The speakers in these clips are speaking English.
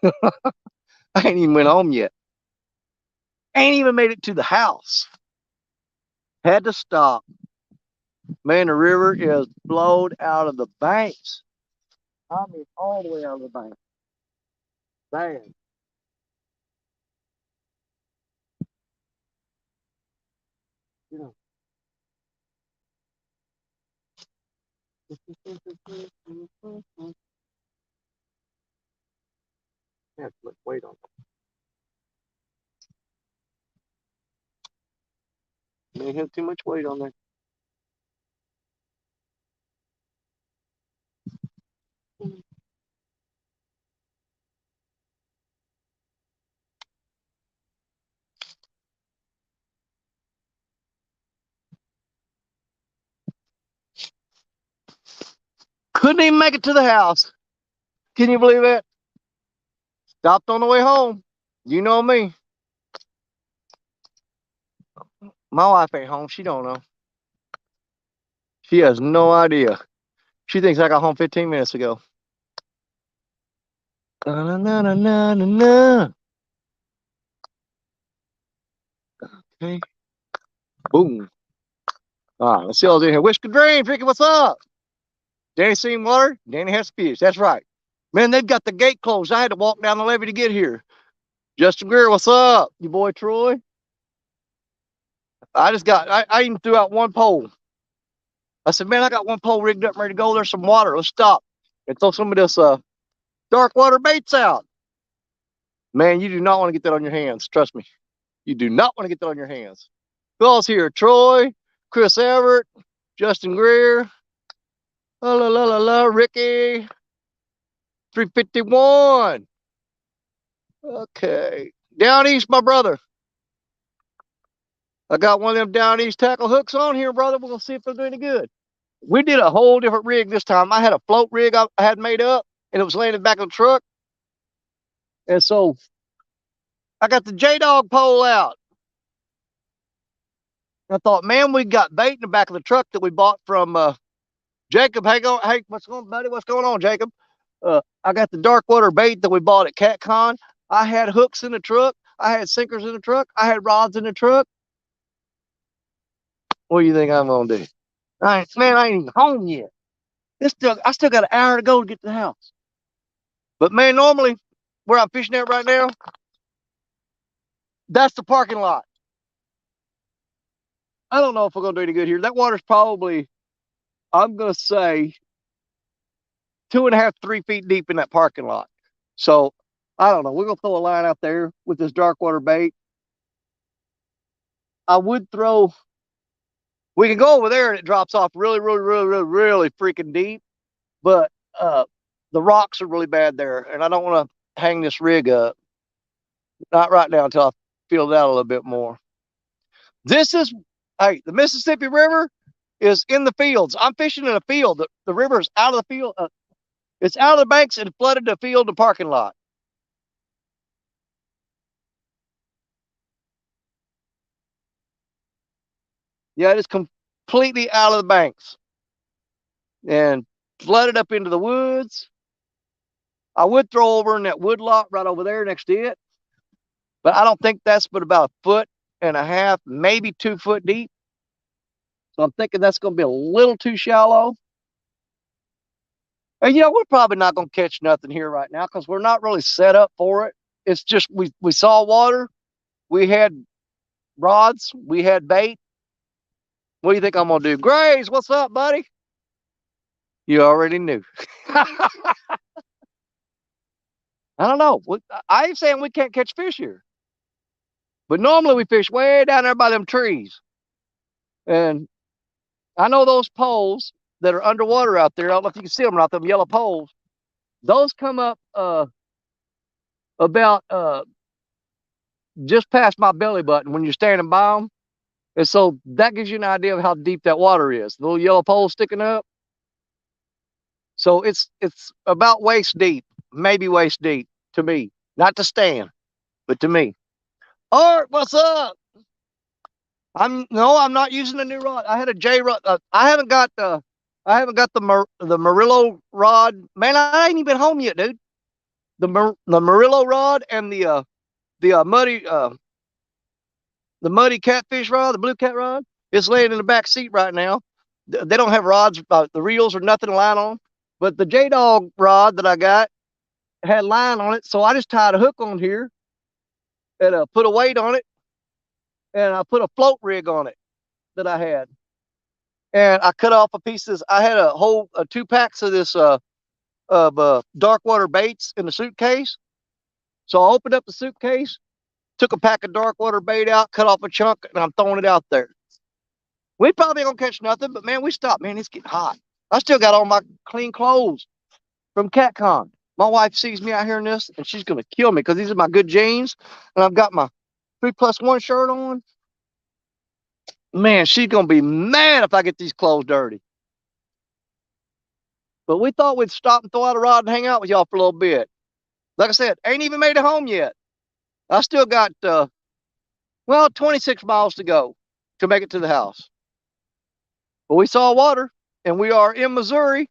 I ain't even went home yet. Ain't even made it to the house. Had to stop. Man, the river is flowed out of the banks. I mean, all the way out of the bank. Bad. You know. That's much weight on there. They have too much weight on there. Couldn't even make it to the house. Can you believe that? Stopped on the way home. You know me. My wife ain't home. She don't know. She has no idea. She thinks I got home 15 minutes ago. Na, na, na, na, na, na. Okay. Boom. All right, let's see what's in here. Whiskey Dream, Ricky, what's up? Danny seen water. Danny has fish. That's right. Man, they've got the gate closed. I had to walk down the levee to get here. Justin Greer, what's up? You boy Troy? I even threw out one pole. I said, man, I got one pole rigged up, ready to go. There's some water. Let's stop and throw some of this dark water baits out. Man, you do not want to get that on your hands. Trust me. You do not want to get that on your hands. Who else here? Troy, Chris Everett, Justin Greer, la la la la la, Ricky, 351. Okay. Down east, my brother. I got one of them down east tackle hooks on here, brother. We're going to see if they're doing any good. We did a whole different rig this time. I had a float rig I had made up, and it was laying in the back of the truck. And so I got the J-Dog pole out. I thought, man, we got bait in the back of the truck that we bought from Jacob. Hey, what's going on, buddy? What's going on, Jacob? I got the dark water bait that we bought at CatCon. I had hooks in the truck. I had sinkers in the truck. I had rods in the truck. What do you think I'm gonna do? I ain't even home yet. I still got an hour to go to get to the house. But man, normally where I'm fishing at right now, that's the parking lot. I don't know if we're gonna do any good here. That water's probably, I'm gonna say, 2.5, 3 feet deep in that parking lot. So I don't know. We're gonna throw a line out there with this dark water bait. I would throw. We can go over there and it drops off really, really, really, really, really freaking deep. But the rocks are really bad there, and I don't want to hang this rig up. Not right now until I feel it out a little bit more. This is, hey, the Mississippi River is in the fields. I'm fishing in a field. The river is out of the field. It's out of the banks and flooded the field and parking lot. Yeah, it is completely out of the banks and flooded up into the woods. I would throw over in that wood lot right over there next to it, but I don't think that's but about 1.5 feet, maybe 2 foot deep. So I'm thinking that's going to be a little too shallow. And we're probably not going to catch nothing here right now because we're not really set up for it. It's just we saw water, we had rods, we had bait. What do you think I'm gonna do? Graves, what's up, buddy? You already knew. I don't know. I ain't saying we can't catch fish here, but normally we fish way down there by them trees. And I know those poles that are underwater out there. I don't know if you can see them or not. Them yellow poles. Those come up about just past my belly button when you're standing by them. And so that gives you an idea of how deep that water is. The little yellow pole sticking up. So it's about waist deep, maybe waist deep to me. Not to Stan, but to me. Art, what's up? I'm not using a new rod. I had a J rod. I haven't got the Murillo rod. Man, I ain't even been home yet, dude. the Murillo rod and the muddy catfish rod, the blue cat rod. It's laying in the back seat right now. They don't have rods, the reels or nothing to line on. But the J Dog rod that I got had line on it, so I just tied a hook on here and put a weight on it, and I put a float rig on it that I had, and I cut off a piece of this. I had a whole 2 packs of this dark water baits in the suitcase. So I opened up the suitcase, took a pack of dark water bait out, cut off a chunk, and I'm throwing it out there. We probably ain't gonna catch nothing, but man, we stopped. Man, it's getting hot. I still got all my clean clothes from CatCon. My wife sees me out here in this, and she's gonna kill me because these are my good jeans, and I've got my 3+1 shirt on. Man, she's gonna be mad if I get these clothes dirty. But we thought we'd stop and throw out a rod and hang out with y'all for a little bit. Like I said, ain't even made it home yet. I still got, 26 miles to go to make it to the house. But we saw water, and we are in Missouri.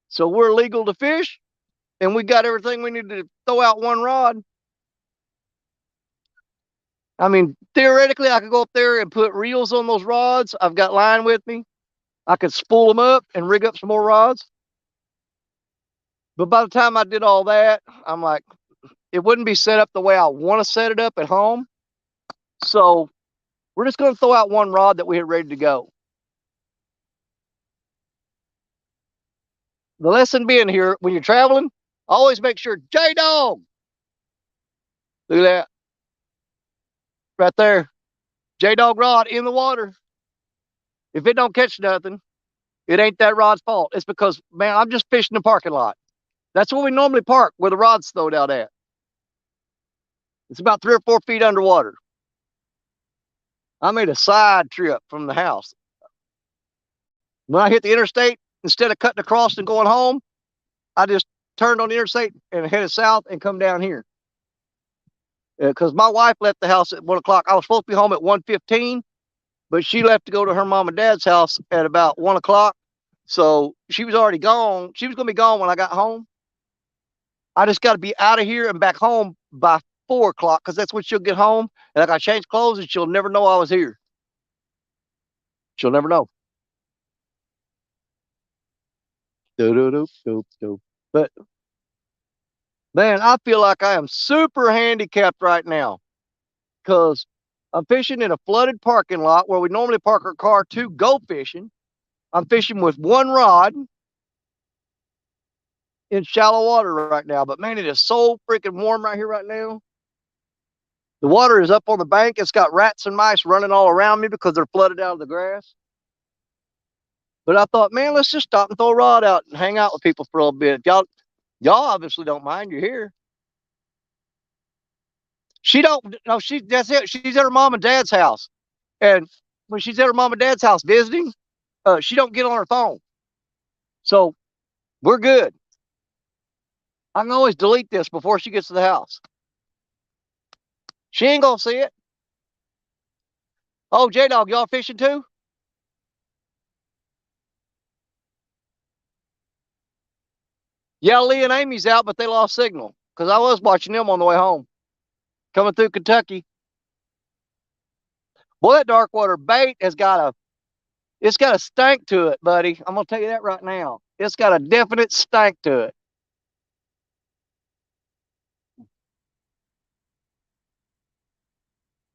So we're legal to fish, and we got everything we need to throw out one rod. I mean, theoretically, I could go up there and put reels on those rods. I've got line with me. I could spool them up and rig up some more rods. But by the time I did all that, I'm like, it wouldn't be set up the way I want to set it up at home. So we're just going to throw out one rod that we had ready to go. The lesson being here, when you're traveling, always make sure J Dog. Look at that. Right there. J Dog rod in the water. If it don't catch nothing, it ain't that rod's fault. It's because, man, I'm just fishing the parking lot. That's where we normally park, where the rod's stowed out at. It's about 3 or 4 feet underwater. I made a side trip from the house. When I hit the interstate, instead of cutting across and going home, I just turned on the interstate and headed south and come down here. Because my wife left the house at 1 o'clock. I was supposed to be home at 1:15, but she left to go to her mom and dad's house at about 1 o'clock. So she was already gone. She was going to be gone when I got home. I just got to be out of here and back home by 4 o'clock, because that's when she'll get home. And I got to change clothes, and she'll never know I was here. She'll never know. But man, I feel like I am super handicapped right now, because I'm fishing in a flooded parking lot where we normally park our car to go fishing. I'm fishing with one rod in shallow water right now. But man, it is so freaking warm right here right now. The water is up on the bank. It's got rats and mice running all around me because they're flooded out of the grass. But I thought, man, let's just stop and throw a rod out and hang out with people for a little bit. Y'all obviously don't mind. You're here. She don't. No, that's it. She's at her mom and dad's house, and when she's at her mom and dad's house visiting, she don't get on her phone. So we're good. I can always delete this before she gets to the house. She ain't gonna see it. Oh, J Dog, y'all fishing too? Yeah, Lee and Amy's out, but they lost signal because I was watching them on the way home, coming through Kentucky. Boy, that dark water bait has got a stank to it, buddy. I'm gonna tell you that right now. It's got a definite stank to it.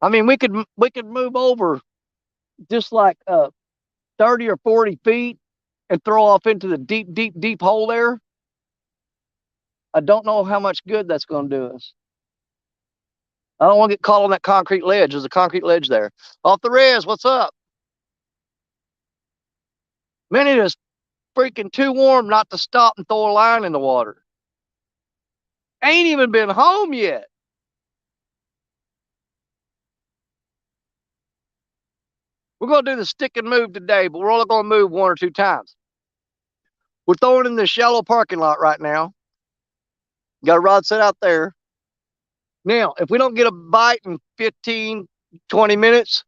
I mean, we could move over just like 30 or 40 feet and throw off into the deep hole there. I don't know how much good that's going to do us. I don't want to get caught on that concrete ledge. There's a concrete ledge there. Off the res, what's up? Man, it is freaking too warm not to stop and throw a line in the water. Ain't even been home yet. We're going to do the stick and move today, but we're only going to move 1 or 2 times. We're throwing in the shallow parking lot right now. Got a rod set out there. Now, if we don't get a bite in 15, 20 minutes,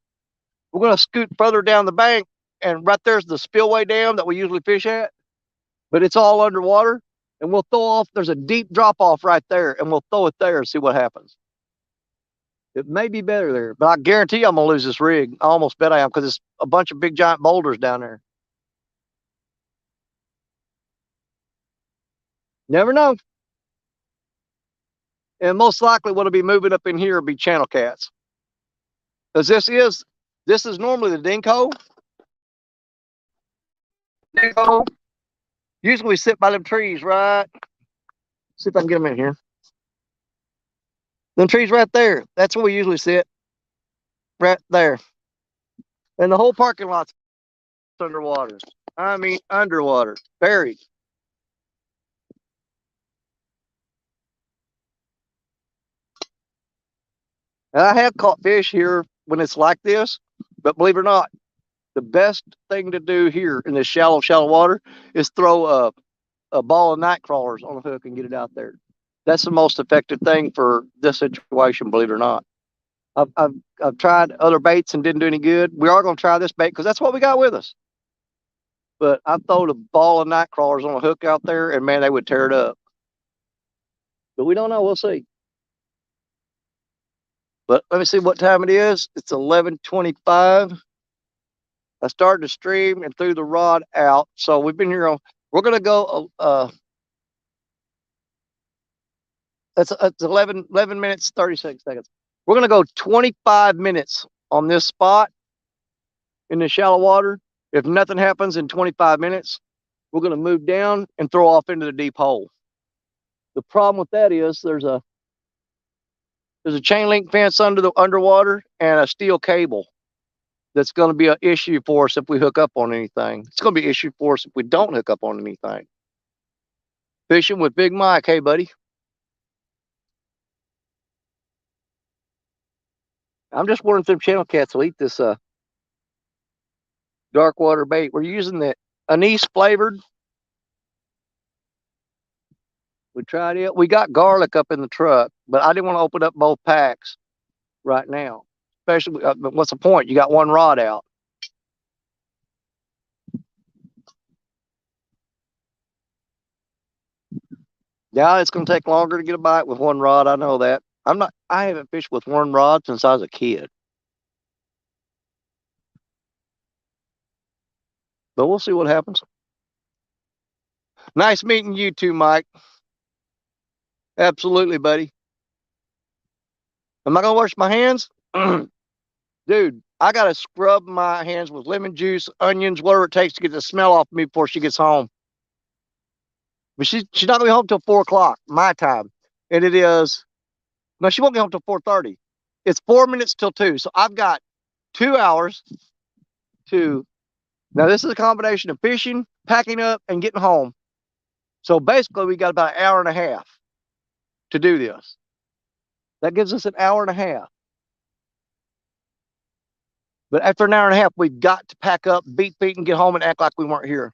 we're going to scoot further down the bank, and right there's the spillway dam that we usually fish at, but it's all underwater. and we'll throw off. There's a deep drop off right there, and we'll throw it there and see what happens. It may be better there, but I guarantee I'm gonna lose this rig. I almost bet I am, because it's a bunch of big giant boulders down there. Never know. And most likely what'll be moving up in here will be channel cats. Because this is normally the dinko. Dinko. Usually we sit by them trees, right? See if I can get them in here. Them trees right there. That's where we usually sit. Right there. And the whole parking lot's underwater. I mean, underwater. Buried. And I have caught fish here when it's like this, but believe it or not, the best thing to do here in this shallow water is throw a ball of night crawlers on a hook and get it out there. That's the most effective thing for this situation, believe it or not. I've tried other baits and didn't do any good. We are going to try this bait because that's what we got with us. But I've thrown a ball of night crawlers on a hook out there, and man, they would tear it up. But we don't know. We'll see. But let me see what time it is. It's 11:25. I started to stream and threw the rod out. So we've been here on, we're going to go, it's 11 minutes, 36 seconds. We're going to go 25 minutes on this spot in the shallow water. If nothing happens in 25 minutes, we're going to move down and throw off into the deep hole. The problem with that is there's a chain link fence underwater and a steel cable. That's going to be an issue for us if we hook up on anything. It's going to be an issue for us if we don't hook up on anything. Fishing with Big Mike. Hey, buddy. I'm just wondering if them channel cats will eat this dark water bait. We're using the anise flavored. We tried it. We got garlic up in the truck, but I didn't want to open up both packs right now. Especially, what's the point? You got one rod out. Yeah, it's going to take longer to get a bite with one rod. I know that. I haven't fished with one rod since I was a kid. But we'll see what happens. Nice meeting you too, Mike. Absolutely, buddy. Am I going to wash my hands? Dude, I got to scrub my hands with lemon juice, onions, whatever it takes to get the smell off me before she gets home. But she's not going to be home till 4 o'clock, my time. And it is, no, she won't get home till 4:30. It's 4 minutes till 2. So I've got 2 hours to, now this is a combination of fishing, packing up, and getting home. So basically we got about an hour and a half to do this. That gives us an hour and a half. But after an hour and a half, we've got to pack up, beat feet, and get home and act like we weren't here.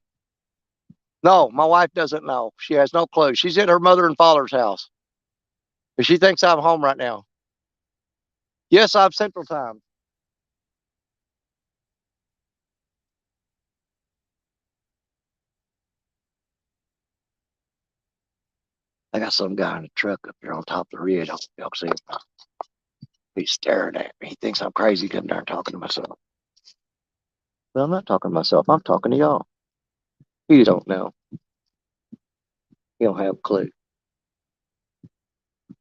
No, my wife doesn't know. She has no clue. She's at her mother and father's house. But she thinks I'm home right now. Yes, I'm Central Time. I got some guy in a truck up here on top of the ridge. Y'all see him. He's staring at me. He thinks I'm crazy coming there and talking to myself. Well, I'm not talking to myself. I'm talking to y'all. You don't know. You don't have a clue.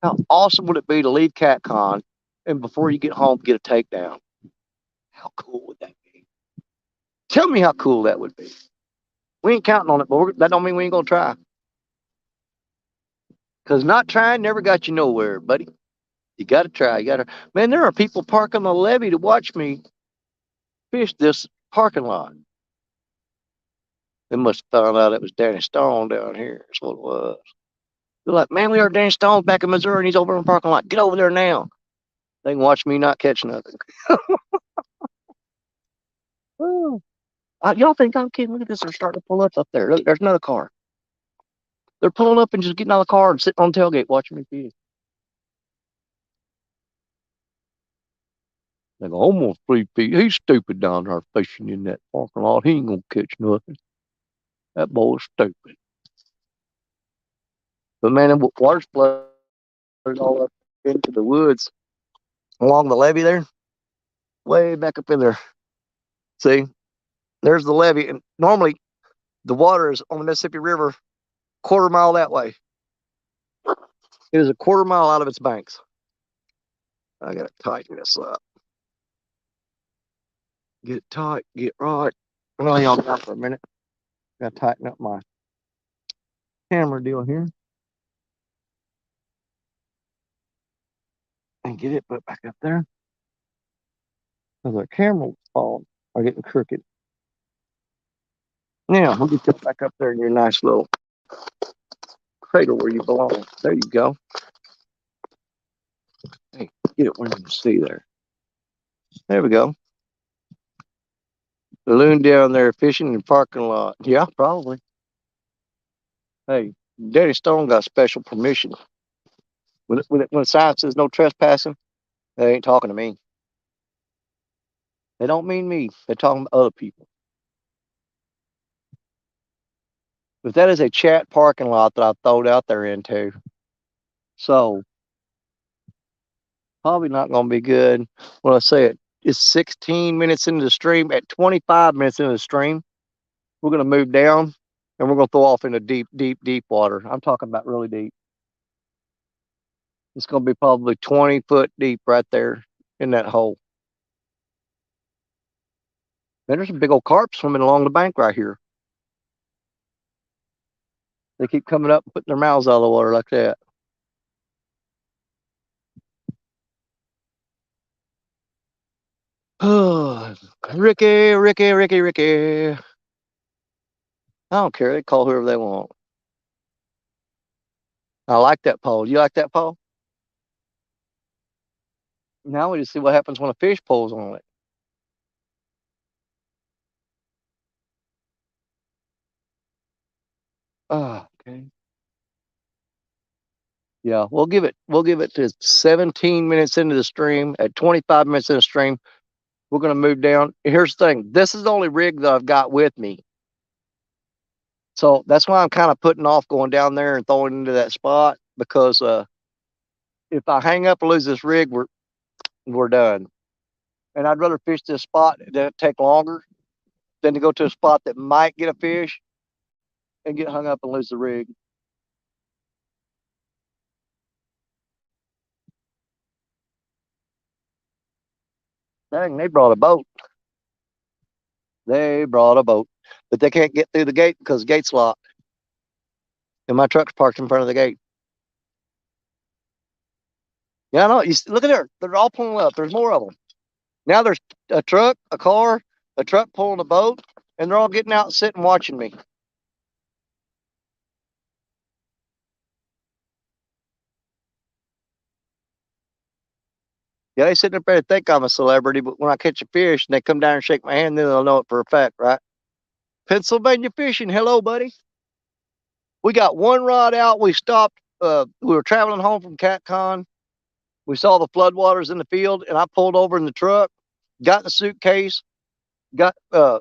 How awesome would it be to leave CatCon and before you get home, get a takedown? How cool would that be? Tell me how cool that would be. We ain't counting on it, but that don't mean we ain't going to try. Because not trying never got you nowhere, buddy. You got to try. You got to. Man, there are people parking the levee to watch me fish this parking lot. They must have found out it was Danny Stone down here. That's what it was. They're like, man, we are Danny Stone back in Missouri, and he's over in the parking lot. Get over there now. They can watch me not catch nothing. Oh, y'all think I'm kidding? Look at this. They're starting to pull up there. Look, there's another car. They're pulling up and just getting out of the car and sitting on the tailgate watching me fish. They go, almost 3 feet. He's stupid down there fishing in that parking lot. He ain't gonna catch nothing. That boy's stupid. But man, the water's flooded all up into the woods along the levee there, way back up in there. See, there's the levee, and normally the water is on the Mississippi River, quarter mile that way. It is a quarter mile out of its banks. I gotta tighten this up. Get tight, get right. I'm gonna lay on that for a minute. Gotta tighten up my camera deal here and get it put back up there. Because our camera falling are getting crooked. Now we'll get that back up there in your nice little cradle where you belong. There you go. Hey, get it where you can see there. There we go. The loon down there fishing in the parking lot. Yeah, probably. Hey, Daddy Stone got special permission. When the sign says no trespassing, they ain't talking to me. They don't mean me. They're talking to other people. But that is a chat parking lot that I throwed out there into. So probably not going to be good. When I say it's 16 minutes into the stream. At 25 minutes into the stream, we're going to move down and we're going to throw off into deep, deep, deep water. I'm talking about really deep. It's going to be probably 20 foot deep right there in that hole. And there's a big old carp swimming along the bank right here. They keep coming up and putting their mouths out of the water like that. Ricky, Ricky, Ricky, Ricky. I don't care. They call whoever they want. I like that pole. You like that pole? Now we just see what happens when a fish pulls on it. Oh, okay. Yeah, we'll give it to 17 minutes into the stream. At 25 minutes in the stream, we're gonna move down. Here's the thing. This is the only rig that I've got with me. So that's why I'm kind of putting off going down there and throwing into that spot because if I hang up and lose this rig, we're done. And I'd rather fish this spot that take longer than to go to a spot that might get a fish and get hung up and lose the rig. Dang, they brought a boat. They brought a boat, but they can't get through the gate because the gate's locked. And my truck's parked in front of the gate. Yeah, I know. Look at there. They're all pulling up. There's more of them. Now there's a truck, a car, a truck pulling a boat, and they're all getting out and sitting watching me. Yeah, they sitting up there and think I'm a celebrity, but when I catch a fish and they come down and shake my hand, then they'll know it for a fact, right? Pennsylvania fishing. Hello, buddy. We got one rod out. We stopped. We were traveling home from CatCon. We saw the floodwaters in the field, and I pulled over in the truck, got in the suitcase, got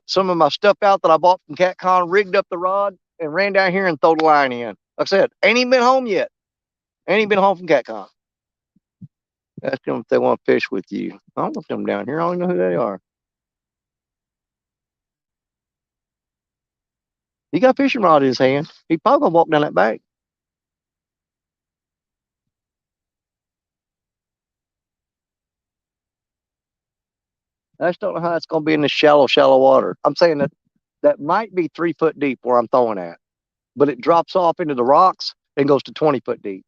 some of my stuff out that I bought from CatCon, rigged up the rod, and ran down here and threw the line in. Like I said, ain't even been home yet. Ain't even been home from CatCon. Ask them if they want to fish with you. I don't want them down here. I don't even know who they are. He got a fishing rod in his hand. He probably gonna walk down that bank. I just don't know how it's gonna be in this shallow, shallow water. I'm saying that might be 3 foot deep where I'm throwing at, but it drops off into the rocks and goes to 20 foot deep.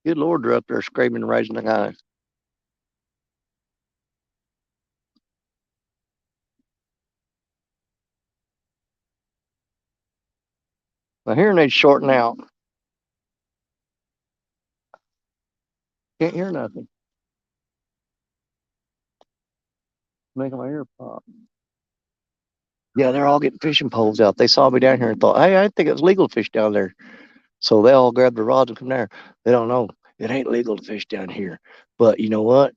Good Lord, they're up there screaming and raising their eyes. My hearing aids shorting out. Can't hear nothing. Making my ear pop. Yeah, they're all getting fishing poles out. They saw me down here and thought, hey, I think it was legal to fish down there. So they all grabbed their rods and come down there. They don't know. It ain't legal to fish down here. But you know what?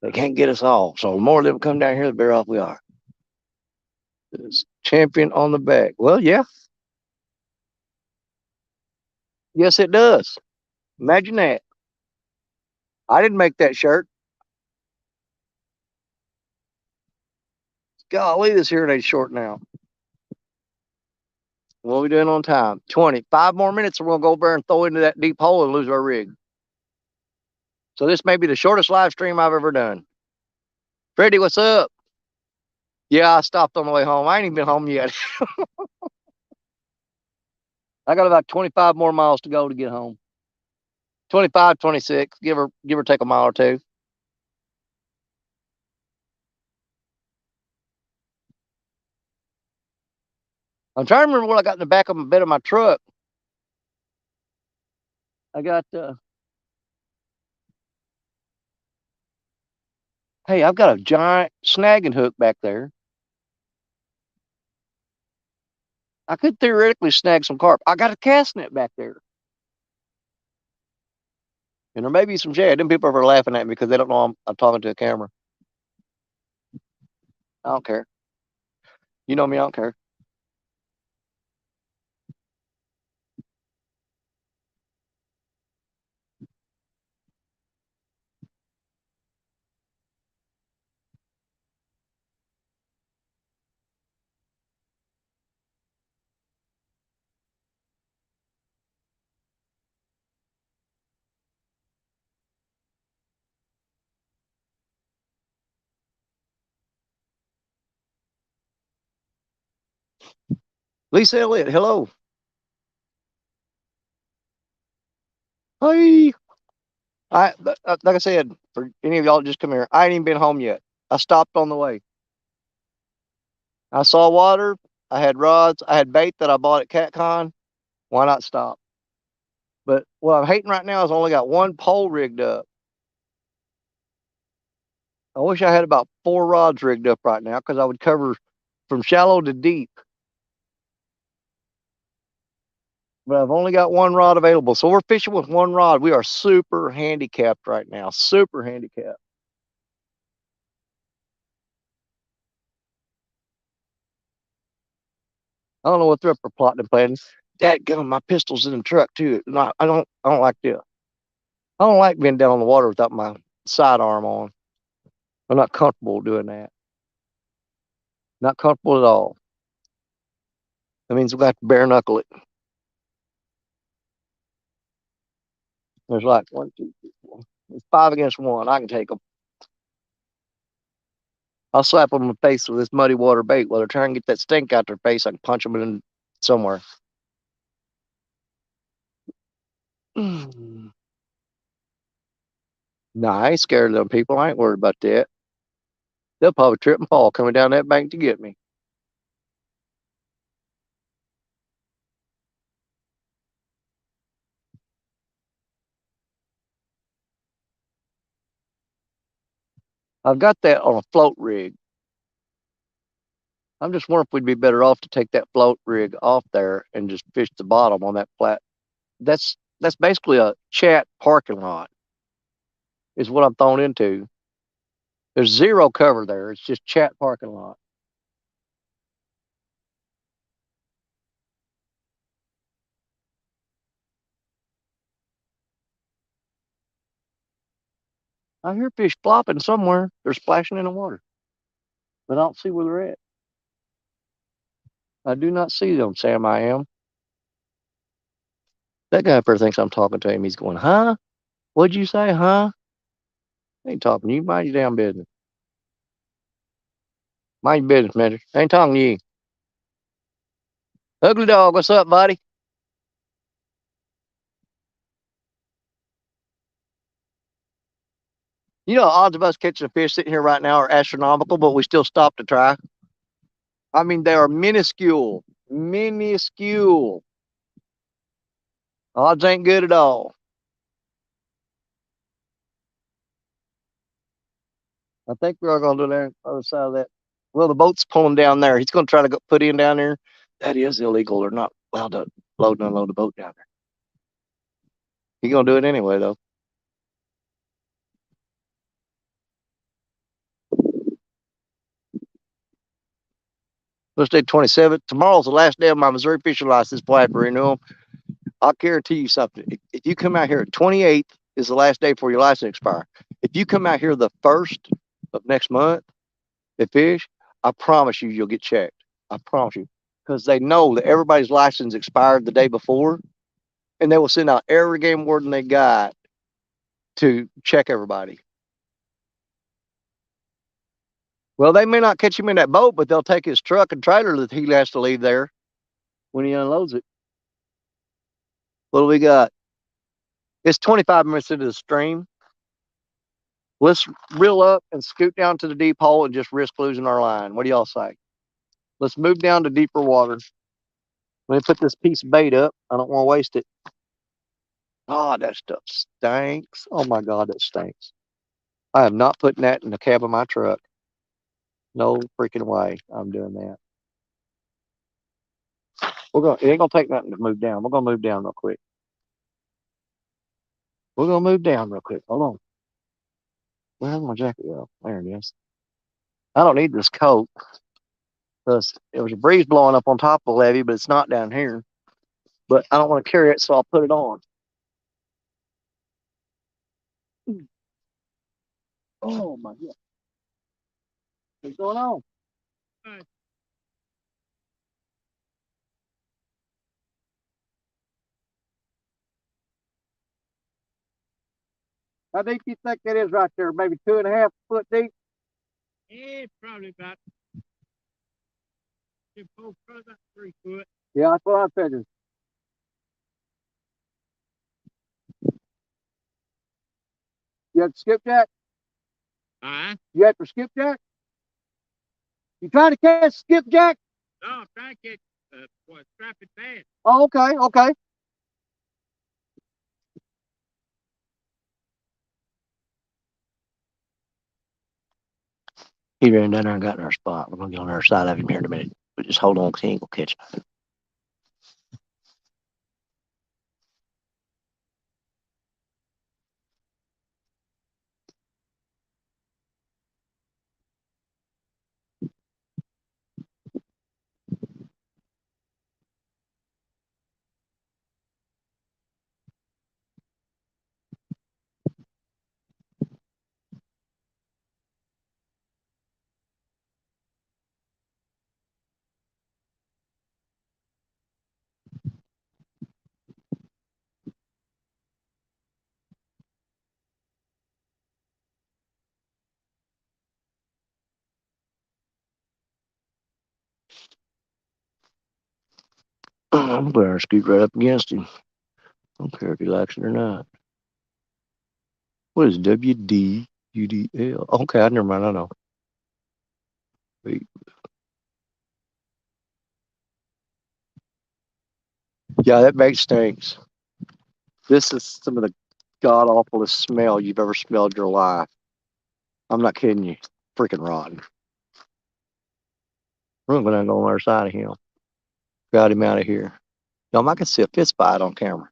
They can't get us all. So the more of them come down here, the better off we are. It's champion on the back. Well, yeah. Yes, it does. Imagine that. I didn't make that shirt. Golly, this here ain't short now. What are we doing on time? 20. 5 more minutes, and we're going to go over there and throw into that deep hole and lose our rig. So this may be the shortest live stream I've ever done. Freddie, what's up? Yeah, I stopped on the way home. I ain't even been home yet. I got about 25 more miles to go to get home. 25, 26, give or take a mile or two. I'm trying to remember what I got in the back of the bed of my truck. I got hey, I've got a giant snagging hook back there. I could theoretically snag some carp. I got a cast net back there. And there may be some shad. Them people are laughing at me because they don't know I'm talking to a camera. I don't care. You know me, I don't care. Lisa Elliott, hello. Hey. Like I said, for any of y'all just come here, I ain't even been home yet. I stopped on the way. I saw water. I had rods. I had bait that I bought at CatCon. Why not stop? But what I'm hating right now is I only got one pole rigged up. I wish I had about 4 rods rigged up right now because I would cover from shallow to deep. But I've only got 1 rod available. So we're fishing with 1 rod. We are super handicapped right now. Super handicapped. I don't know what they're up for plotting and planning. Dadgum, my pistol's in the truck too. No, I don't like this. I don't like being down on the water without my sidearm on. I'm not comfortable doing that. Not comfortable at all. That means we have to bare knuckle it. There's like 1, 2, 3, 4. It's 5 against 1. I can take them. I'll slap them in the face with this muddy water bait while they're trying to get that stink out their face. I can punch them in somewhere. Nah, I ain't scared of them people. I ain't worried about that. They'll probably trip and fall coming down that bank to get me. I've got that on a float rig. I'm just wondering if we'd be better off to take that float rig off there and just fish the bottom on that flat. That's basically a chat parking lot, is what I'm thrown into. There's zero cover there. It's just chat parking lot. I hear fish flopping somewhere. They're splashing in the water, but I don't see where they're at. I do not see them, Sam. I am. That guy up there thinks I'm talking to him. He's going, huh? What'd you say, huh? I ain't talking to you. Mind your damn business. Mind your business, man. I ain't talking to you. Ugly dog, what's up, buddy? You know, odds of us catching a fish sitting here right now are astronomical, but we still stop to try. I mean, they are minuscule. Minuscule. Odds ain't good at all. I think we are going to do that other side of that. Well, the boat's pulling down there. He's going to try to go put in down there. That is illegal. They're not allowed to load and unload the boat down there. He's going to do it anyway, though. Let's day 27th. Tomorrow's the last day of my Missouri fishing license. Boy, I have to renew them. I'll guarantee you something. If you come out here, 28th is the last day before your license expire. If you come out here the 1st of next month and fish, I promise you, you'll get checked. I promise you. Because they know that everybody's license expired the day before, and they will send out every game warden they got to check everybody. Well, they may not catch him in that boat, but they'll take his truck and trailer that he has to leave there when he unloads it. What do we got? It's 25 minutes into the stream. Let's reel up and scoot down to the deep hole and just risk losing our line. What do y'all say? Let's move down to deeper water. Let me put this piece of bait up. I don't want to waste it. Oh, that stuff stinks. Oh my God, that stinks. I am not putting that in the cab of my truck. No freaking way I'm doing that. It ain't gonna take nothing to move down. We're gonna move down real quick. We're gonna move down real quick. Hold on. Where's my jacket go? There it is. I don't need this coat because there was a breeze blowing up on top of the levee, but it's not down here. But I don't want to carry it, so I'll put it on. Oh my God. What's going on? How deep do you think that is right there? Maybe 2.5 foot deep? Yeah, probably about 3 foot. Yeah, that's what I figured. You have to skipjack? You have to skipjack? You trying to catch skipjack? No, I'm trying to catch strapping bass. Oh, okay, okay. He ran down there and got in our spot. We're gonna get on our side of him here in a minute. But just hold on, because he ain't gonna catch nothing. I'm going to scoot right up against him. I don't care if he likes it or not. What is WDUDL? Okay, I never mind. I know. Wait. Yeah, that bait stinks. This is some of the god awfulest smell you've ever smelled in your life. I'm not kidding you. Freaking rotten. We're going to go on the other side of him. Got him out of here. Y'all, I can see a fist bite on camera.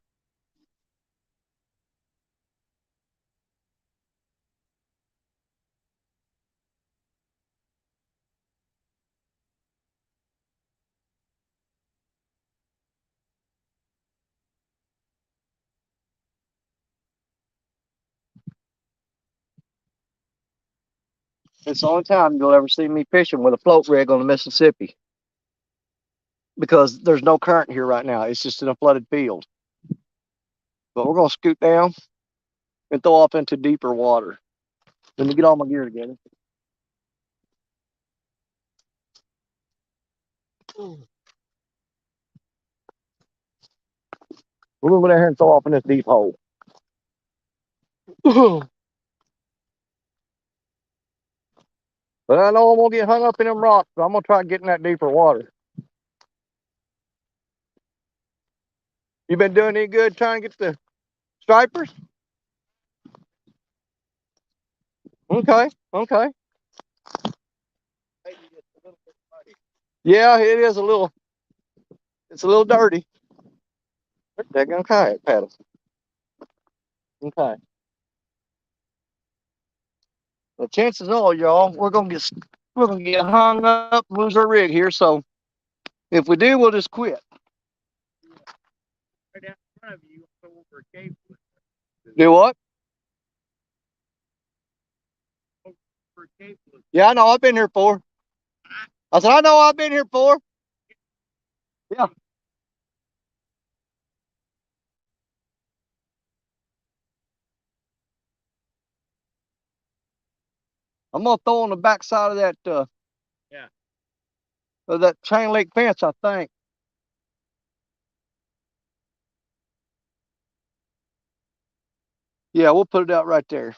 It's the only time you'll ever see me fishing with a float rig on the Mississippi, because there's no current here right now. It's just in a flooded field. But we're going to scoot down and throw off into deeper water. Let me get all my gear together. We're going to go down here and throw off in this deep hole. But I know I'm going to get hung up in them rocks, so I'm going to try getting that deeper water. You been doing any good trying to get the stripers? Okay, okay. Yeah, it is a little. It's a little dirty. They're gonna kayak paddle. Okay. The chances are, y'all, we're gonna get hung up, lose our rig here. So if we do, we'll just quit. Right out in front of you, go over a cable. Do what? Over a cable. Yeah, I know. I've been here before. I said, I know. I've been here before. Yeah. I'm gonna throw on the backside of that. Yeah. Of that chain link fence, I think. Yeah, we'll put it out right there.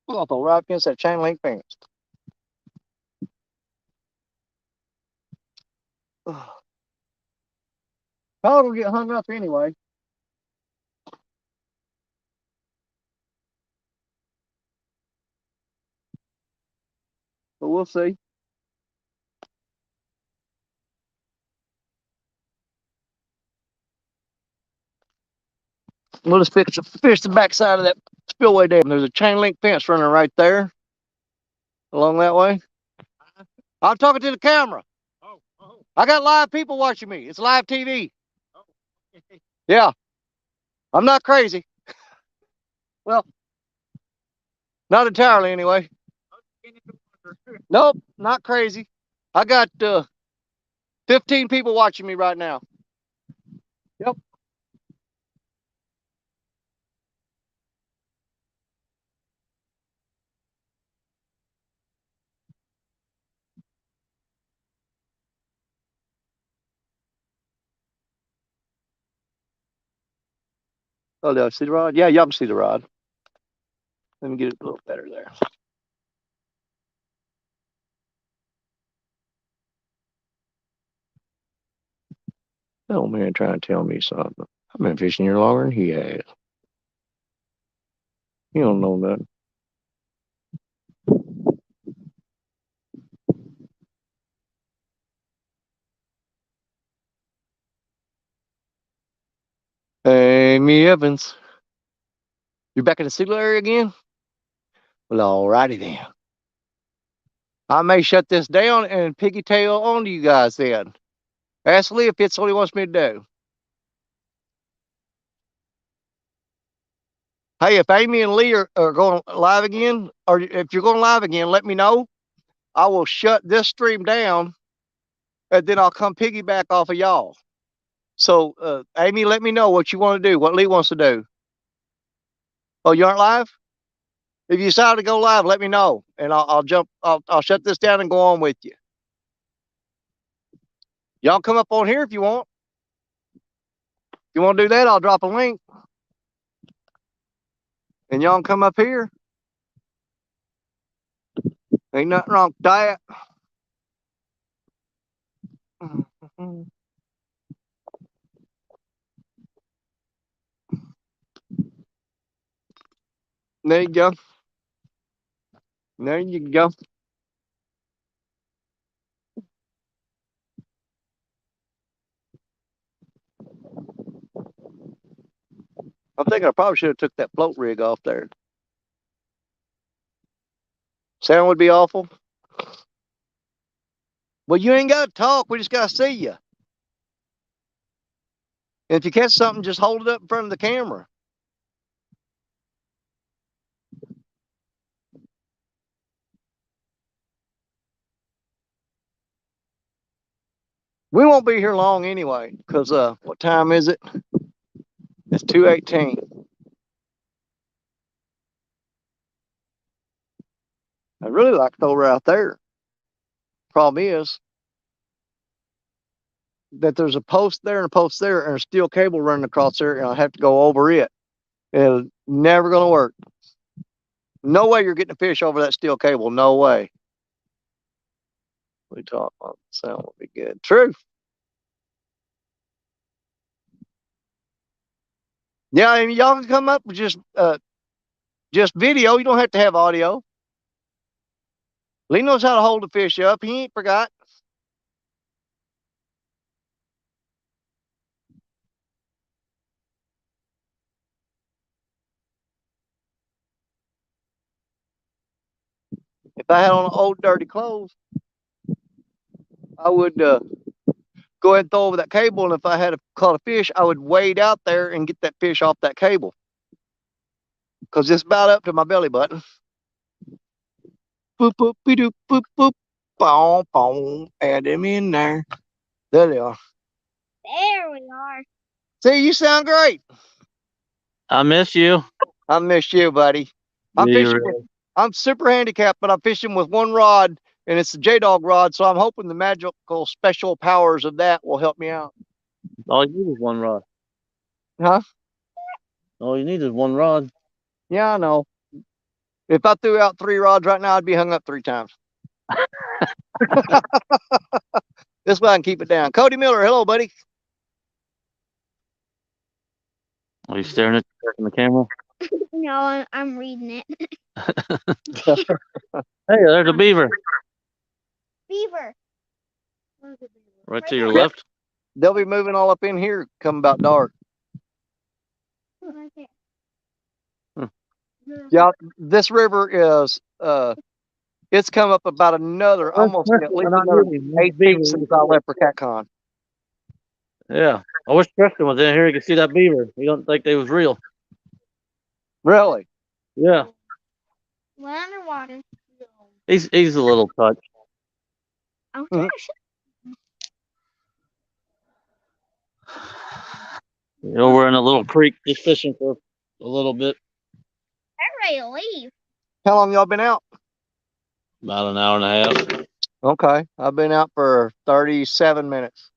We're gonna throw right against that chain link fence. Probably will get hung up anyway. But we'll see. We'll just fish the backside of that spillway dam. There's a chain link fence running right there. Along that way. I'm talking to the camera. Oh. I got live people watching me. It's live TV. Oh. Yeah. I'm not crazy. Well, not entirely anyway. Nope, not crazy. I got 15 people watching me right now. Yep. Oh, do I see the rod? Yeah, y'all can see the rod. Let me get it a little better there. That old man trying to tell me something. I've been fishing here longer than he has. He don't know nothing. Amy Evans. You're back in the signal area again? Well, alrighty then. I may shut this down and piggy tail on to you guys then. Ask Lee if it's what he wants me to do. Hey, if Amy and Lee are going live again, or if you're going live again, let me know. I will shut this stream down and then I'll come piggyback off of y'all. So, Amy, let me know what you want to do, what Lee wants to do. Oh, you aren't live? If you decide to go live, let me know, and I'll jump. I'll shut this down and go on with you. Y'all come up on here if you want. If you want to do that, I'll drop a link, and y'all can come up here. Ain't nothing wrong with that. There you go. There you go. I'm thinking I probably should have took that float rig off there. Sound would be awful. Well, you ain't got to talk. We just got to see you. And if you catch something, just hold it up in front of the camera. We won't be here long anyway, because what time is it? It's 2:18. I really like to throw her out there. Problem is that there's a post there and a post there and a steel cable running across there, and I have to go over it. It's never going to work. No way you're getting a fish over that steel cable. No way. We talk about sound would be good. True. Yeah, and y'all can come up with just video. You don't have to have audio. Lee knows how to hold the fish up. He ain't forgot. If I had on old dirty clothes, I would go ahead and throw over that cable. And if I had caught a fish, I would wade out there and get that fish off that cable. Because it's about up to my belly button. Boop, boop, be doop, boop, boop. Boom, boom. Add them in there. There they are. There we are. See, you sound great. I miss you. I miss you, buddy. I'm Do you fishing. really? I'm super handicapped, but I'm fishing with one rod, and it's the J-Dog rod. So I'm hoping the magical special powers of that will help me out. All you need is one rod. Huh? All you need is one rod. Yeah, I know. If I threw out 3 rods right now, I'd be hung up 3 times. This way I can keep it down. Cody Miller, hello, buddy. Are you staring at the camera? No, I'm reading it. Hey, there's a beaver. Beaver. Right to your left. They'll be moving all up in here come about dark. Right there. Yeah, this river is it's come up about another almost at least another 8 feet since I left for CatCon. Yeah. I wish Tristan was in here. He could see that beaver. He don't think they was real. Really? Yeah. Went underwater. He's a little touched. Oh, Mhm. gosh. You know, we're in a little creek just fishing for a little bit. I'm ready to leave. How long y'all been out? About an hour and a half. Okay, I've been out for 37 minutes.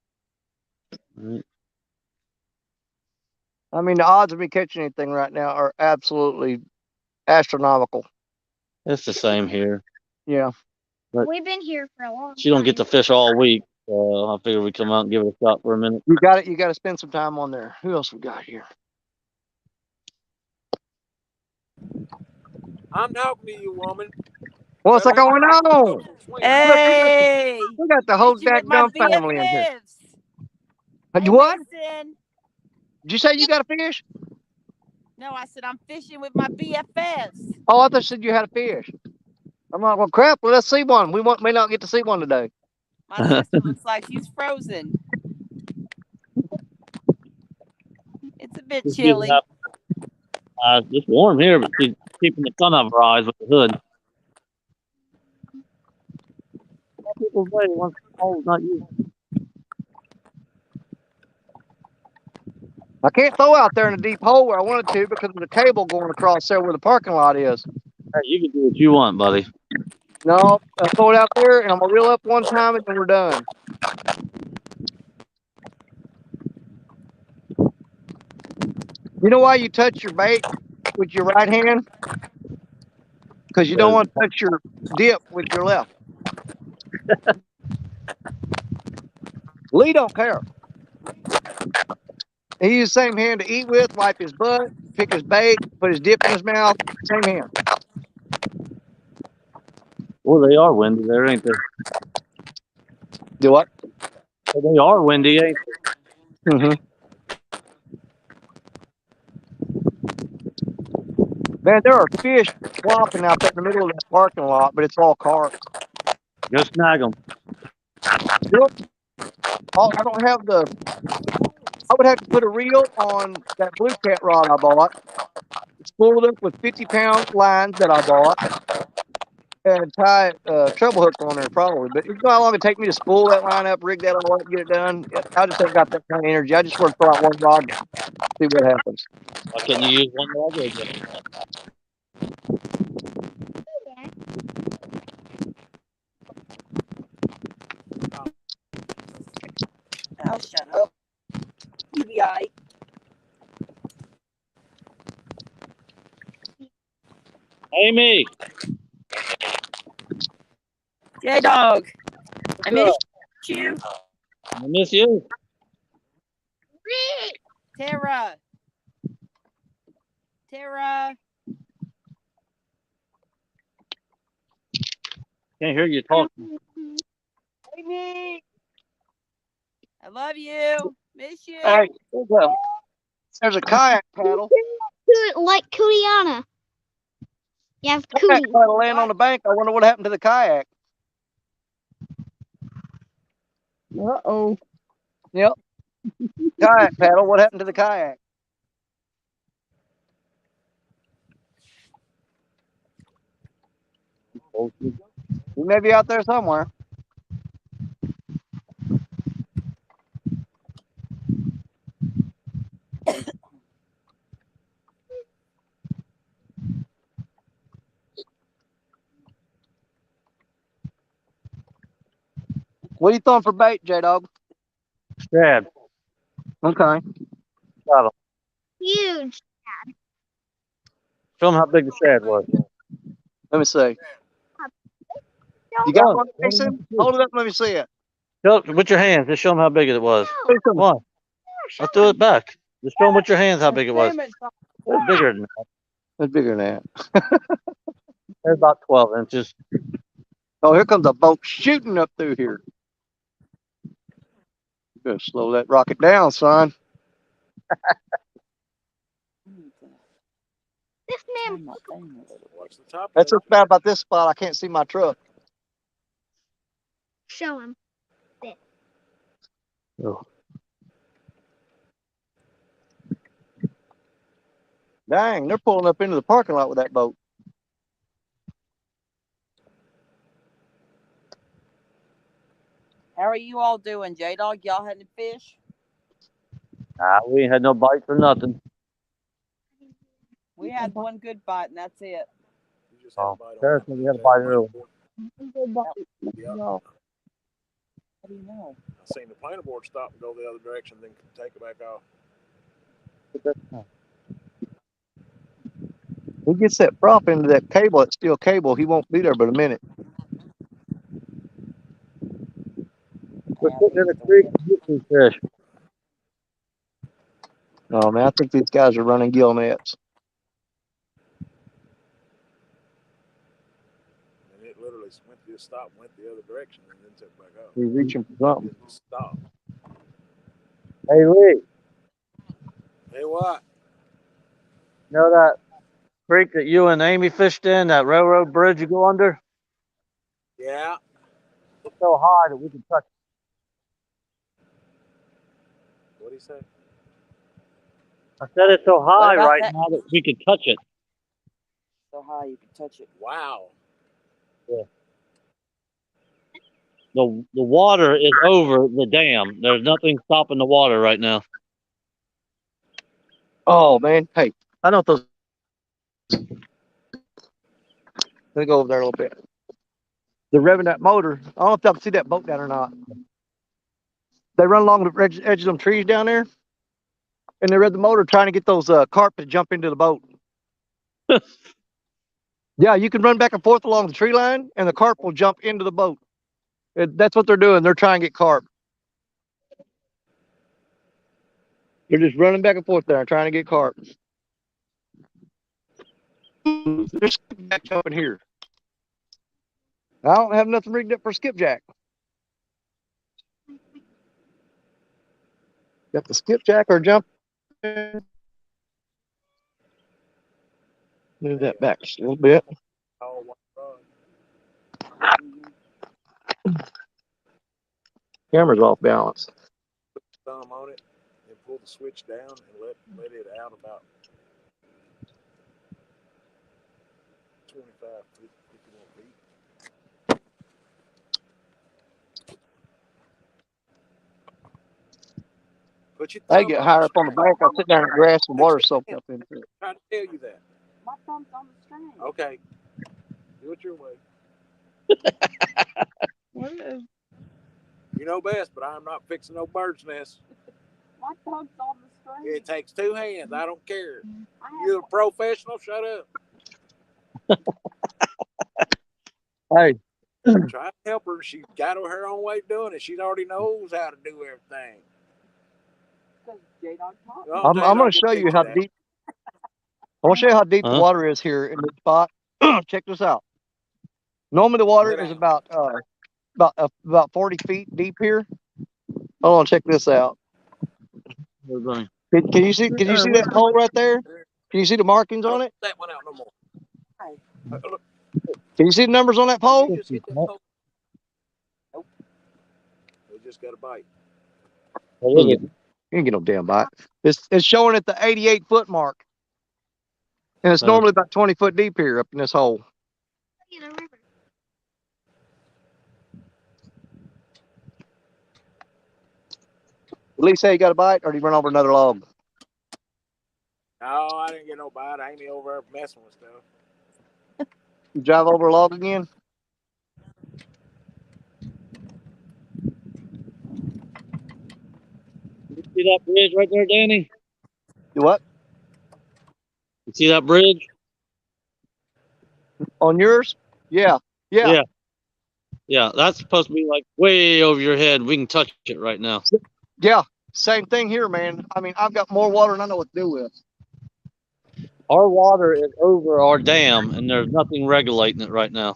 Mm. I mean, the odds of me catching anything right now are absolutely astronomical. It's the same here. Yeah. But We've been here for a long time. she don't get to fish all week. So I figure we come out and give it a shot for a minute. You got it. You got to spend some time on there. Who else we got here? I'm talking to you, woman. What's going on? Hey, We got the whole fishing with my dadgum family in here. BFFs. What? Listen. Did you say you got a fish? No, I said I'm fishing with my BFFs. Oh, I thought you said you had a fish. I'm like, well, crap. Let's see one. We may not get to see one today. My sister looks like she's frozen. It's a bit chilly. It's warm here, but she's keeping the sun off her eyes with the hood. People say once cold, not you. I can't throw out there in a deep hole where I wanted to because of the cable going across there where the parking lot is. Hey, you can do what you want, buddy. No, I throw it out there and I'm gonna reel up one time and then we're done. You know why you touch your bait with your right hand? Because you don't want to touch your dip with your left. Lee don't care. He uses the same hand to eat with, wipe his butt, pick his bait, put his dip in his mouth. Same hand. Well, they are windy there, ain't they? Do what? Well, they are windy, ain't they? Mm-hmm. Man, there are fish flopping out there in the middle of that parking lot, but it's all carp. Go snag them. Yep. Oh, I don't have the. I would have to put a reel on that blue cat rod I bought. It's spooled up with 50-pound lines that I bought, and tie a treble hook on there probably. But you know how long it take me to spool that line up, rig that all up, get it done? I just ain't got that kind of energy. I just want to throw out one rod, see what happens. Why couldn't you use one rod again? Oh, shut up. You'll be all right. Amy! J-Dog. I miss you. I miss you. Tara. Tara. Can't hear you talking. Amy. I love you. Miss you. Hey, there's a kayak paddle. Like Kudiana. You have Kayak Cootie. paddle laying on the bank. I wonder what happened to the kayak. Uh-oh. Yep. Kayak paddle. What happened to the kayak? He may be out there somewhere. What are you throwing for bait, J-Dog? Shad. Okay. Got him. Huge. Show him how big the shad was. Let me see. You got one, Mason? Hold it up. Let me see it. Show, with your hands. Just show him how big it was. Come on. I'll throw it back. Just show him with your hands how big it was. It's bigger than that. It's bigger than that. It's about 12 inches. Oh, here comes a boat shooting up through here. Gonna slow that rocket down, son. This man. Watch the top. That's what's bad about this spot. I can't see my truck. Show him. Oh. Dang, they're pulling up into the parking lot with that boat. How are you all doing, J-Dog? Y'all had any fish? Nah, we ain't had no bites or nothing. We had one good bite, and that's it. You just had a Oh, bite on there's that. when you had a bite early. Yeah. No. How do you know? I seen the planer board stop and go the other direction, then take it back off. He gets that prop into that cable, it's steel cable. He won't be there but a minute. We're sitting in the creek and get these fish. Oh man, I think these guys are running gill nets. And it literally went to stop, went the other direction, and then took back off. He's reaching for something. Didn't stop. Hey, Lee, Hey, what? you know that creek that you and Amy fished in, that railroad bridge you go under? Yeah. It's so high that we can touch What'd he say? it. I said it's so high about right that? now that we can touch it. So high you can touch it. Wow. The water is over the dam. There's nothing stopping the water right now. Oh man, hey, I know what those. Let me go over there a little bit. They're revving that motor. I don't know if y'all can see that boat down or not. They run along the edge of them trees down there, and they rev the motor trying to get those carp to jump into the boat. Yeah, you can run back and forth along the tree line, and the carp will jump into the boat. That's what they're doing. They're trying to get carp. They're just running back and forth there, trying to get carp. There's skipjack jumping here. I don't have nothing rigged up for skipjack. Got the skipjack or jump. Move that back just a little bit. Oh, one rod. Camera's off balance. Put the thumb on it and pull the switch down and let it out about 25, 51 feet. Put your thumb I get on higher the up on the string. bank. I sit down in the grass and water soaked up into it. I'm trying to tell you that. My thumb's on the string. Okay. Do it your way. You know best, but I'm not fixing no bird's nest. My thumb's on the string. It takes two hands. I don't care. I You're a professional. Shut up. Hey, Try to help her. She got her own way of doing it. She already knows how to do everything. J-Dog taught me. No, I'm J-Dog going will to show teach you how that. deep. I want to show you how deep the Huh? water is here in this spot. Check this out. Normally the water is about 40 feet deep here. Hold on, check this out. Everybody. Can you see that hole right there? Can you see the markings on it? That one out no more. Look, Can you see the numbers on that pole? you just hit that pole. Nope. We just got a bite. What is it? You didn't get no damn bite. It's showing at the 88-foot mark. And it's normally about 20 foot deep here up in this hole. At least say you got a bite, or did you run over another log? No, I didn't get no bite. I ain't even over there messing with stuff. You drive over a log again? You see that bridge right there, Danny? You what? You see that bridge? On yours? Yeah. Yeah. Yeah, that's supposed to be like way over your head. We can touch it right now. Yeah. Same thing here, man. I mean, I've got more water than I know what to do with. Our water is over our dam, and there's nothing regulating it right now.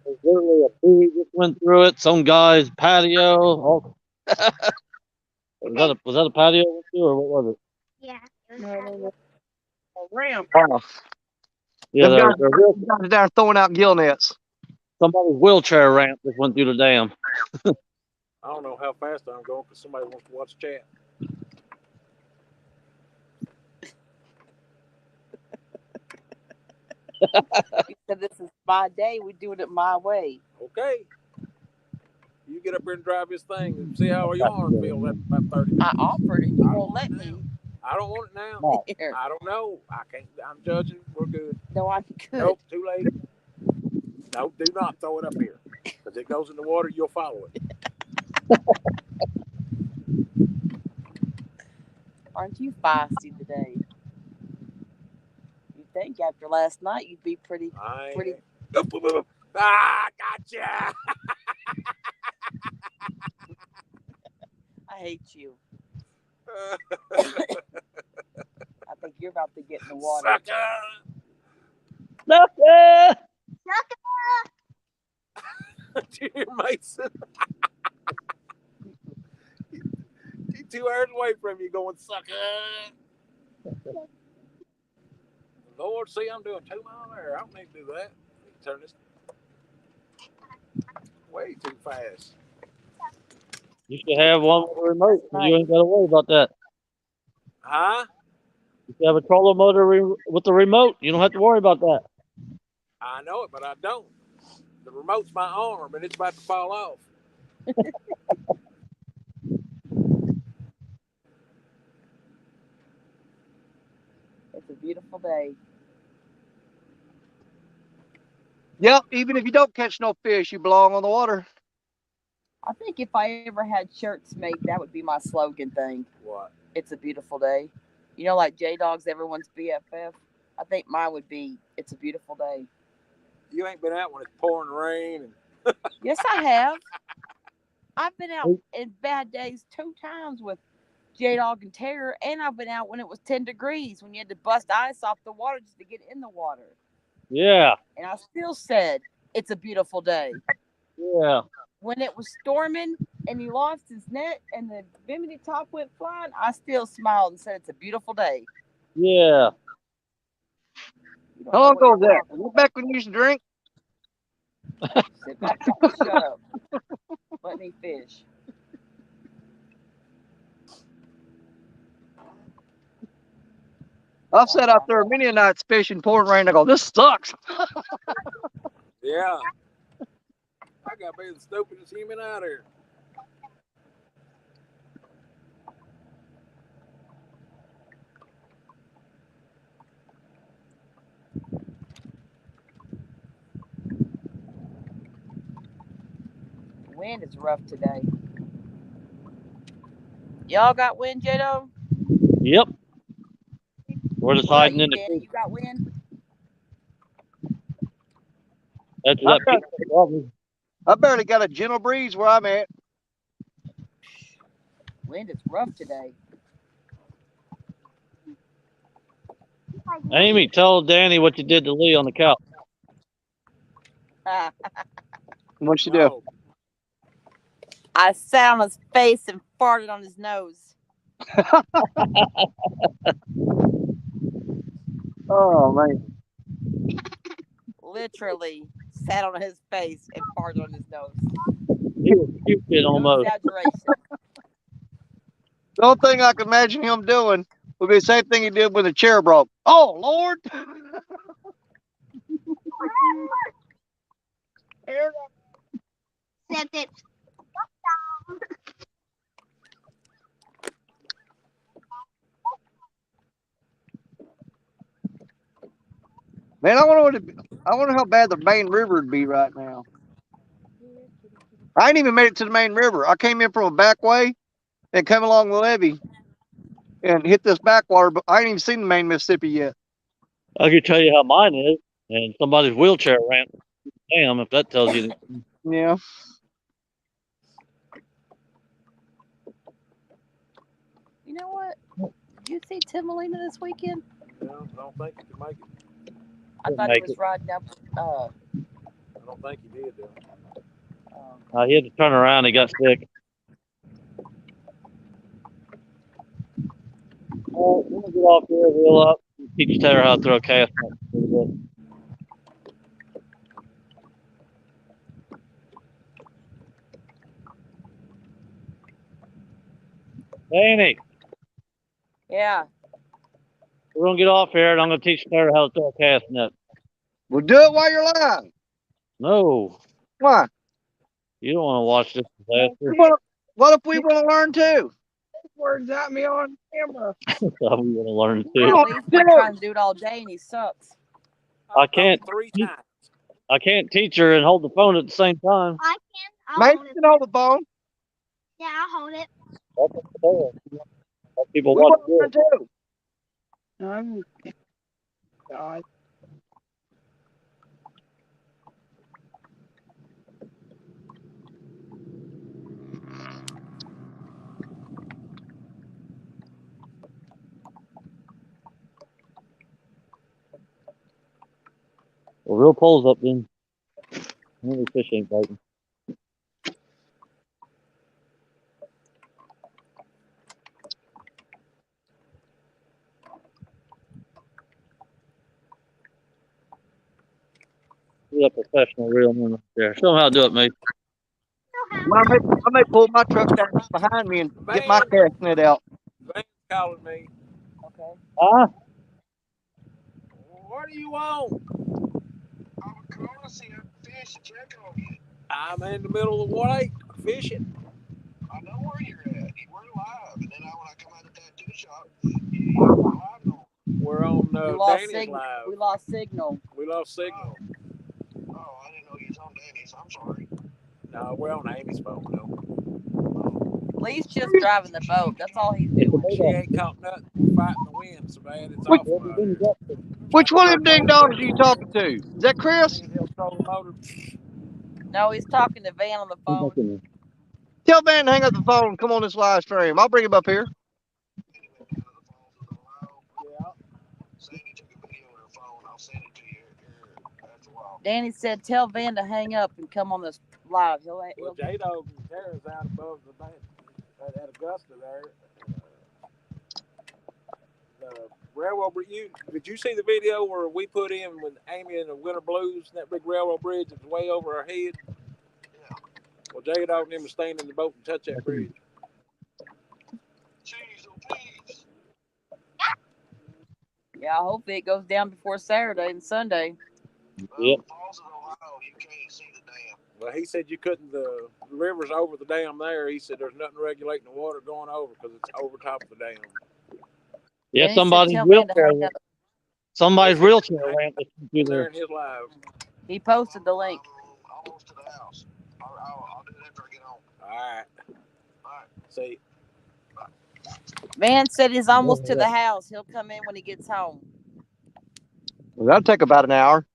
There's literally a buoy just went through it. Some guy's patio. Oh. was that a patio went through, or what was it? Yeah. No. A ramp. Oh. Yeah, Them they're guys down throwing out gill nets. somebody's wheelchair ramp just went through the dam. I don't know how fast I'm going because somebody wants to watch chat. You said this is my day. We're doing it my way. Okay. You get up here and drive this thing and see how your arm feels after about 30 minutes. I offered it. You won't let me. I don't want it now. No. Here. I don't know. I can't. I'm judging. We're good. No, I could. Nope, too late. No, do not throw it up here. Because it goes in the water, you'll follow it. Aren't you feisty today? You'd think after last night you'd be pretty. I Pretty- ain't. Ah, gotcha. I hate you. I think you're about to get in the water. Sucker. Sucker! Dear Mason. He's 2 hours away from you going, sucker. Lord, see, I'm doing 2 miles an hour. I don't need to do that. Turn this way too fast. You should have one with a remote. So you ain't got to worry about that. Huh? You should have a trolling motor with the remote. You don't have to worry about that. I know it, but I don't. The remote's my arm, and it's about to fall off. It's a beautiful day. Yep. Even if you don't catch no fish, you belong on the water. I think if I ever had shirts made, that would be my slogan thing. What? It's a beautiful day. You know, like J-Dog's everyone's BFF. I think mine would be It's a beautiful day. You ain't been out when it's pouring rain. And Yes, I have. I've been out in bad days 2 times with J-Dog and Terror, and I've been out when it was 10 degrees, when you had to bust ice off the water just to get in the water. Yeah. And I still said, it's a beautiful day. Yeah. When it was storming and he lost his net and the bimini top went flying, I still smiled and said, it's a beautiful day. Yeah. You don't How know long what ago was you're that? talking Was it back when you used to drink? about. Sit back and shut up. Let me fish. I've sat out there many a nights fishing, pouring rain. I go, this sucks. yeah. I got to be the stupidest human out here. The wind is rough today. Y'all got wind, J-Dog? Yep. We're just What about hiding you, in the Danny? You got wind? That's that. I barely got a gentle breeze where I'm at. Wind is rough today. Amy, tell Danny what you did to Lee on the couch. What'd she do? No. I sat on his face and farted on his nose. Oh man. Literally sat on his face and farted on his nose. He was puking No almost. exaggeration. The only thing I can imagine him doing would be the same thing he did when the chair broke. Oh Lord. Except it. Man, I wonder how bad the main river would be right now. I ain't even made it to the main river. I came in from a back way and came along the levee and hit this backwater, but I ain't even seen the main Mississippi yet. I can tell you how mine is, and somebody's wheelchair ramp. Damn, if that tells you. Yeah. You know what? Did you see Tim Molina this weekend? No, I don't think he could make it. I Didn't thought he make was it. riding up. I don't think he did, though. He had to turn around. He got sick. Well, we're gonna get off here, reel up, and teach Taylor how to throw a cast net a little bit. Danny, Yeah. we're gonna get off here, and I'm gonna teach Taylor how to throw a cast net. Well, do it while you're live. No, Why? you don't want to watch this disaster. What if we want to learn too? Words at me on camera. So we want to learn Come too. on. Lee's been trying to do it all day and he sucks. I can't. 3 times. I can't teach her and hold the phone at the same time. I can. I'll Maybe hold you it. can hold the phone. Yeah, I'll hold it. That's what I'm saying. Let people We watch want to this. learn too. God. Well, real poles up then. Maybe fish ain't biting. Be a professional reel man there. Show them how to do it, mate. Well, I may pull my truck down behind me and get my cast net out. Van's calling me. Okay. Ah, What do you want? I'm in the middle of the lake fishing. I know where you're at. We're live, and then when I come out of the tattoo shop, you're live no. We're on We lost Danny's signal. live. We lost signal. We lost signal. Oh, I didn't know you was on Danny's. I'm sorry. No, we're on Amy's phone though. Lee's just driving the boat. That's all he's doing. She ain't caught nothing. We're fighting the wind so bad it's awful out here. Which one of them ding dongs are you talking to? Is that Chris? He'll throw the motor. No, he's talking to Van on the phone. Tell Van to hang up the phone and come on this live stream. I'll bring him up here. Yeah. Sandy took a video with her phone. I'll send it to you here after a while. Danny said, "Tell Van to hang up and come on this live." He'll Well, J-Dog and Tara's out above the bank at Augusta there. The railroad bridge. Did you see the video where we put in with Amy and the Winter Blues, that big railroad bridge that's way over our head? Yeah. Well, J-Dog and them were staying in the boat and touch that bridge. Jeez, oh please. Yeah, hopefully it goes down before Saturday and Sunday. Yep. Falls in Ohio, you can't see the dam. Well, he said you couldn't. The river's over the dam there. He said there's nothing regulating the water going over because it's over top of the dam. Yeah, Danny said, somebody's "Tell Van to wheelchair. hang up." Somebody's wheelchair ramp is through There there. in his live. He posted the link. Almost to the house. I'll do it after I get home. All right. All right. See, Van said he's almost to the house. He'll come in when he gets home. Well, that'll take about an hour.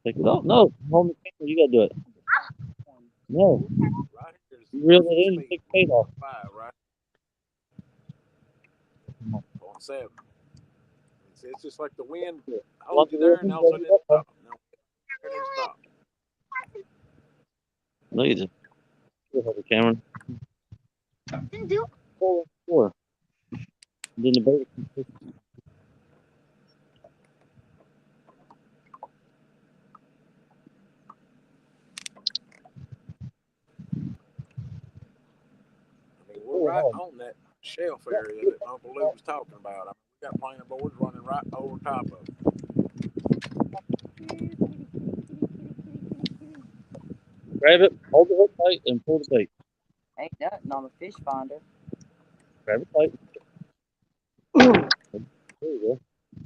Like, no, hold the camera. You gotta do it. No, right here's you reel it in and take the tape off. 5, right? on 7. It's just like the wind holds you there, and all of a sudden it stops. No, it didn't stop. Look at it. Cameron. Didn't do 4. Then the bait. I mean, we're right on that shelf area that Uncle Lou was talking about. I mean, we got planer boards running right over top of it. Grab it, hold the hook tight, and pull the bait. Ain't nothing on the fish finder. Grab it tight. There you go.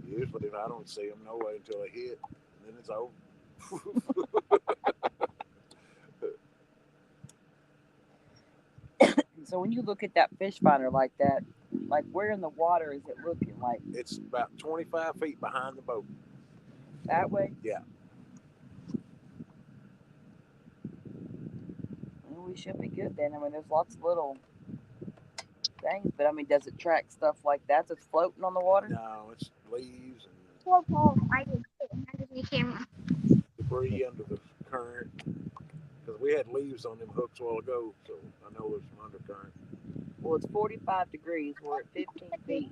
Usually, if I don't see them, no way until they hit, and then it's over. So when you look at that fish finder like that, like where in the water is it looking? Like It's about 25 feet behind the boat. that way? Yeah. Well, we should be good then. I mean, there's lots of little things, but I mean, does it track stuff like that that's floating on the water? No, it's leaves and four balls. I did it. Under the camera. debris under the current. Because we had leaves on them hooks a while ago, so I know there's some undercurrent. Well, it's 45 degrees. We're at 15 feet.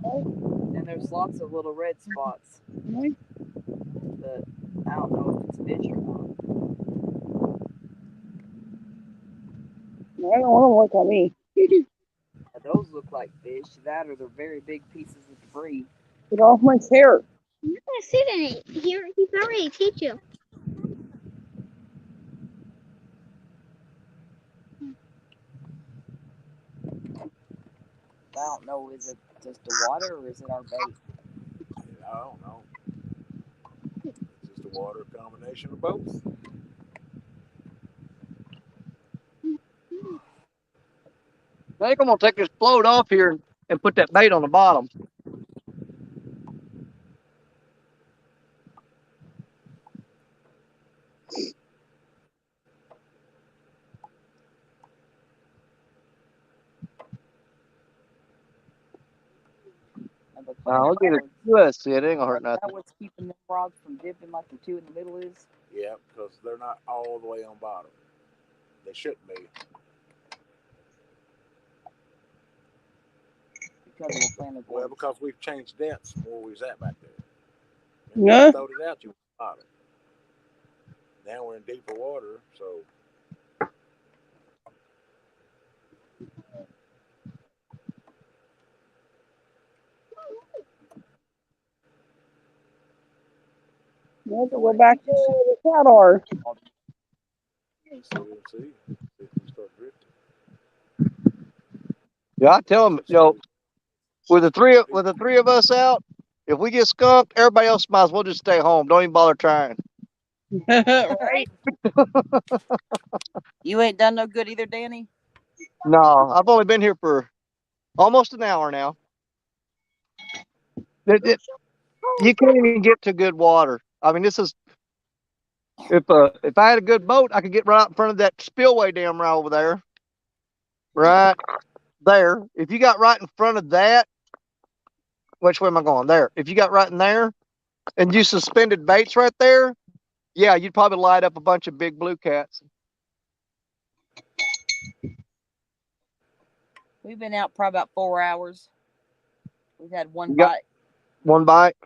And there's lots of little red spots. But I don't know if it's fish or not. I don't want to look at me. Yeah, those look like fish. That or they're very big pieces of debris. Get off my chair. I'm not gonna sit in it. He's already teach you. I don't know. Is it just the water or is it our bait? I don't know. It's just a water combination of both. I think I'm gonna take this float off here and put that bait on the bottom. And the I'll get it. rods, Yes, it ain't gonna hurt is that nothing. what's keeping them rods from dipping like the two in the middle is? Yeah, because they're not all the way on bottom. They shouldn't be. Because of the planer Well, boards. because we've changed depths from where we was at back there. Yeah. When you throwed it out, you was bottom. Now we're in deeper water, so You have to go back to where the cat are. so we'll see if we start drifting. Yeah, I tell them, with the three of us out, if we get skunked, everybody else might as well just stay home. Don't even bother trying. Right? You ain't done no good either, Danny? No, I've only been here for almost an hour now. You can't even get to good water. I mean, this is if I had a good boat, I could get right out in front of that spillway dam right over there. Right there. If you got right in front of that, which way am I going? There. If you got right in there and you suspended baits right there, yeah, you'd probably light up a bunch of big blue cats. We've been out probably about 4 hours. We've had one You got- bite. One bite.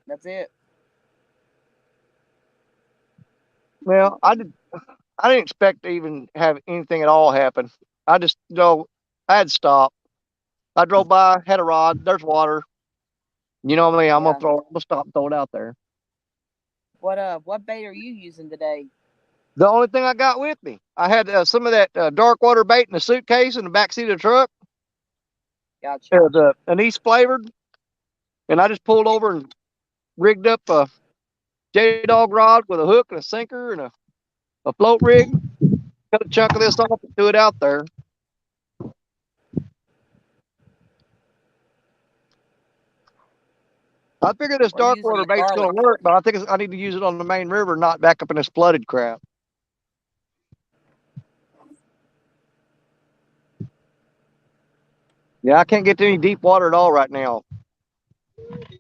That's it. Well, I didn't expect to even have anything at all happen. I just I had to stop. I drove by, had a rod, there's water. You know me, I'm Yeah. gonna stop and throw it out there. What bait are you using today? The only thing I got with me, I had some of that dark water bait in the suitcase in the back seat of the truck. Gotcha. It was anise flavored, and I just pulled over and rigged up a J-Dog rod with a hook and a sinker and a float rig. Cut a chunk of this off and threw it out there. I figured this We're dark using water the bait's garlic. gonna work, but I think I need to use it on the main river, not back up in this flooded crap. Yeah, I can't get to any deep water at all right now.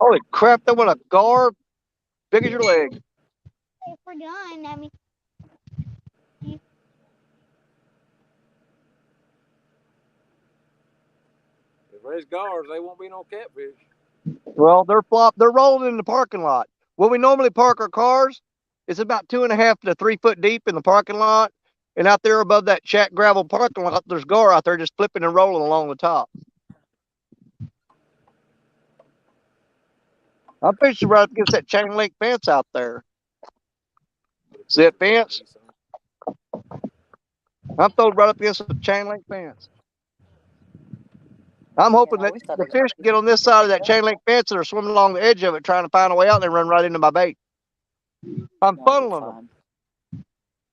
Holy crap, that went a gar big as your leg. If we're done, I mean, If there's gars, they won't be no catfish. Well, they're rolling in the parking lot. Where we normally park our cars, it's about 2.5 to 3 foot deep in the parking lot. And out there above that chat gravel parking lot, there's gar out there just flipping and rolling along the top. I'm fishing right up against that chain link fence out there. See that fence? I'm throwing right up against the chain link fence. I'm hoping that the fish get on this side of that chain link fence and are swimming along the edge of it trying to find a way out and they run right into my bait. I'm funneling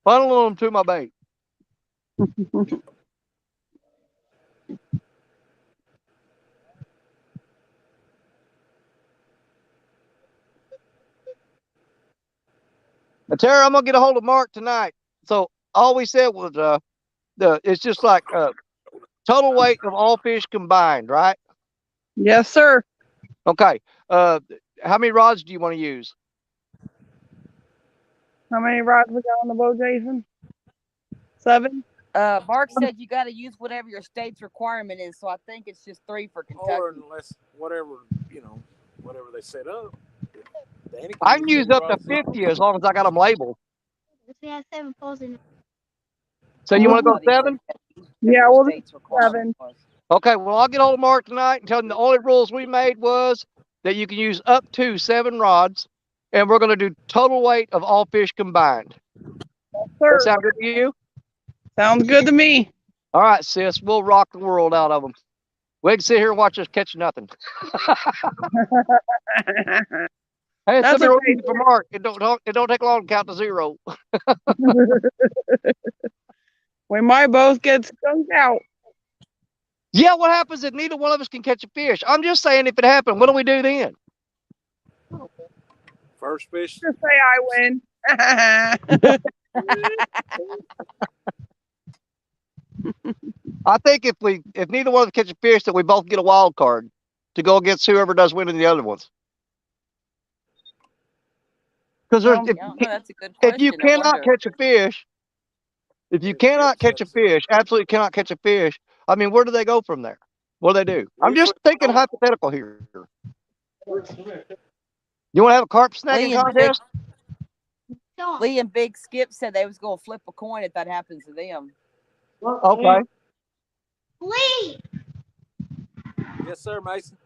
them to my bait. Now, Tara, I'm gonna get a hold of Mark tonight. So all we said was it's just like total weight of all fish combined, right? Yes, sir. Okay. How many rods do you want to use? How many rods we got on the boat, Jason? 7? Mark said you got to use whatever your state's requirement is, so I think it's just 3 for Kentucky. Or unless whatever they set up. I can use up to 50 as long as I got them labeled. we have 7 poles in. So you want to go 7? Yeah, we'll do 7. Okay, well, I'll get hold of Mark tonight and tell him the only rules we made was that you can use up to 7 rods, and we're going to do total weight of all fish combined. Yes, sir. That sound good to you? Sounds good to me. All right, sis, we'll rock the world out of them. We can sit here and watch us catch nothing. Hey, it's something real easy for Mark. It don't take long to count to 0. We might both get skunked out. Yeah, what happens if neither one of us can catch a fish? I'm just saying, if it happened, what do we do then? First fish. Just say I win. I think if neither one of us catch a fish, that we both get a wild card to go against whoever does win in the other ones. Because if you cannot catch a fish, absolutely cannot catch a fish. I mean, where do they go from there? What do they do? I'm just thinking hypothetical here. You want to have a carp snagging contest? Lee and Big Skip said they was going to flip a coin if that happens to them. Okay. Lee! Yes, sir, Mason.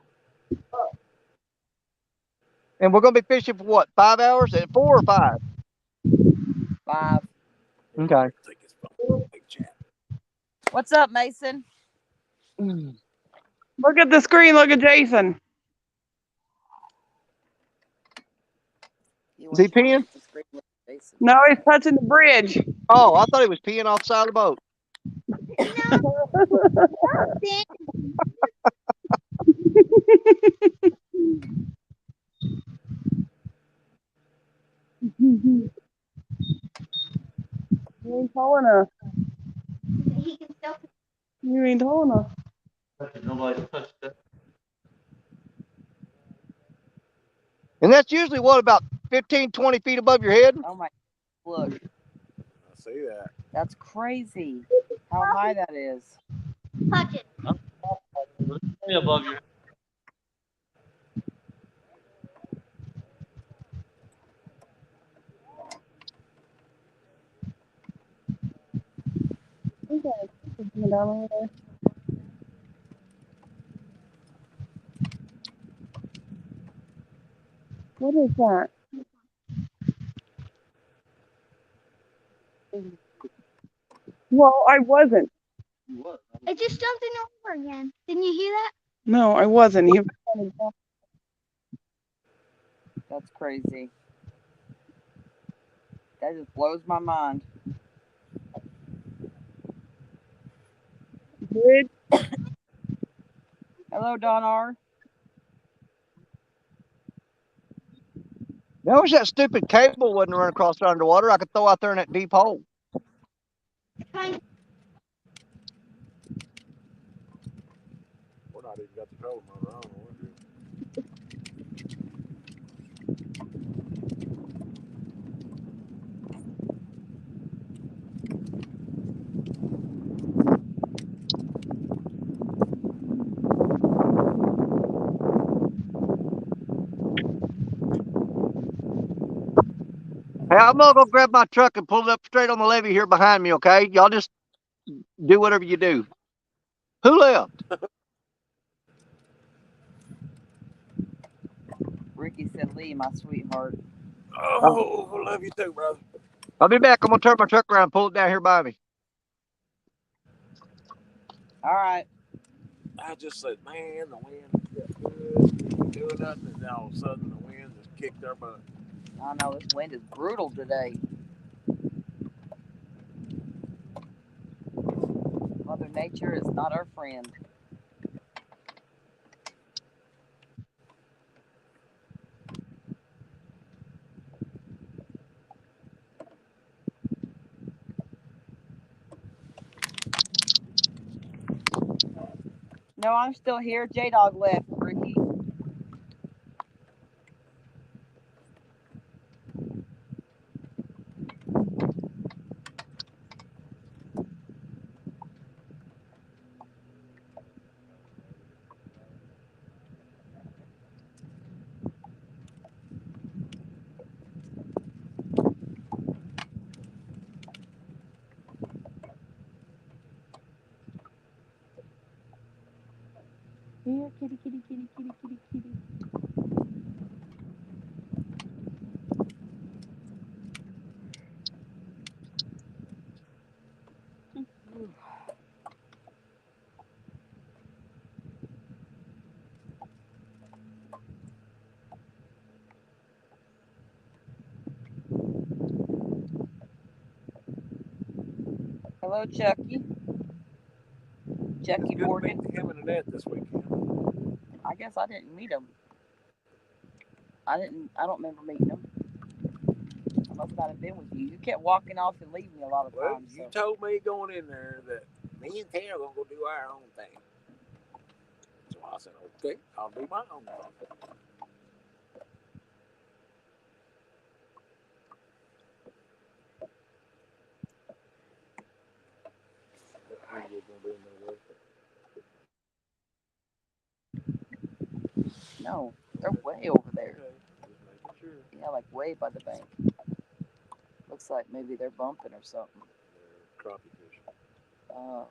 And we're going to be fishing for what, 5 hours? At 4 or 5? 5. Okay. What's up, Mason? Look at the screen. Look at Jason. Is he peeing? No, he's touching the bridge. Oh, I thought he was peeing off the side of the boat. You ain't tall enough. You ain't tall enough. Nobody touched that. And that's usually what, about 15, 20 feet above your head? Oh my, look. I see that. That's crazy. How high that is. Touch it. Above your head. What is that? Well, I wasn't. It just jumped in over again. Didn't you hear that? No, I wasn't. That's crazy. That just blows my mind. Bridge. Hello, Don R. I wish that stupid cable wouldn't run across the underwater. I could throw out there in that deep hole. We're control motor. I don't know what it is. Hey, I'm gonna go grab my truck and pull it up straight on the levee here behind me, okay? Y'all just do whatever you do. Who left? Ricky said, "Lee, my sweetheart." Oh, I love you too, brother. I'll be back. I'm gonna turn my truck around and pull it down here by me. All right. I just said, man, the wind got good. Doing nothing, and then all of a sudden the wind just kicked our butt. I know this wind is brutal today. Mother Nature is not our friend. No, I'm still here. J-Dog left, Ricky. Here, kitty, kitty, kitty, kitty, kitty, kitty. Hello, Chucky. Chucky It's good Morgan. to meet him and Annette this weekend. I guess I didn't meet him. I don't remember meeting him. I must not have been with you. You kept walking off and leaving me a lot of Well, times. you So. told me going in there that me and Tara are gonna go do our own thing. So I said, okay, I'll do my own thing. No, they're way over there. Okay, just making sure. Yeah, like way by the bank. Looks like maybe they're bumping or something. They're crappie fishing. Oh.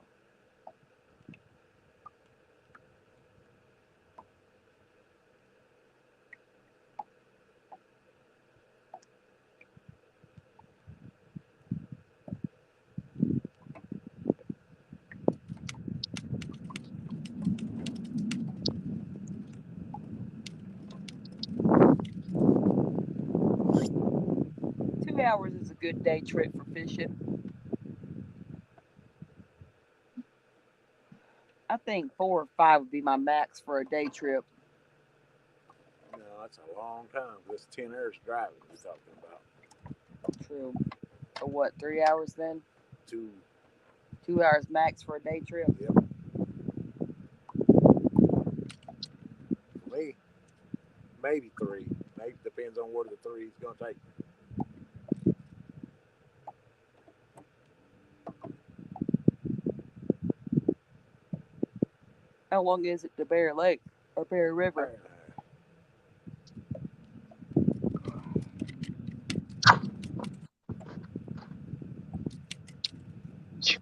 2 hours is a good day trip for fishing. I think 4 or 5 would be my max for a day trip. No, that's a long time. That's 10 hours driving we're talking about. True. For what, 3 hours then? 2. 2 hours max for a day trip? Yep. For me, maybe 3. Maybe depends on where the 3 is going to take me. How long is it to Bear Lake or Bear River?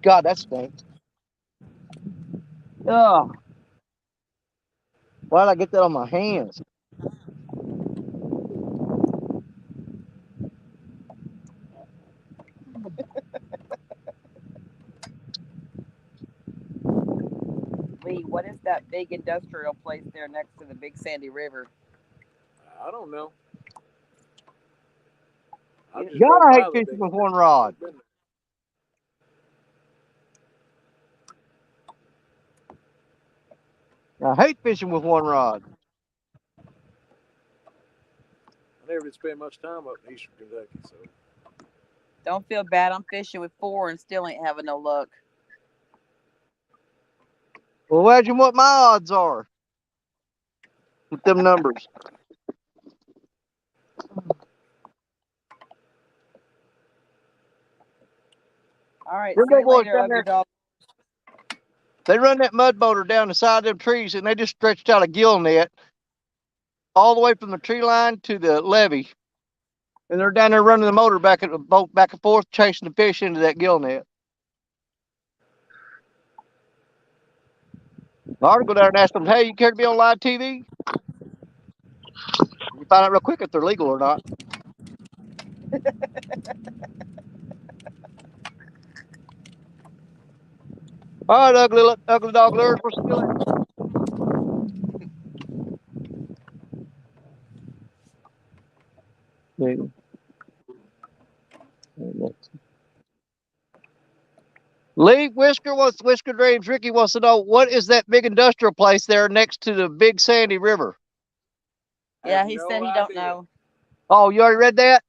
God, that stinks. Oh, why did I get that on my hands? Lee, what is that big industrial place there next to the Big Sandy River? I don't know. God, I hate fishing with one rod. I hate fishing with one rod. I never did spend much time up in Eastern Kentucky, so. Don't feel bad. I'm fishing with 4 and still ain't having no luck. Well, imagine what my odds are. with them numbers. All right. Them See big you boys later, down ugly there, dog. they run that mud motor down the side of them trees, and they just stretched out a gill net all the way from the tree line to the levee. And they're down there running the motor back at the boat back and forth, chasing the fish into that gill net. I ought to go down and ask them, hey, you care to be on live TV? You find out real quick if they're legal or not. All right, ugly dog lures, we're still at. Lee Whisker Dreams. Ricky wants to know, what is that big industrial place there next to the Big Sandy River? I Yeah, have he no said he don't idea. know. Oh, you already read that?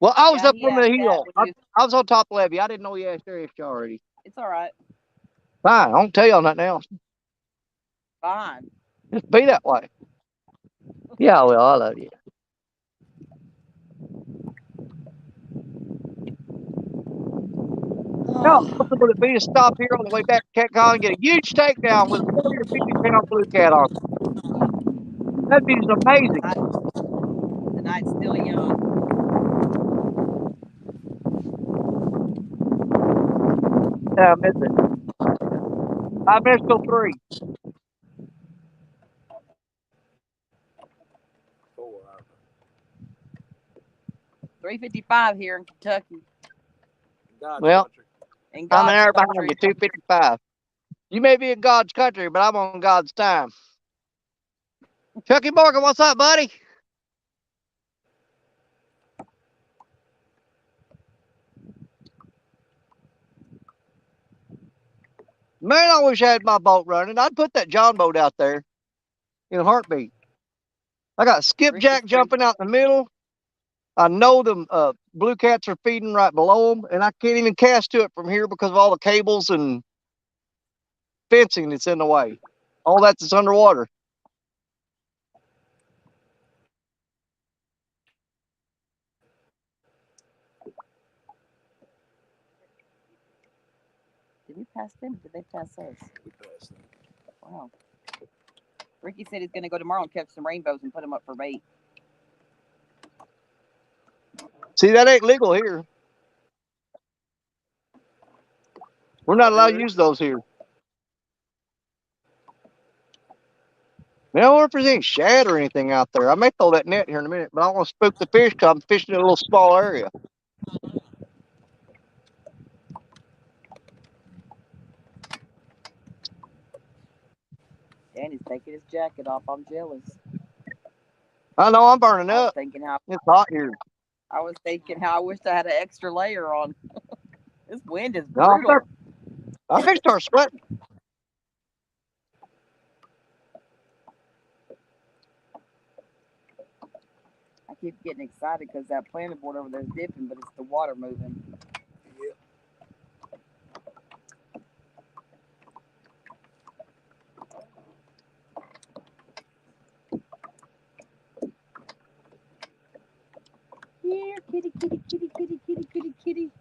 Well, I was Yeah, up he on the asked that hill. when you. I was on top of levee. I didn't know you asked you already. It's all right. Fine, I don't tell you on that now. Fine. Just be that way. Yeah, well, I love you. Now, possible would it be to stop here on the way back to CatCon and get a huge takedown with a 40 or 50-pound blue cat on? That'd be just amazing. The night's still young. Yeah, I missed it. 5 minutes till 3. 4. 3:55 here in Kentucky. God's Well, country. In I'm an God's hour behind country. you, 2:55. You may be in God's country, but I'm on God's time. Chucky Morgan, what's up, buddy? Man, I wish I had my boat running. I'd put that John boat out there in a heartbeat. I got skipjack jumping out in the middle. I know them blue cats are feeding right below them, and I can't even cast to it from here because of all the cables and fencing that's in the way. All that's underwater. Did we pass them? Did they pass us? We passed them. Wow. Ricky said he's going to go tomorrow and catch some rainbows and put them up for bait. See, that ain't legal here. We're not allowed to use those here. Man, I wonder if there's any shad or anything out there. I may throw that net here in a minute, but I want to spook the fish because I'm fishing in a little small area. Danny's taking his jacket off. I'm jealous. I know I'm burning I was up. thinking how It's hot here. I wished I had an extra layer on. This wind is No, brutal. I think start sweating. I keep getting excited because that planter board over there is dipping, but it's the water moving. Yep. Here, kitty, kitty, kitty, kitty, kitty, kitty, kitty.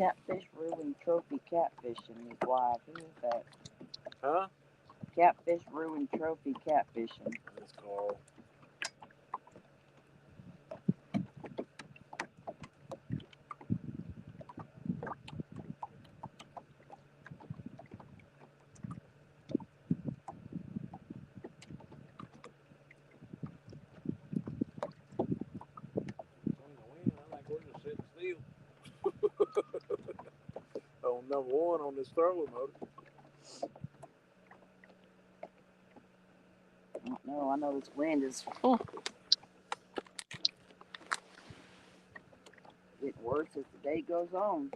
Catfish ruined trophy catfishing. His wife. Who is that? Huh? Catfish ruined trophy catfishing. That's Carl. I think we're just sitting still. On number one on this throwing motor. I don't know. I know this wind is getting worse as the day goes on.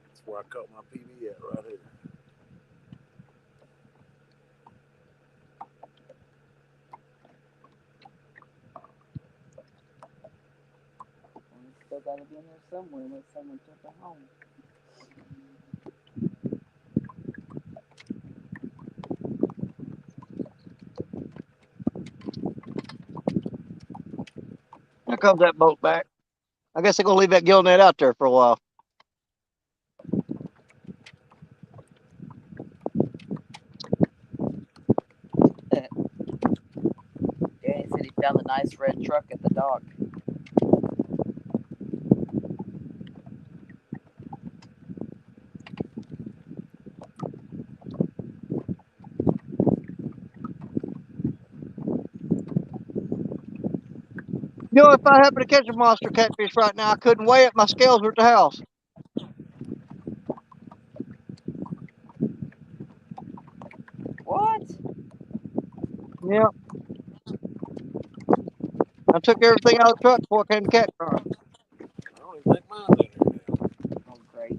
That's where I caught my PB at right here. And it's still gotta be in there somewhere unless someone took it home. Here comes that boat back. I guess they're gonna leave that gill net out there for a while. Danny said he found a nice red truck at the dock. You know, if I happen to catch a monster catfish right now, I couldn't weigh it. My scales are at the house. What? Yeah. I took everything out of the truck before I came to cat car. I don't even think mine's in there now. Oh, great.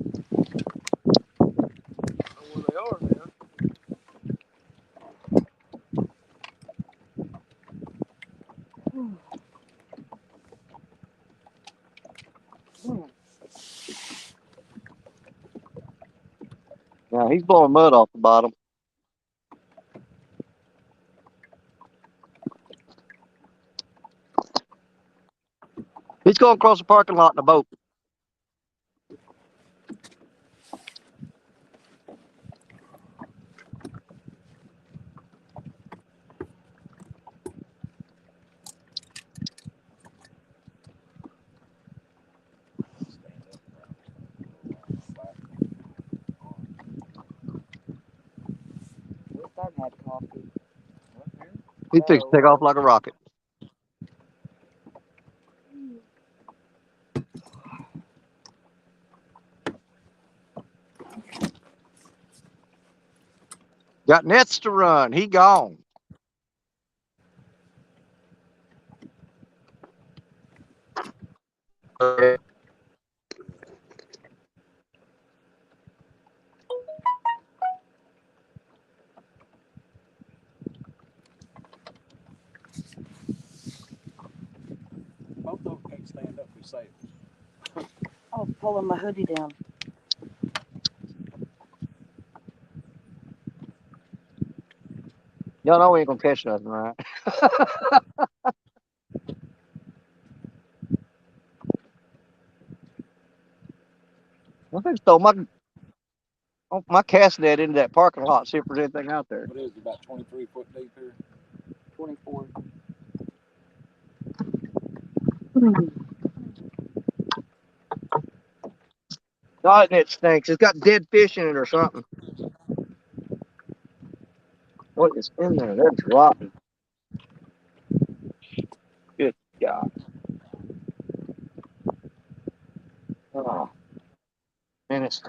I know where they are now. Yeah, he's blowing mud off the bottom. He's going across the parking lot in a boat. Wish I'd had coffee. He fixed to take off like a rocket. Got nets to run. He gone. Both of them can't stand up for sailors. I was pulling my hoodie down. Y'all know we ain't gonna catch nothing, right? I think stole my cast net into that parking lot. See if there's anything out there. What is it, about 23 foot deep here? 24. God, it stinks. It's got dead fish in it or something. What is in there? That's rotten. Good God. Oh, man, it's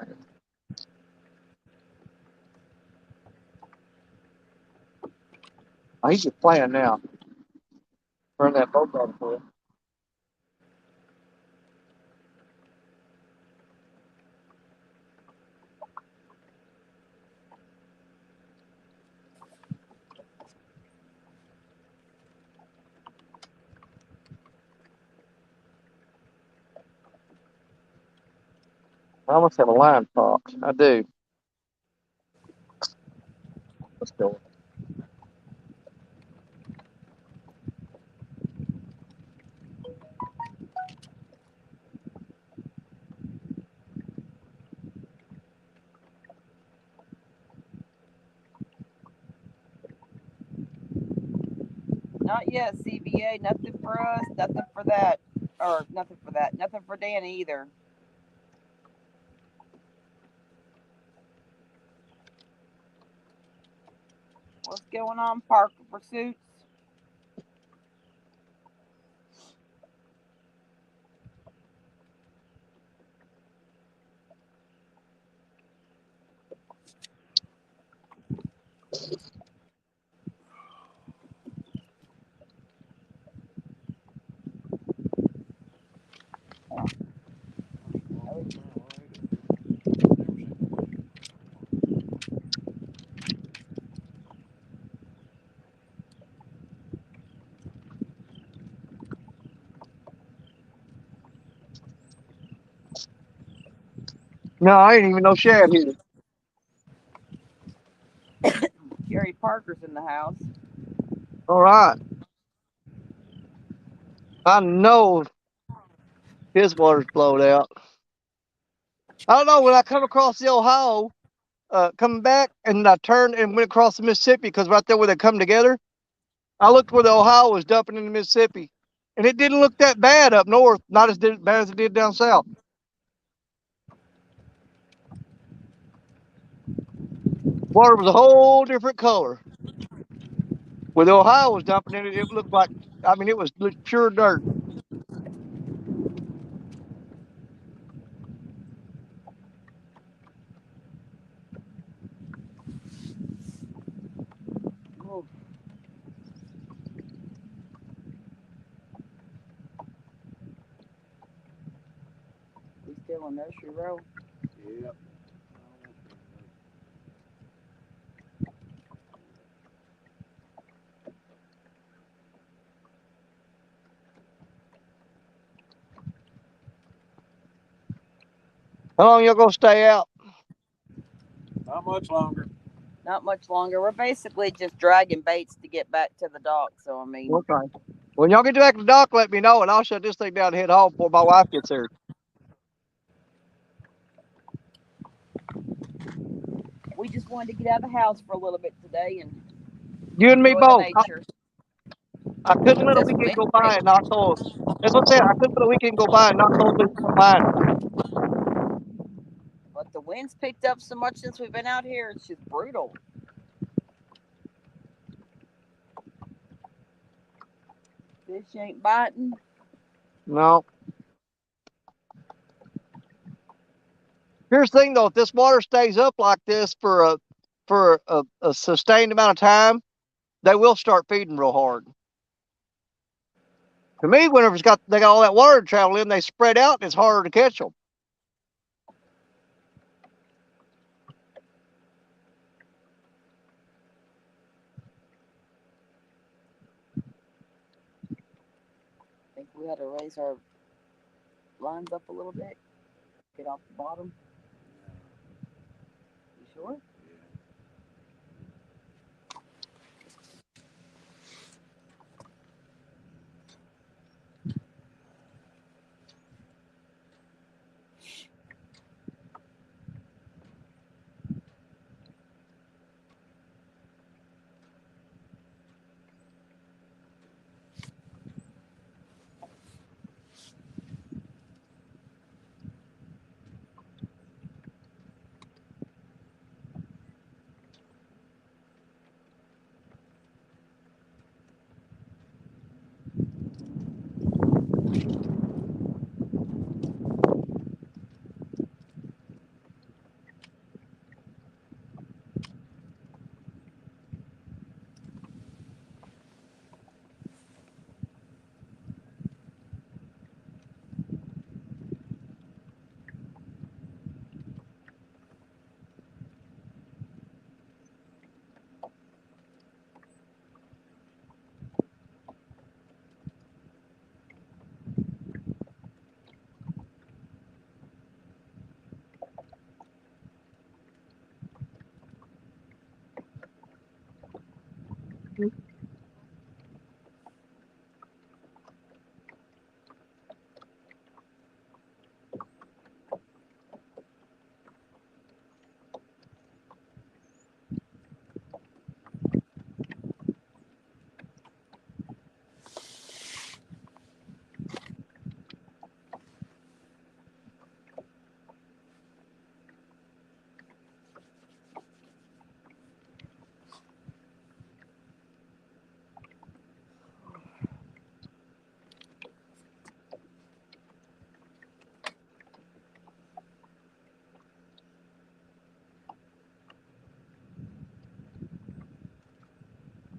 oh, he's just playing now. Burn that boat down for you. I almost have a line fox. I do. Let's go. Not yet, CBA. Nothing for us. Nothing for that. Or nothing for that. Nothing for Dan either. What's going on, Parker Pursuits? No, I ain't even know Shad here. Gary Parker's in the house. All right. I know his water's blowed out. I don't know. When I come across the Ohio, coming back, and I turned and went across the Mississippi, because right there where they come together, I looked where the Ohio was dumping in the Mississippi, and it didn't look that bad up north. Not as bad as it did down south. Water was a whole different color. Where the Ohio was dumping in it, it looked like, I mean, it was pure dirt. Ooh. We still in Nursery Row. Yep. How long y'all gonna stay out? Not much longer. Not much longer. We're basically just dragging baits to get back to the dock. So I mean, Okay. When y'all get back to the dock, let me know, and I'll shut this thing down and head home before my wife gets here. we just wanted to get out of the house for a little bit today and You and me enjoy the both. nature. I couldn't let a This weekend wind, go by and not throw. That's what I'm saying. I couldn't let a weekend go by and not throw loose some line. but the wind's picked up so much since we've been out here. It's just brutal. Fish ain't biting. No. Here's the thing, though. If this water stays up like this for a sustained amount of time, they will start feeding real hard. To me, whenever they got all that water to travel in, they spread out and it's harder to catch them. I think we had to raise our lines up a little bit. Get off the bottom. You sure?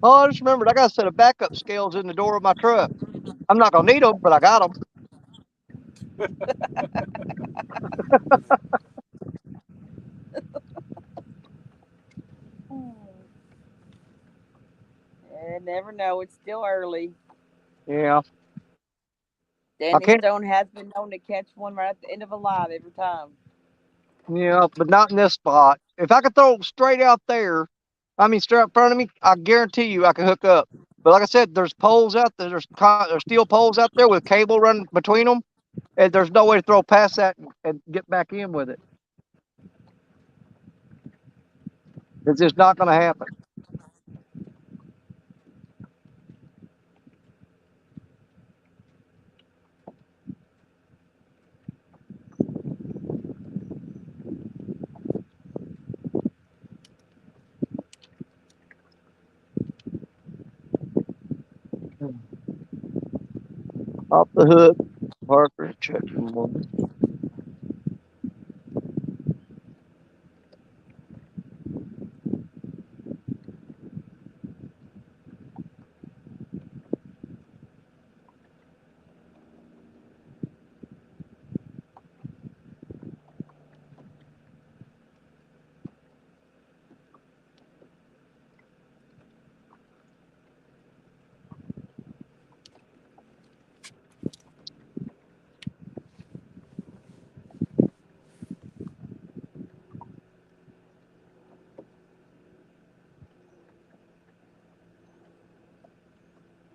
Oh, I just remembered I got a set of backup scales in the door of my truck. I'm not gonna need them, but I got them. Never know. It's still early. Yeah, I Danny can't. Stone has been known to catch one right at the end of a line every time. Yeah, but not in this spot. If I could throw it straight out there, I mean straight in front of me, I guarantee you I can hook up. But like I said, there's poles out there. There's steel poles out there with cable running between them, and there's no way to throw past that and get back in with it. It's just not going to happen. Off the hook, Parker, check your one.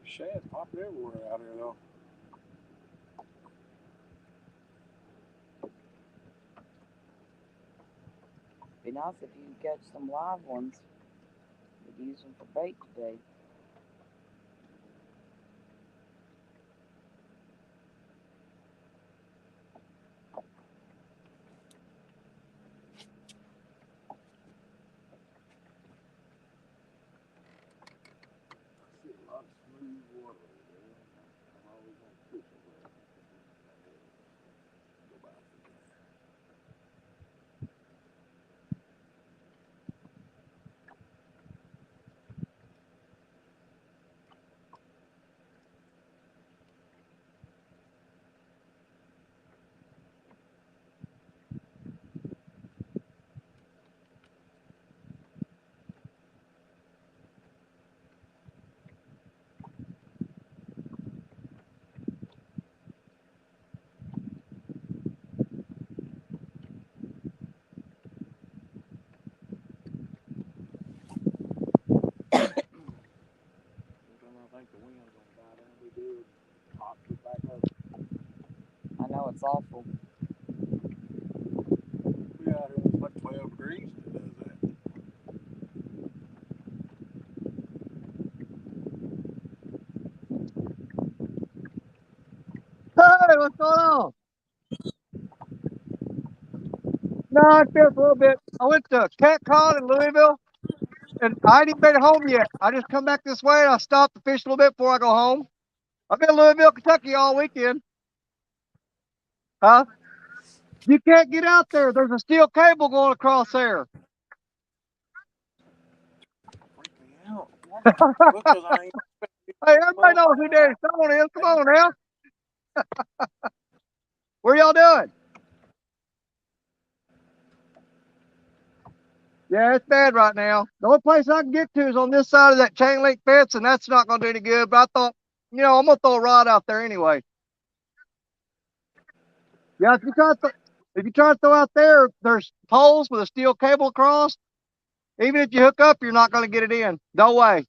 Shad popped everywhere out here though. Be nice if you could catch some live ones. Could use them for bait today. I see a lot of smooth water over there. I'm always on fish over there. Go by through there. Sometimes I think the wind's gonna die down, be good, hot, get back up. I know it's awful. We out here, it's like 12 degrees and it does that. Hey, what's going on? No, I just a little bit. I went to Cat Con in Louisville, and I ain't even made it home yet. I just come back this way, and I stopped to fish a little bit before I go home. I've been in Louisville, Kentucky all weekend. Huh? You can't get out there. There's a steel cable going across there. Freak me out. Because I ain't. Hey, everybody knows who Danny Stone is. Come on now. Where y'all doing? Yeah, it's bad right now. The only place I can get to is on this side of that chain link fence, and that's not going to do any good. But I thought, I'm going to throw a rod out there anyway. Yeah, if you try to throw out there, there's poles with a steel cable across. Even if you hook up, you're not going to get it in. No way.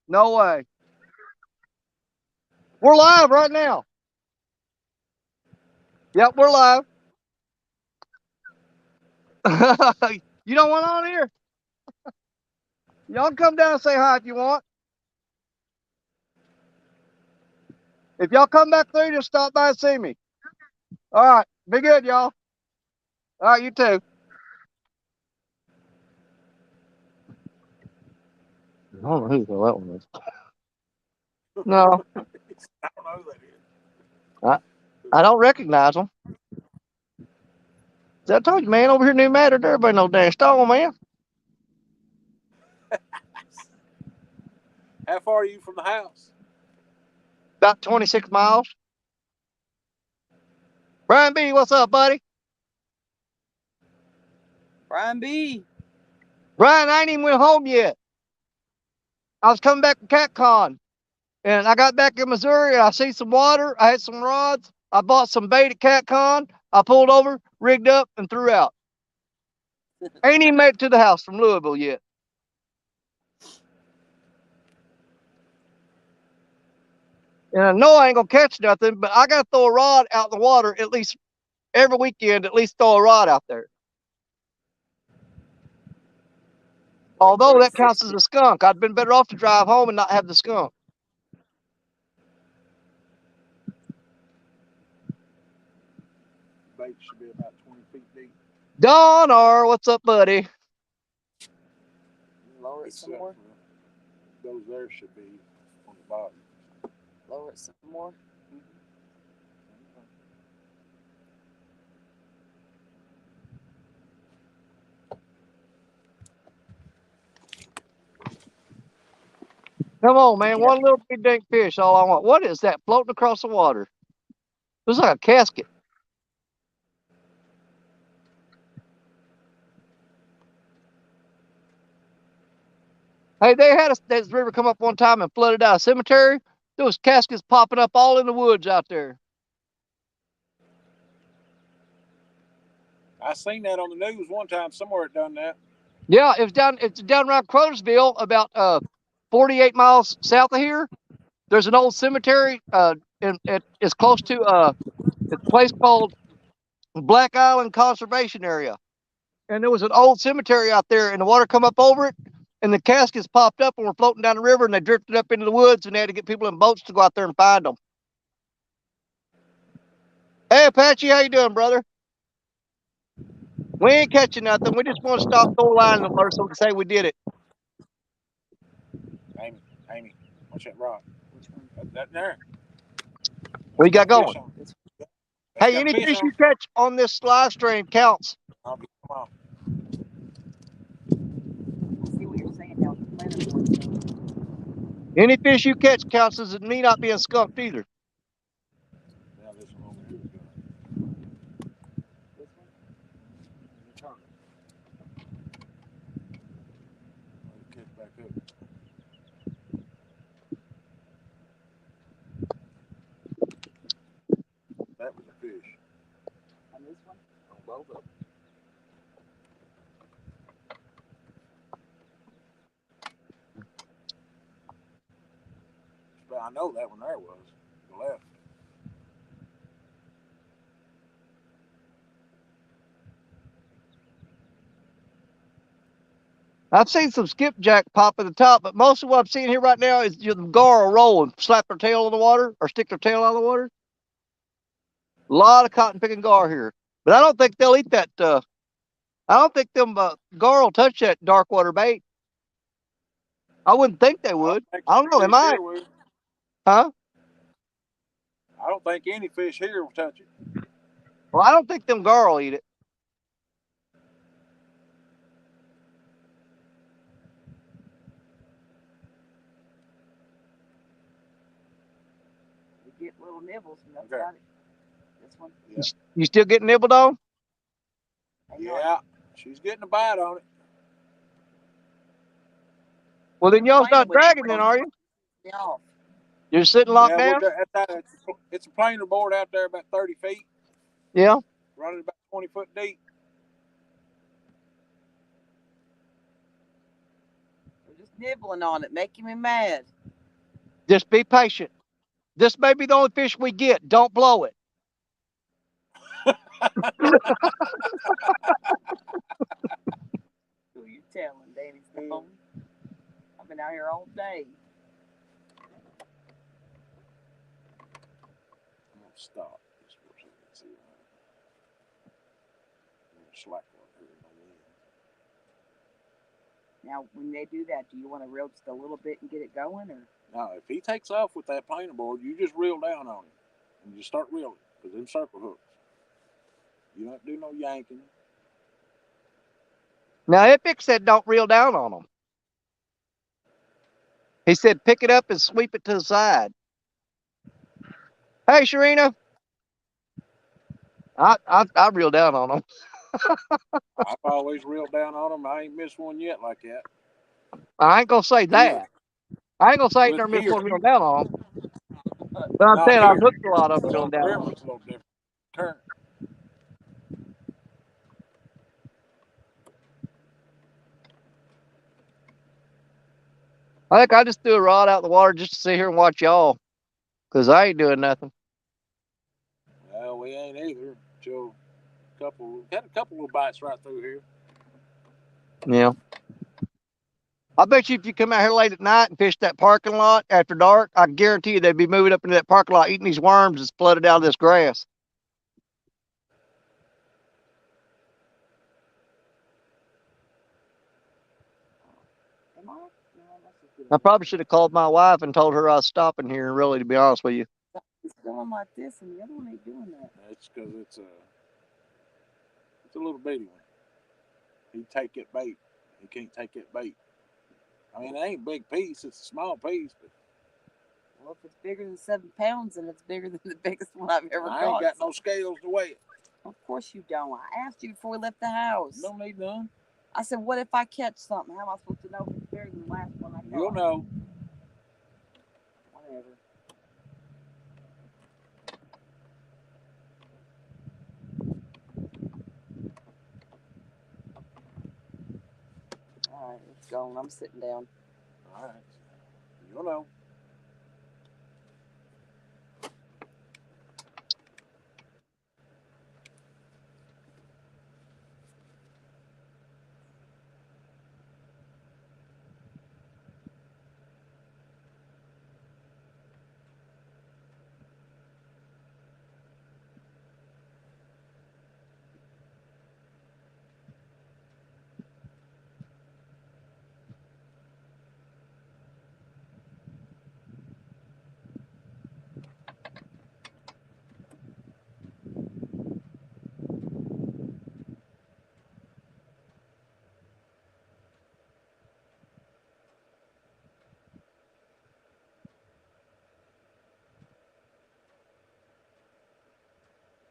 No way. We're live right now. Yep, we're live. You don't want on here? Y'all can come down and say hi if you want. If y'all come back through, just stop by and see me. All right. Be good, y'all. All right, you too. I don't know who the hell that one is. No, I don't know who that is. I don't recognize them. I told you, man, over here in New Madrid, everybody knows Danny Stone, man. How far are you from the house? About 26 miles. Brian B, what's up, buddy? Brian B. Brian, I ain't even went home yet. I was coming back from CatCon, and I got back in Missouri, and I see some water. I had some rods. I bought some bait at CatCon. I pulled over, rigged up, and threw out. Ain't even made it to the house from Louisville yet. And I know I ain't gonna catch nothing, but I gotta throw a rod out in the water at least every weekend, at least throw a rod out there. Although that counts as a skunk. I'd been better off to drive home and not have the skunk. Bait should be about 20 feet deep. Don R, what's up, buddy? Lower it some more. Those there should be on the bottom. Lower it some more. Come on, man. One little big dang fish, all I want. What is that floating across the water? Looks like a casket. Hey, they had this river come up one time and flooded out a cemetery. There was caskets popping up all in the woods out there. I seen that on the news one time. Somewhere it done that. Yeah, it's down around Crothersville, about 48 miles south of here. There's an old cemetery, and it's close to a place called Black Island Conservation Area. And there was an old cemetery out there, and the water come up over it, and the caskets popped up and were floating down the river, and they drifted up into the woods, and they had to get people in boats to go out there and find them. Hey, Apache, how you doing, brother? We ain't catching nothing. We just want to stop, throw a line in the water so we can say we did it. Amy, watch that rock. That there. What you got going? Hey, Got any fish fish on you catch on this live stream counts. Come on. I see what you're saying now. Any fish you catch counts as me not being skunked either. Now this one over here is good. This one? Turn it. Let it catch back up. That was a fish. On this one? On both of them. But I know that one there was the left. I've seen some skipjack pop at the top, but most of what I'm seeing here right now is the gar will roll and slap their tail in the water or stick their tail out of the water. A lot of cotton picking gar here, but I don't think they'll eat that. I don't think them gar will touch that dark water bait. I wouldn't think they would. I don't know. They might. Huh? I don't think any fish here will touch it. Well, I don't think them gar will eat it. We get little nibbles, and that's Okay. about it. This one? Yeah. You still getting nibbled on? Yeah, she's getting a bite on it. Well, then y'all's not dragging then, are you? Yeah. You're sitting locked down? It's a planer board out there about 30 feet. Yeah. Running about 20 foot deep. We're just nibbling on it, making me mad. Just be patient. This may be the only fish we get. Don't blow it. Who you telling, Danny Stone? I've been out here all day. I'm gonna stop this for a second. See what I'm gonna slack one here in the Now, when they do that, do you want to reel just a little bit and get it going, or? Now, if he takes off with that planer board, you just reel down on him and you start reeling because them circle hooks. You don't do no yanking. Now, Epic said don't reel down on them. He said, pick it up and sweep it to the side. Hey, Sharina. I reeled down on him. I've always reeled down on them. I ain't missed one yet like that. I ain't gonna say that. I ain't gonna say I ain't never missed Here. one reeled down on them. But I'm Not saying I've here. hooked a lot of them reeling down on them. River's a little different. Current. I think I just threw a rod out in the water just to sit here and watch y'all. Because I ain't doing nothing. Well, we ain't either. Joe, had a couple of bites right through here. Yeah. I bet you if you come out here late at night and fish that parking lot after dark, I guarantee you they'd be moving up into that parking lot eating these worms that's flooded out of this grass. Am I? No, that's just good. I probably should have called my wife and told her I was stopping here, really, to be honest with you. It's going like this, and the other one ain't doing that. It's because it's a little bitty one. He'd take it bait. He can't take it bait. I mean, it ain't a big piece. It's a small piece, but Well, if it's bigger than 7 pounds, then it's bigger than the biggest one I've ever I caught. ain't got no scales to weigh it. Of course you don't. I asked you before we left the house. Don't need none. I said, what if I catch something? How am I supposed to know if it's bigger than the last one I caught? You'll know. Whatever. All right, it's gone. I'm sitting down. All right. You'll know.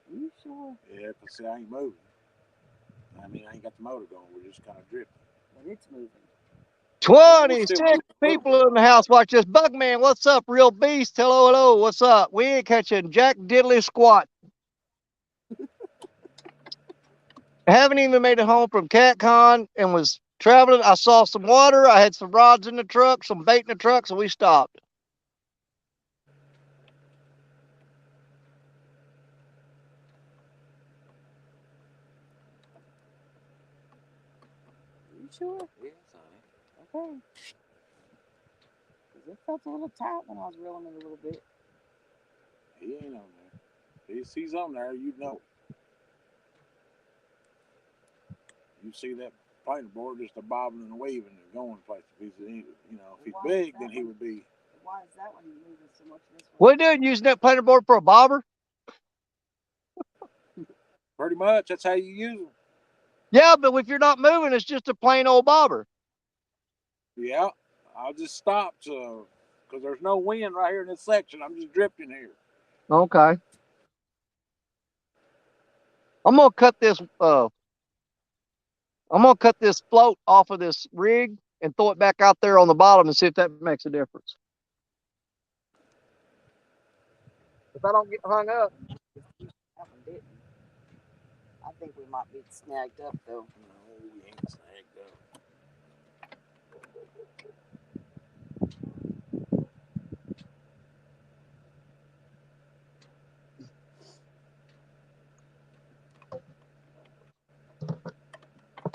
Are you sure? Yeah, because see, I ain't moving. I mean, I ain't got the motor going. We're just kind of drifting. But it's moving. 26 people in the house. Watch this. Bugman, what's up? Real Beast. Hello, hello. What's up? We ain't catching jack diddly squat. I haven't even made it home from CatCon and was traveling. I saw some water. I had some rods in the truck, some bait in the truck, so we stopped. Are you sure? Yes, honey. Okay. Because it felt a little tight when I was reeling it a little bit. He ain't on there. He's on there, you know. You see that planer board just a bobbing and waving and going places. If he's, if he's big, then he would be. Why is that one moving so much this way? What are you doing? Using that planer board for a bobber? Pretty much, that's how you use them. Yeah, but if you're not moving, it's just a plain old bobber. Yeah, I'll just stop because there's no wind right here in this section. I'm just drifting here. Okay. I'm gonna cut this float off of this rig and throw it back out there on the bottom and see if that makes a difference. If I don't get hung up. That one didn't. I think we might be snagged up though. No, we ain't snagged up.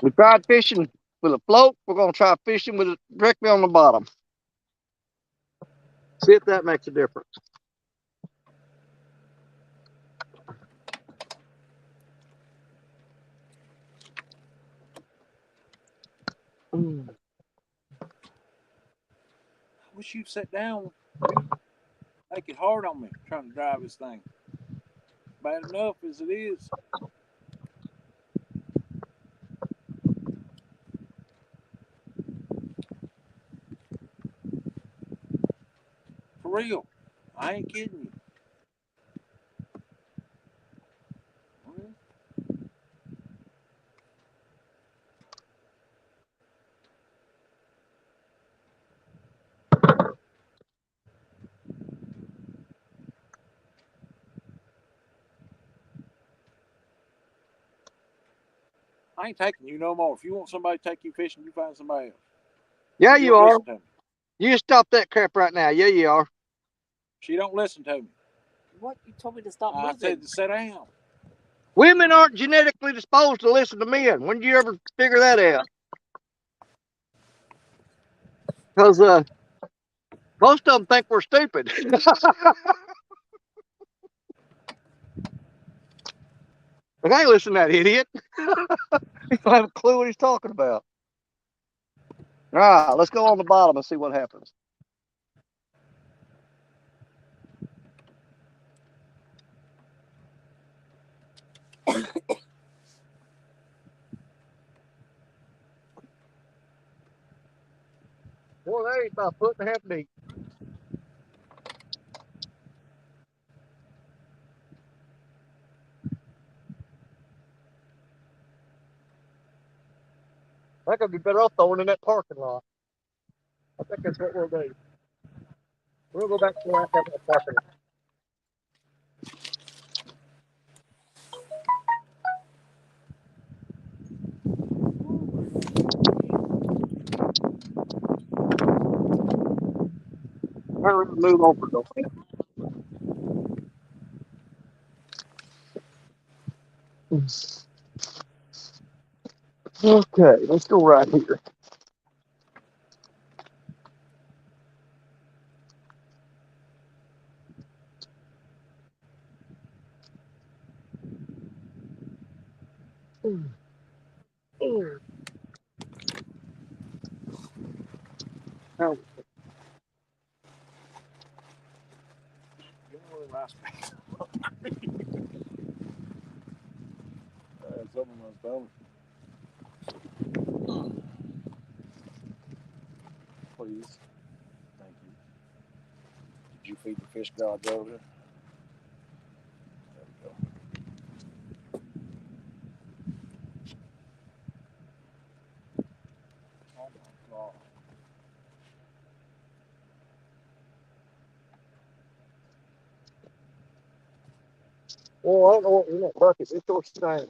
We tried fishing with a float. We're gonna try fishing with it directly on the bottom. See if that makes a difference. I wish you'd sit down. Make it hard on me trying to drive this thing. Bad enough as it is. For real. I ain't kidding you. I ain't taking you no more. If you want somebody to take you fishing, you find somebody else. Yeah, She you don't are. listen to me. You stop that crap right now. Yeah, you are. She don't listen to me. What? You told me to stop I moving. said to sit down. Women aren't genetically disposed to listen to men. When did you ever figure that out? Because most of them think we're stupid. But I ain't listen to that idiot. He don't have a clue what he's talking about. All right, let's go on the bottom and see what happens. Well, that ain't about a foot and a half deep. I think I'd be better off throwing in that parking lot. I think that's what we'll do. We'll go back to the parking lot. We're going to move over though. Okay, let's go right here. Now, You know what rice bags. Someone was telling me. Please. Thank you. Did you feed the fish gods over there? There we go. Oh my God. well, I don't know what in that bucket. It's your thing.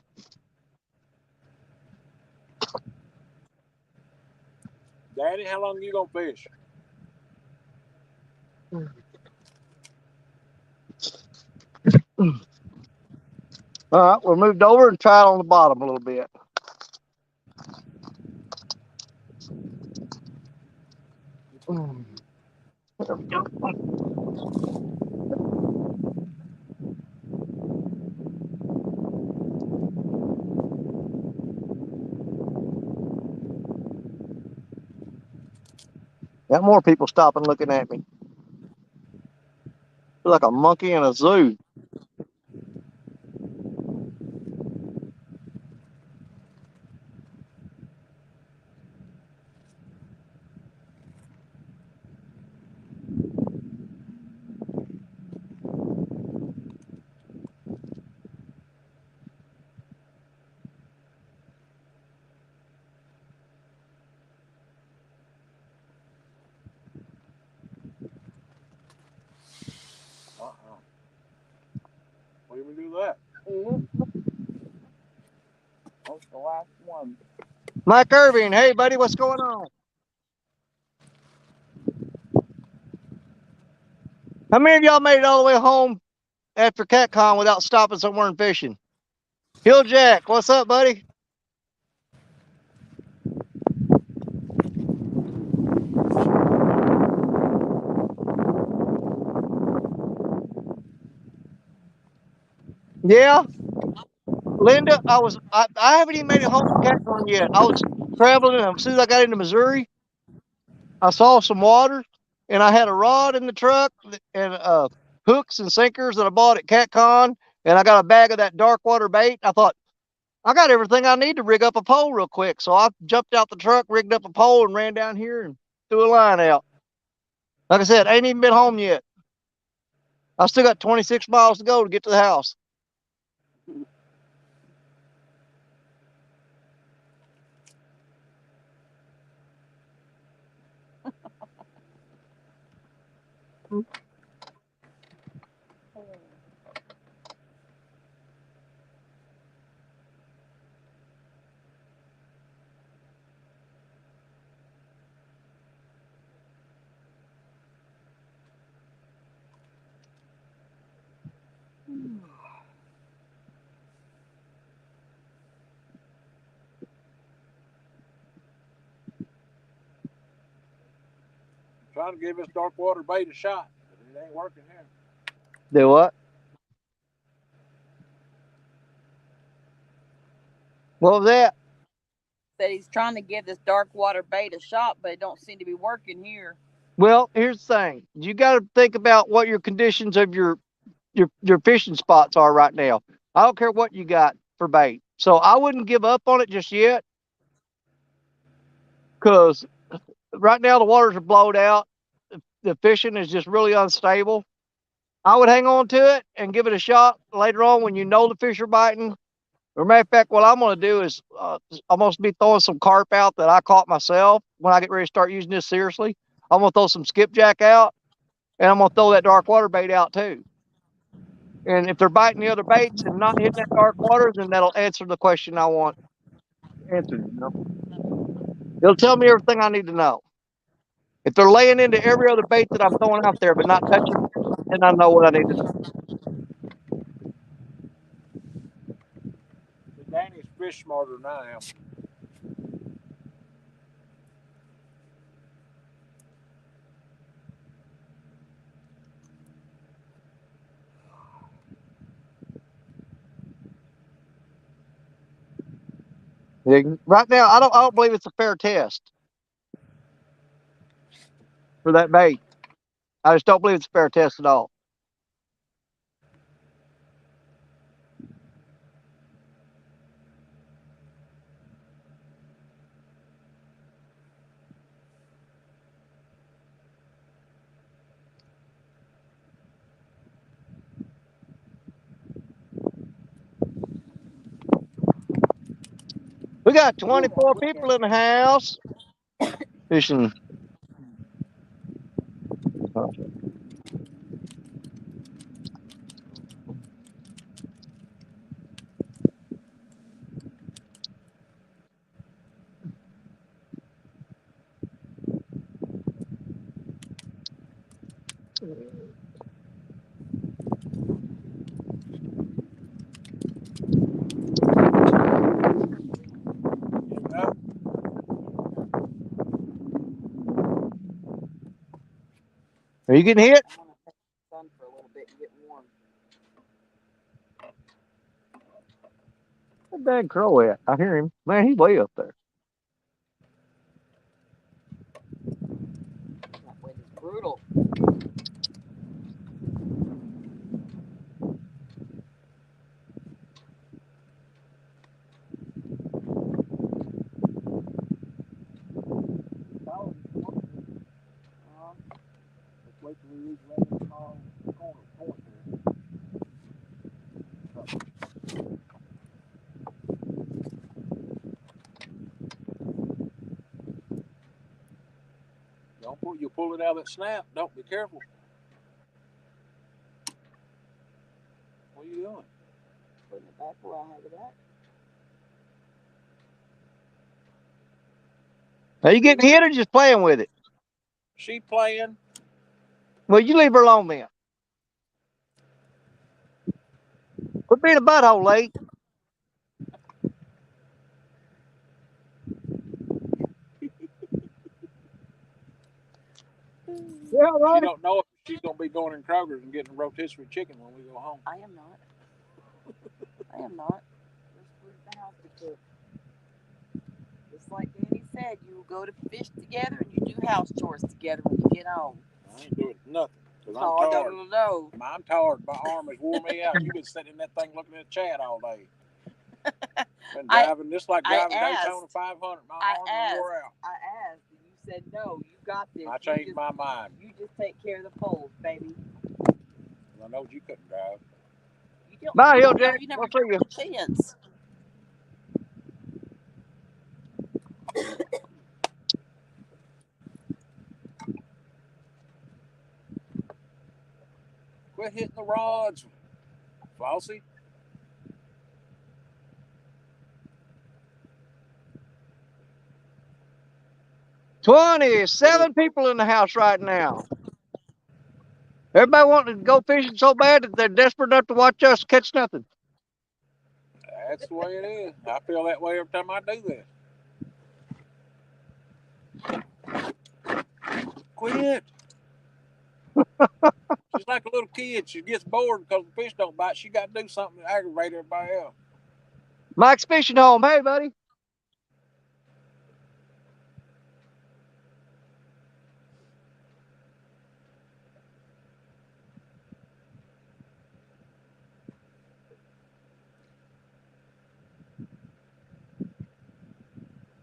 Daddy, how long you gonna fish? All right, we'll move over and try it on the bottom a little bit. There we go. Got more people stopping looking at me. Feel like a monkey in a zoo. Why do we do that? That's the last one. Mike Irving, hey buddy, what's going on? How many of y'all made it all the way home after CatCon without stopping somewhere and fishing? Hill Jack, what's up, buddy? Yeah, Linda, I haven't even made it home from CatCon yet. I was traveling, and as soon as I got into Missouri, I saw some water, and I had a rod in the truck and hooks and sinkers that I bought at CatCon, and I got a bag of that dark water bait. I thought, I got everything I need to rig up a pole real quick. So I jumped out the truck, rigged up a pole, and ran down here and threw a line out. Like I said, I ain't even been home yet. I still got 26 miles to go to get to the house. Trying to give this dark water bait a shot, but it ain't working here. Do what? What was that? Said he's trying to give this dark water bait a shot, but it don't seem to be working here. Well, here's the thing. You got to think about what your conditions of your fishing spots are right now. I don't care what you got for bait. So I wouldn't give up on it just yet, because right now the waters are blowed out. The fishing is just really unstable. I would hang on to it and give it a shot later on when you know the fish are biting. Or matter of fact, what I'm going to do is I'm going to be throwing some carp out that I caught myself when I get ready to start using this seriously. I'm going to throw some skipjack out, and I'm going to throw that dark water bait out too. And if they're biting the other baits and not hitting that dark water, then that'll answer the question I want answered. You know, it'll tell me everything I need to know. If they're laying into every other bait that I'm throwing out there but not touching them, then I know what I need to know. Danny's fish smarter than I am. Right now, I don't believe it's a fair test for that bait. I just don't believe it's a fair test at all. We got 24 people in the house fishing. Are you getting hit? I'm gonna take the sun for a little bit and get warm. Where's that crow at? I hear him. Man, he's way up there. That wind is brutal. Let's wait till we reach that small corner point there. You pull it out of that snap. Don't be careful. What are you doing? Putting it back where I have it at. Are you getting hit or just playing with it? She playing. Well, you leave her alone then. Quit being a butthole, late. Yeah, right. She don't know if she's gonna be going in Kroger's and getting a rotisserie chicken when we go home. I am not. I am not. There's food at the house to cook. Just like Danny said, you go to fish together and you do house chores together when you get home. I ain't doing nothing. Cause Oh, I'm tired. no. I'm tired. My arm has wore me out. You've been sitting in that thing looking at chat all day. Been driving just like driving Daytona 500. My arm wore out. I asked, and you said no. You got this. I changed my mind. You just take care of the poles, baby. I knowed you couldn't drive. You don't, Bye, you Hill don't know, Jack. you never I'll see took you. a chance. Quit hitting the rods, Flossie. $27 people in the house right now. Everybody wanting to go fishing so bad that they're desperate enough to watch us catch nothing. That's the way it is. I feel that way every time I do that. Quit. She's like a little kid. She gets bored because the fish don't bite. She got to do something to aggravate everybody else. Mike's Fishing Home. Hey, buddy.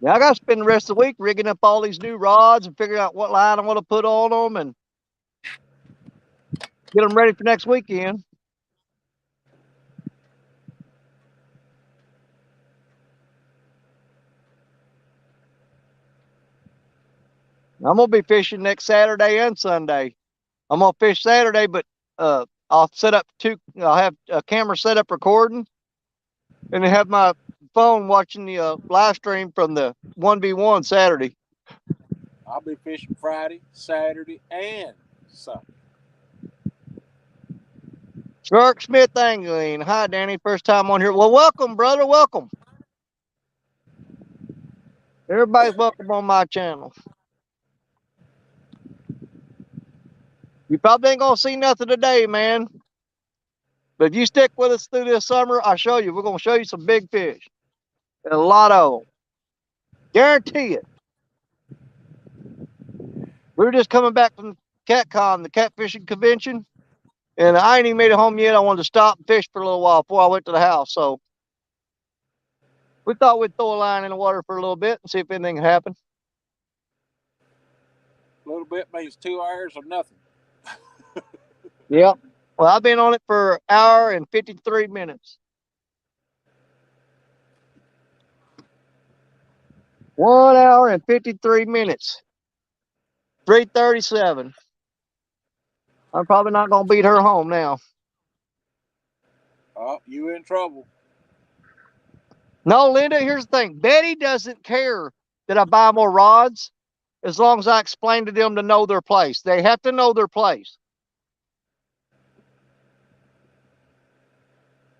Now I got to spend the rest of the week rigging up all these new rods and figuring out what line I want to put on them and get them ready for next weekend. I'm going to be fishing next Saturday and Sunday. I'm going to fish Saturday, but I'll set up I'll have a camera set up recording and then have my phone watching the live stream from the 1v1 Saturday. I'll be fishing Friday, Saturday, and Sunday. Shark Smith Angling. Hi, Danny. First time on here. Well, welcome, brother. Welcome. Everybody's welcome on my channel. You probably ain't going to see nothing today, man. But if you stick with us through this summer, I'll show you. We're going to show you some big fish. And a lot of them. Guarantee it. We were just coming back from CatCon, the catfishing convention. And I ain't even made it home yet. I wanted to stop and fish for a little while before I went to the house. So we thought we'd throw a line in the water for a little bit and see if anything could happen. A little bit means 2 hours of nothing. Yep. Well, I've been on it for an hour and 53 minutes. 1 hour and 53 minutes. 3:37. I'm probably not going to beat her home now. Oh, you in trouble. No, Linda, here's the thing. Betty doesn't care that I buy more rods as long as I explain to them to know their place. They have to know their place.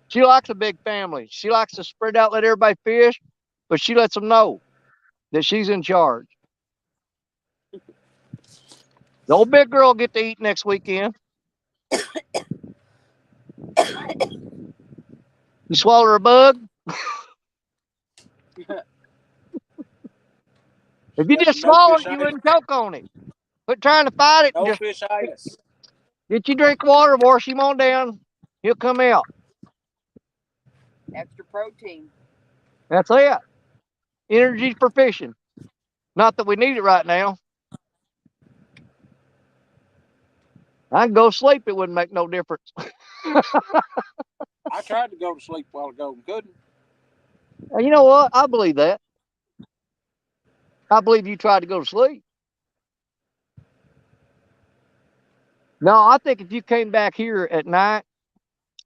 She likes a big family. She likes to spread out, let everybody fish, but she lets them know that she's in charge. The old big girl will get to eat next weekend. You swallow a bug? If you just swallow it, you wouldn't choke on it. Quit trying to fight it. No Just fishitis. get you drink water, wash him on down. He'll come out. Extra protein. That's it. Energy for fishing. Not that we need it right now. I can go sleep. It wouldn't make no difference. I tried to go to sleep a while ago and couldn't. You know what? I believe that. I believe you tried to go to sleep. No, I think if you came back here at night,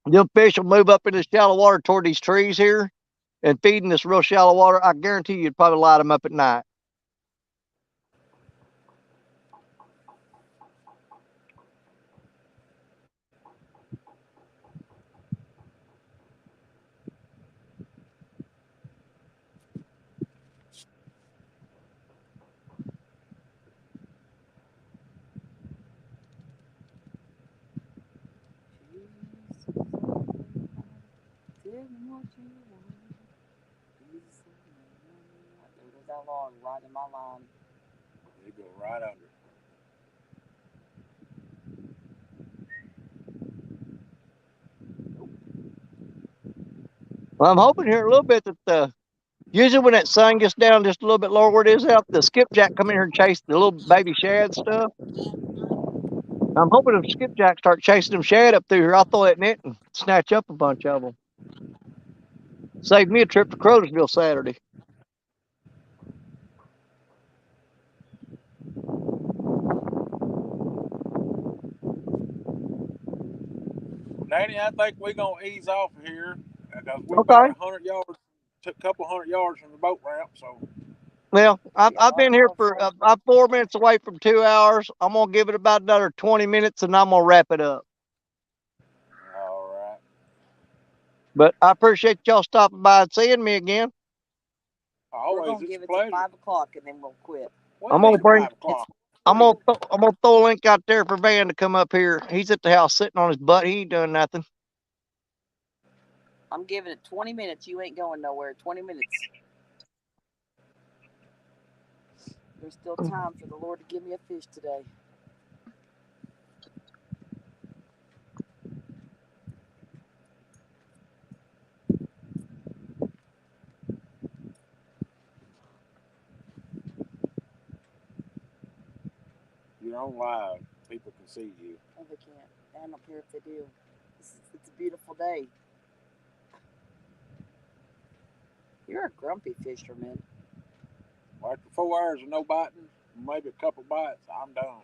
them fish will move up into the shallow water toward these trees here and feed in this real shallow water. I guarantee you'd probably light them up at night. There goes that log right in my line. They go right under. Well, I'm hoping here in a little bit that usually when that sun gets down just a little bit lower where it is out, the skipjack come in here and chase the little baby shad stuff. I'm hoping if skipjack start chasing them shad up through here, I'll throw that net and snatch up a bunch of them. Save me a trip to Crothersville Saturday. Danny, I think we're gonna ease off here because we're Okay. about 100 yards, a couple 100 yards from the boat ramp. So Well, I've Yeah, been here for I'm 4 minutes away from 2 hours. I'm gonna give it about another 20 minutes, and I'm gonna wrap it up. all right. But I appreciate y'all stopping by and seeing me again. we're Always, gonna it's give a it to pleasure. 5 o'clock and then we'll quit. What I'm do you gonna mean bring- 5 o'clock? I'm gonna throw a link out there for Van to come up here. He's at the house sitting on his butt. He ain't doing nothing. I'm giving it 20 minutes. You ain't going nowhere. 20 minutes. There's still time for the Lord to give me a fish today. You're on live. People can see you. Oh, they can't. I don't care if they do. It's a beautiful day. You're a grumpy fisherman. Well, after 4 hours of no biting, maybe a couple bites, I'm done.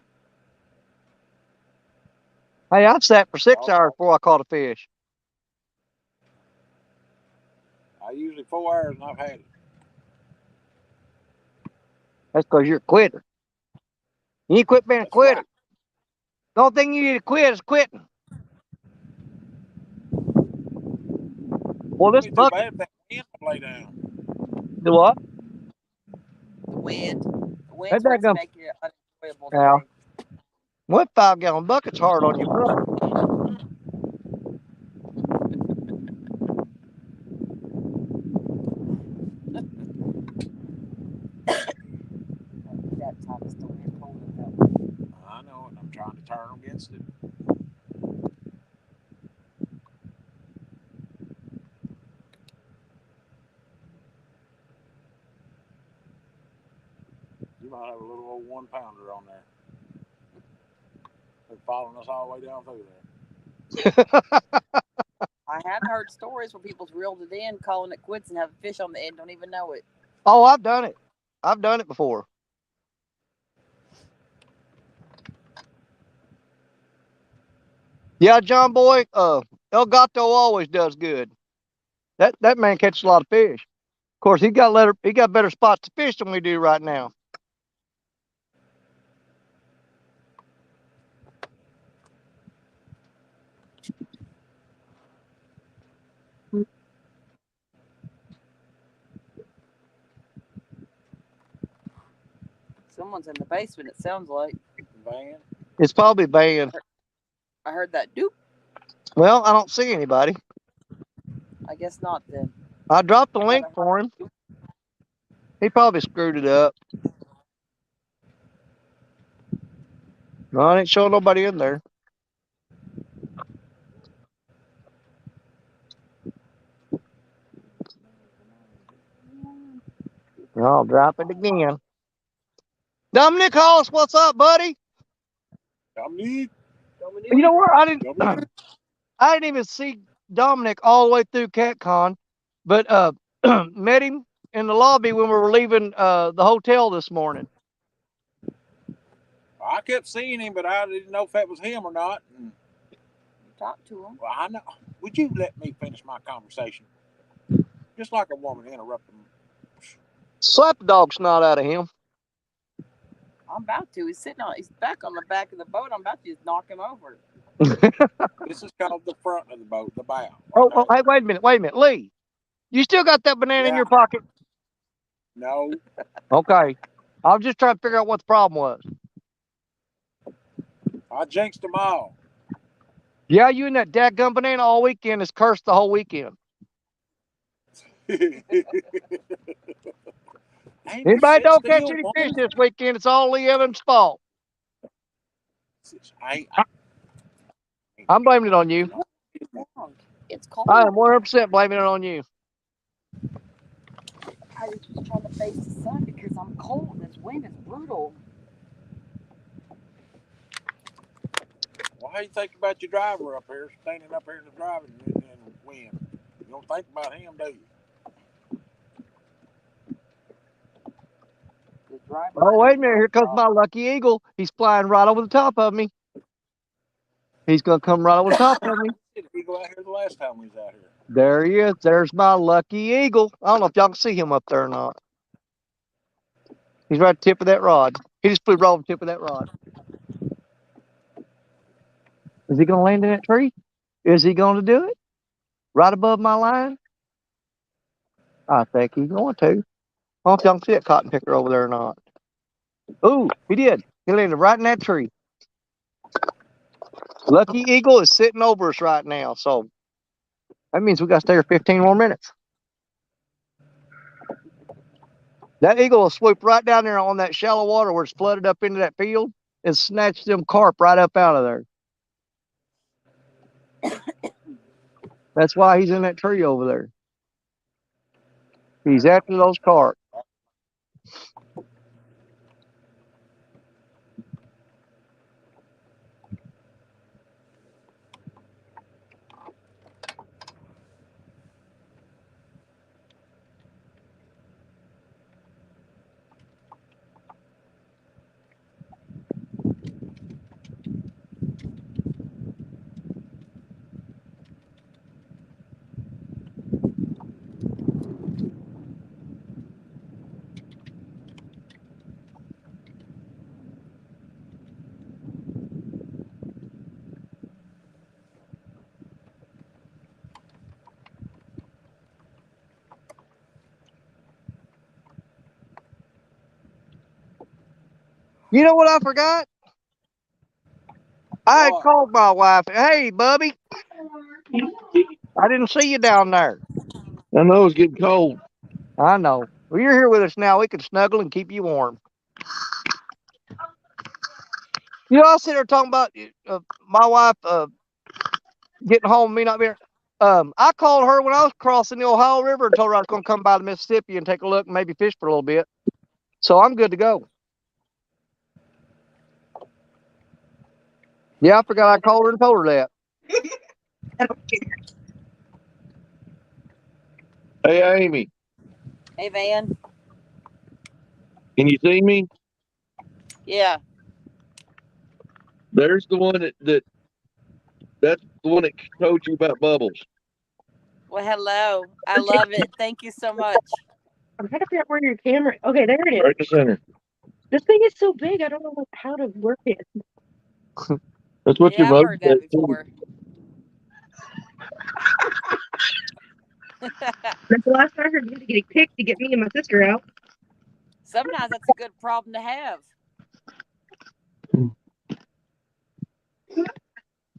Hey, I've sat for 6 hours before I caught a fish. I usually 4 hours and I've had it. That's because you're a quitter. You need to quit being a That's quitter. right. The only thing you need to quit is quitting. Well, this It'd be too bucket. bad if that wind would lay down. Do what? The wind. The That wind's what's daggum- making it unenjoyable Yeah. today. What 5-gallon bucket's hard on your butt? That time is still being cold that way. I know it. I'm trying to turn against it. You might have a little old 1-pounder on there. They're following us all the way down through there. I have heard stories where people's reeled it in, calling it quits, and have a fish on the end, don't even know it. Oh, I've done it. I've done it before. Yeah, John Boy, El Gato always does good. That man catches a lot of fish. Of course, he got better spots to fish than we do right now. Someone's in the basement, it sounds like. Van. It's probably Van. I heard that doop. Well, I don't see anybody. I guess not then. I dropped the link for him. He probably screwed it up. No, I didn't show nobody in there. I'll drop it again. Dominic Hollis, what's up, buddy? Dominique. You know what? Dominique. I didn't even see Dominic all the way through CatCon, but met him in the lobby when we were leaving the hotel this morning. I kept seeing him, but I didn't know if that was him or not. And, Talk to him. well, I know. Would you let me finish my conversation? Just like a woman interrupting. Slap the dog snot out of him. I'm about to. He's back on the back of the boat. I'm about to just knock him over. This is called the front of the boat, the bow. Oh, hey, wait a minute. Lee, you still got that banana in Yeah. your pocket? No. Okay. I was just trying to figure out what the problem was. I jinxed them all. Yeah, you and that dadgum banana all weekend is cursed the whole weekend. Anybody don't catch any fish this weekend, it's all Lee Evans' fault. I'm blaming it on you. It's cold. I am 100% blaming it on you. I was just trying to face the sun because I'm cold and this wind is brutal. Well, how you think about your driver up here, standing up here in the driving and wind? You don't think about him, do you? The driver. Oh, wait a minute. Here comes my lucky eagle. He's flying right over the top of me. He's going to come right over the top of me. He go out here the last time we was out here. There he is. There's my lucky eagle. I don't know if y'all can see him up there or not. He's right at the tip of that rod. He just flew right over the tip of that rod. Is he going to land in that tree? Is he going to do it? Right above my line? I think he's going to. I don't know if y'all can see that cotton picker over there or not. Ooh, he did. He landed right in that tree. Lucky eagle is sitting over us right now, so that means we got to stay here 15 more minutes. That eagle will swoop right down there on that shallow water where it's flooded up into that field and snatch them carp right up out of there. That's why he's in that tree over there. He's after those carp. You know what I forgot? I had What? called my wife. Hey, Bubby. I didn't see you down there. I know it's getting cold. I know. Well, you're here with us now. We can snuggle and keep you warm. You know, I sit there talking about my wife getting home, me not being. I called her when I was crossing the Ohio River and told her I was going to come by the Mississippi and take a look and maybe fish for a little bit. So I'm good to go. Yeah, I forgot I called her and told her that. I don't care. Hey, Amy, Hey, Van. can you see me? Yeah. There's the one that's the one that told you about bubbles. Well, hello. I love it. Thank you so much. I'm trying to figure out where your camera. Okay, there it is. Right in the center. This thing is so big. I don't know how to work it. That's what Yeah, your I've motor heard that does, too. before. That's the last time I heard you getting picked to get me and my sister out. Sometimes that's a good problem to have.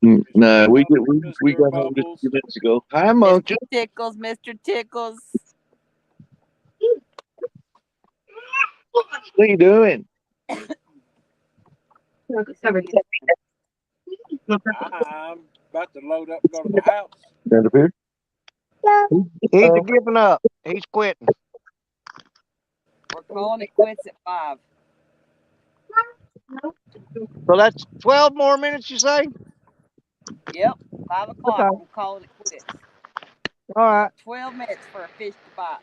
No, we got Mr. home just a Bubbles. few minutes ago. Hi, Mocha. Mr. Tickles, Mr. Tickles. What are you doing? Covered. I'm about to load up and go to the house. Down up here? He's giving up. He's quitting. We're calling it quits at 5. So that's 12 more minutes, you say? Yep, 5 o'clock. Okay. We're calling it quits. All right. 12 minutes for a fish to bite.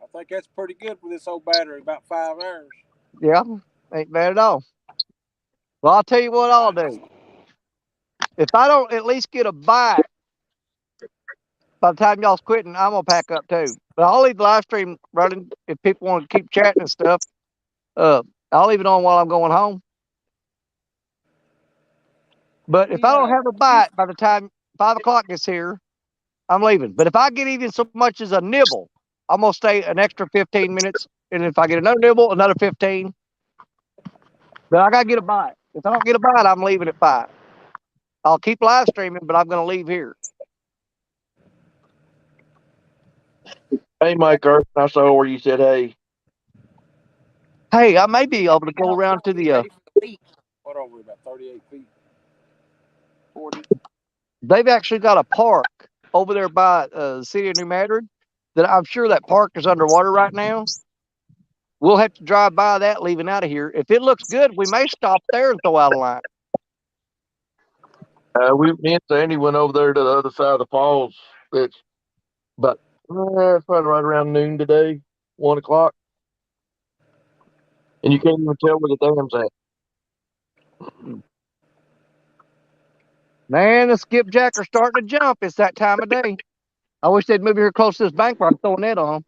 I think that's pretty good for this old battery, about 5 hours. Yeah, ain't bad at all. Well, I'll tell you what I'll do. If I don't at least get a bite by the time y'all's quitting, I'm gonna pack up too. But I'll leave the live stream running if people want to keep chatting and stuff. I'll leave it on while I'm going home. But if I don't have a bite by the time 5 o'clock gets here, I'm leaving. But if I get even so much as a nibble, I'm gonna stay an extra 15 minutes. And if I get another nibble, another 15. But I gotta get a bite. If I don't get a bite, I'm leaving at 5. I'll keep live streaming, but I'm gonna leave here. Hey, Mike Earth, I saw where you said, hey. Hey, I may be able to go around to the. What are we, about 38 feet? 40. They've actually got a park over there by the city of New Madrid that I'm sure that park is underwater right now. We'll have to drive by that leaving out of here. If it looks good, we may stop there and throw out a line. Me and Sandy went over there to the other side of the falls. It's but it's probably right around noon today, 1 o'clock, and you can't even tell where the dam's at. Man, the skipjack are starting to jump. It's that time of day. I wish they'd move here close to this bank where I'm throwing it on them.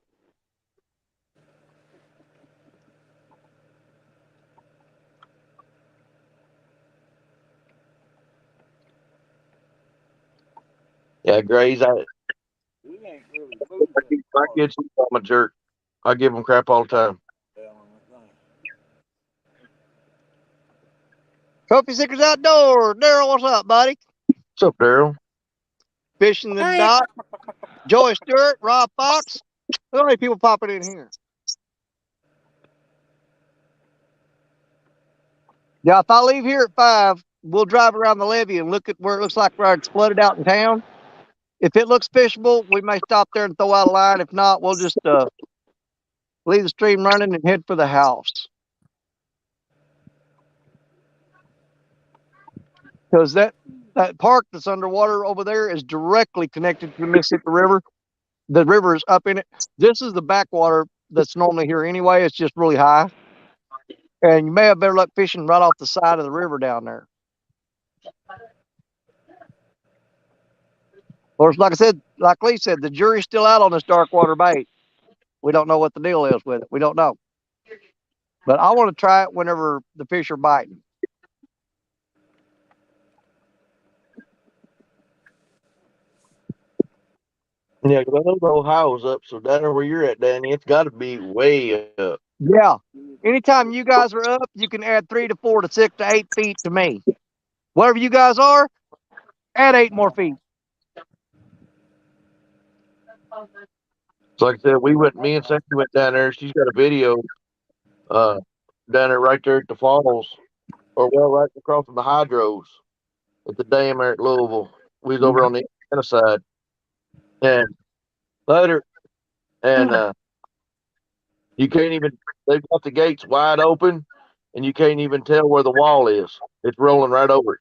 Yeah, Grays. We ain't really moved that My far kids think I'm a jerk. I give them crap all the time. down on that thing. Trophy Seekers Outdoors. Daryl, what's up, buddy? What's up, Daryl? Fishing the Hey. Dot. Joey Stewart, Rob Fox. Look how many people popping in here. Yeah, if I leave here at 5, we'll drive around the levee and look at where it looks like where it's flooded out in town. If it looks fishable, we may stop there and throw out a line. If not, we'll just leave the stream running and head for the house. Because that park that's underwater over there is directly connected to the Mississippi River. The river is up in it. This is the backwater that's normally here anyway. It's just really high. And you may have better luck fishing right off the side of the river down there. Of course, like I said, like Lee said, the jury's still out on this dark water bait. We don't know what the deal is with it. We don't know. But I want to try it whenever the fish are biting. Yeah, because I know the Ohio's up, so down there where you're at, Danny, it's got to be way up. Yeah. Anytime you guys are up, you can add 3 to 4 to 6 to 8 feet to me. Whatever you guys are, add 8 more feet. So like I said, me and Sandy went down there. She's got a video down there right there at the falls, or well, right across from the hydros at the dam there at Louisville. We was over on the Indiana side. And later, and you can't even, they've got the gates wide open, and you can't even tell where the wall is. It's rolling right over it.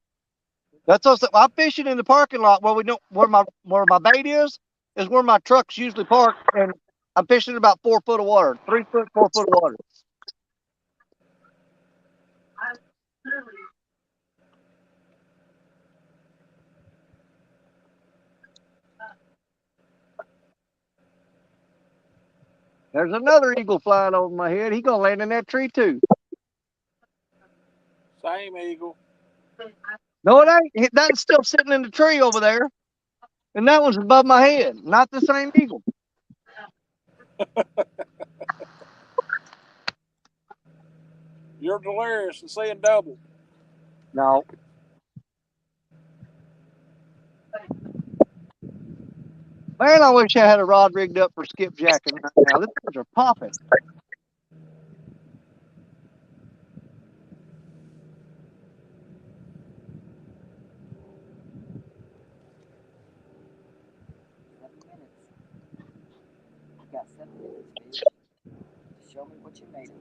That's also, I'm fishing in the parking lot where we don't where my bait is where my trucks usually park, and I'm fishing about 4 foot of water, 3 foot, 4 foot of water. There's another eagle flying over my head. He gonna land in that tree too. Same eagle. No, it ain't. That's still sitting in the tree over there, and that one's above my head. Not the same eagle. You're delirious and seeing double. No. Man, I wish I had a rod rigged up for skipjacking right now. These things are popping. You got 7 minutes, bitch. Show me what you made of.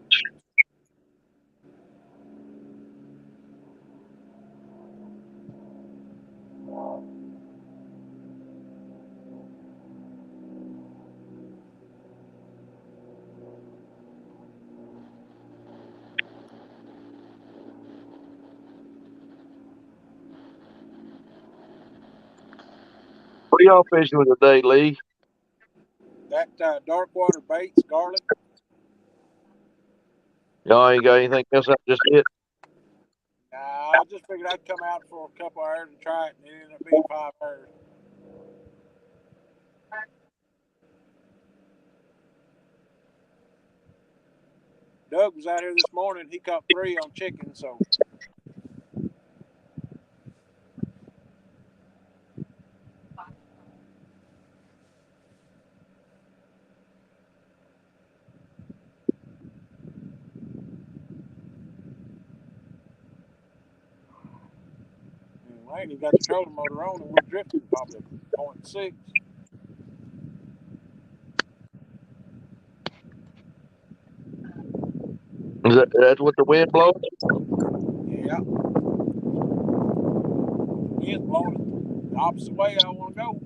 What are y'all fishing with today, Lee? That dark water bait, Scarlet. Y'all ain't got anything else out just yet? Nah, I just figured I'd come out for a couple hours and try it, and it ended up being 5 hours. Doug was out here this morning. He caught 3 on chicken, so. Wayne, you got the trolling motor on, and we're drifting probably 0.6. That's what the wind blows? Yeah. Wind's blowing the opposite way I want to go.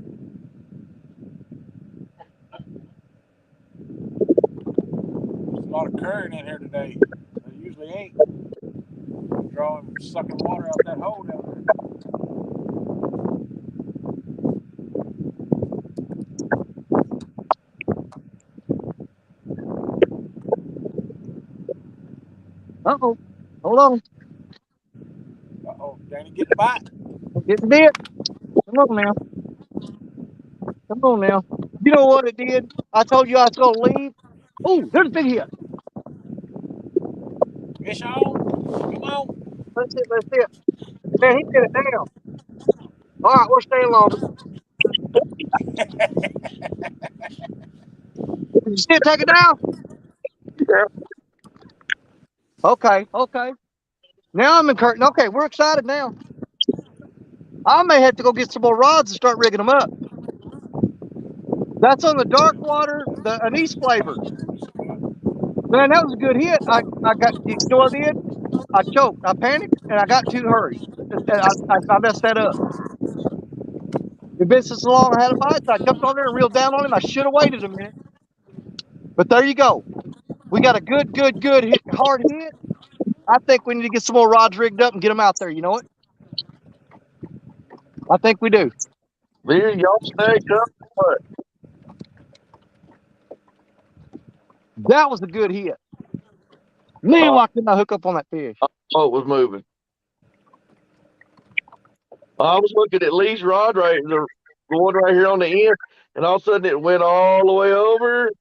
There's a lot of current in here today. There usually ain't. Drawing, sucking water out that hole down there. Uh-oh. Hold on. Uh-oh, Danny getting bite. I'm getting bit. Come on now. Come on now. You know what it did? I told you I was going to leave. Oh, there's a big hit. Fish on. Come on. Let's see. Let's see it. Man, he did it down. All right, we're staying longer. Did you see it take it down? Yeah. Okay, okay. Now I'm encouraged. Okay, we're excited now. I may have to go get some more rods and start rigging them up. That's on the dark water, the anise flavor. Man, that was a good hit. I got, you know what I did? I choked. I panicked and I got too hurried. I messed that up. It's been so long I had a bite, so I jumped on there and reeled down on him. I should have waited a minute. But there you go. We got a good hit, hard hit. I think we need to get some more rods rigged up and get them out there. You know what? I think we do. There, y'all snagged up. What? That was a good hit. Man, why couldn't I hook up on that fish? Oh, it was moving. I was looking at Lee's rod right, the one right here on the end, and all of a sudden it went all the way over.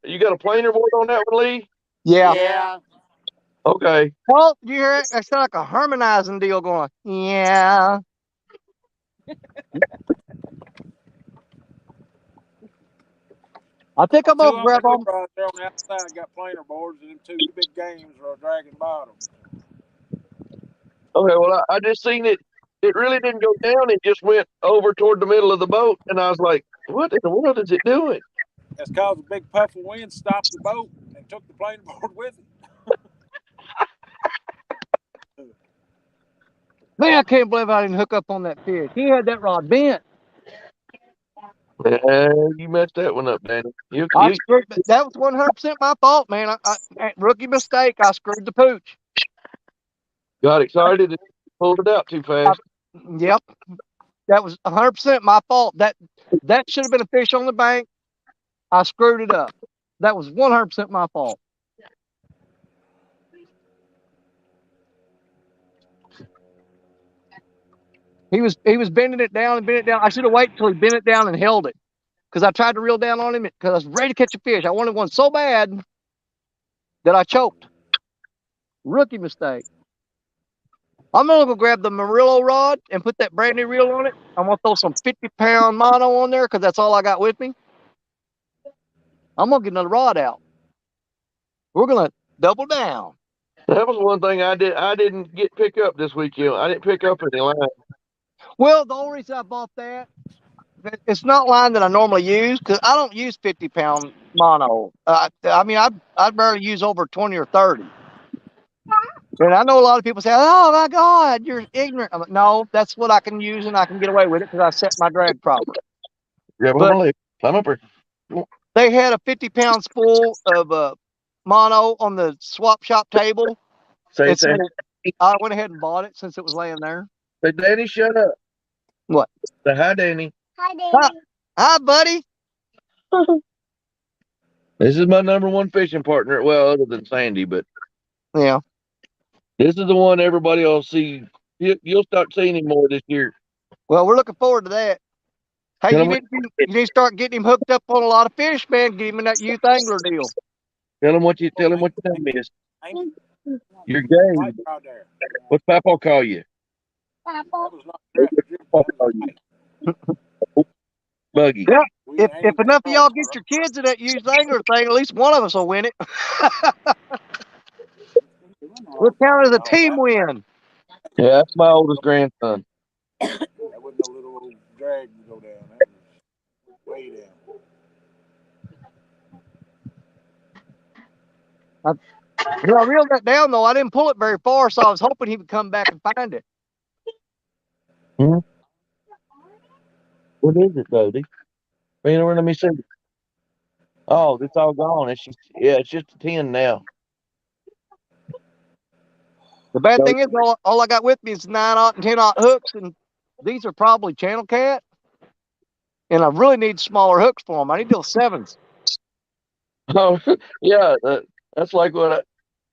You got a planer board on that one, Lee? Yeah. Okay. Oh, you hear it? It sounded like a harmonizing deal going. Yeah. I think I'm gonna grab them. Right there on the outside got planer boards, and them two big games are dragging bottom. Okay, well, I just seen it. It really didn't go down. It just went over toward the middle of the boat, and I was like, what in the world is it doing? That's caused a big puff of wind stopped the boat and took the planer board with it. Man, I can't believe I didn't hook up on that fish. He had that rod bent. You messed that one up, Danny. That was 100% my fault, man. I rookie mistake. I screwed the pooch. Got excited and pulled it out too fast. Yep. That was 100% my fault. That should have been a fish on the bank. I screwed it up. That was 100% my fault. He was bending it down and bending it down. I should have waited until he bent it down and held it, because I tried to reel down on him because I was ready to catch a fish. I wanted one so bad that I choked. Rookie mistake. I'm gonna go grab the Murillo rod and put that brand new reel on it. I'm gonna throw some 50-pound mono on there because that's all I got with me. I'm gonna get another rod out. We're gonna double down. That was one thing I didn't pick up this weekend. I didn't pick up any line. Well, the only reason I bought that, it's not line that I normally use, because I don't use 50-pound mono. I mean, I barely use over 20 or 30. And I know a lot of people say, "Oh my God, you're ignorant." I'm like, no, that's what I can use, and I can get away with it because I set my drag properly. Grab on my leg. Climb up her. They had a 50-pound spool of mono on the swap shop table. Say, I went ahead and bought it since it was laying there. Say, Danny, shut up. What? Say hi, Danny. Hi, Danny. Hi, buddy. This is my #1 fishing partner. Well, other than Sandy, but Yeah. this is the one everybody will see. You'll start seeing him more this year. Well, we're looking forward to that. Hey, you need to start getting him hooked up on a lot of fish, man. Get him in that youth angler deal. Tell him what your name is. You're gay. Right out there. What's Papa call you? Papa. That was not Papa call you? Buggy. Yeah. If enough of y'all get your kids in that youth angler thing, at least one of us will win it. We'll count it as a team win. Yeah, that's my oldest grandson. That wasn't no little old drag to go down. That was way down. When I reeled that down, though, I didn't pull it very far, so I was hoping he would come back and find it. What is it, Dodie? Bring it over, let me see. Oh, it's all gone. It's just a 10 now. The bad So- thing is, all I got with me is 9/0 and 10/0 hooks, and these are probably Channel Cat. And I really need smaller hooks for them. I need those 7s. Oh, yeah, that's like what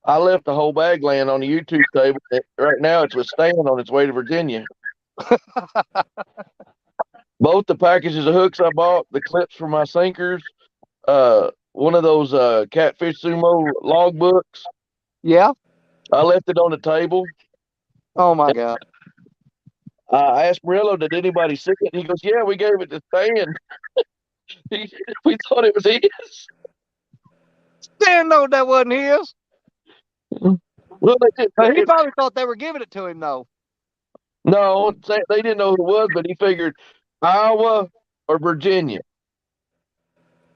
I left the whole bag laying on the YouTube table. Right now, it's with Stan on its way to Virginia. Both the packages of hooks I bought, the clips for my sinkers, one of those Catfish Sumo log books. Yeah. I left it on the table. Oh my God. I asked Murillo, did anybody see it? He goes, yeah, we gave it to Stan. We thought it was his. Stan know that wasn't his. Well, they did. He probably thought they were giving it to him, though. No, they didn't know who it was, but he figured Iowa or Virginia.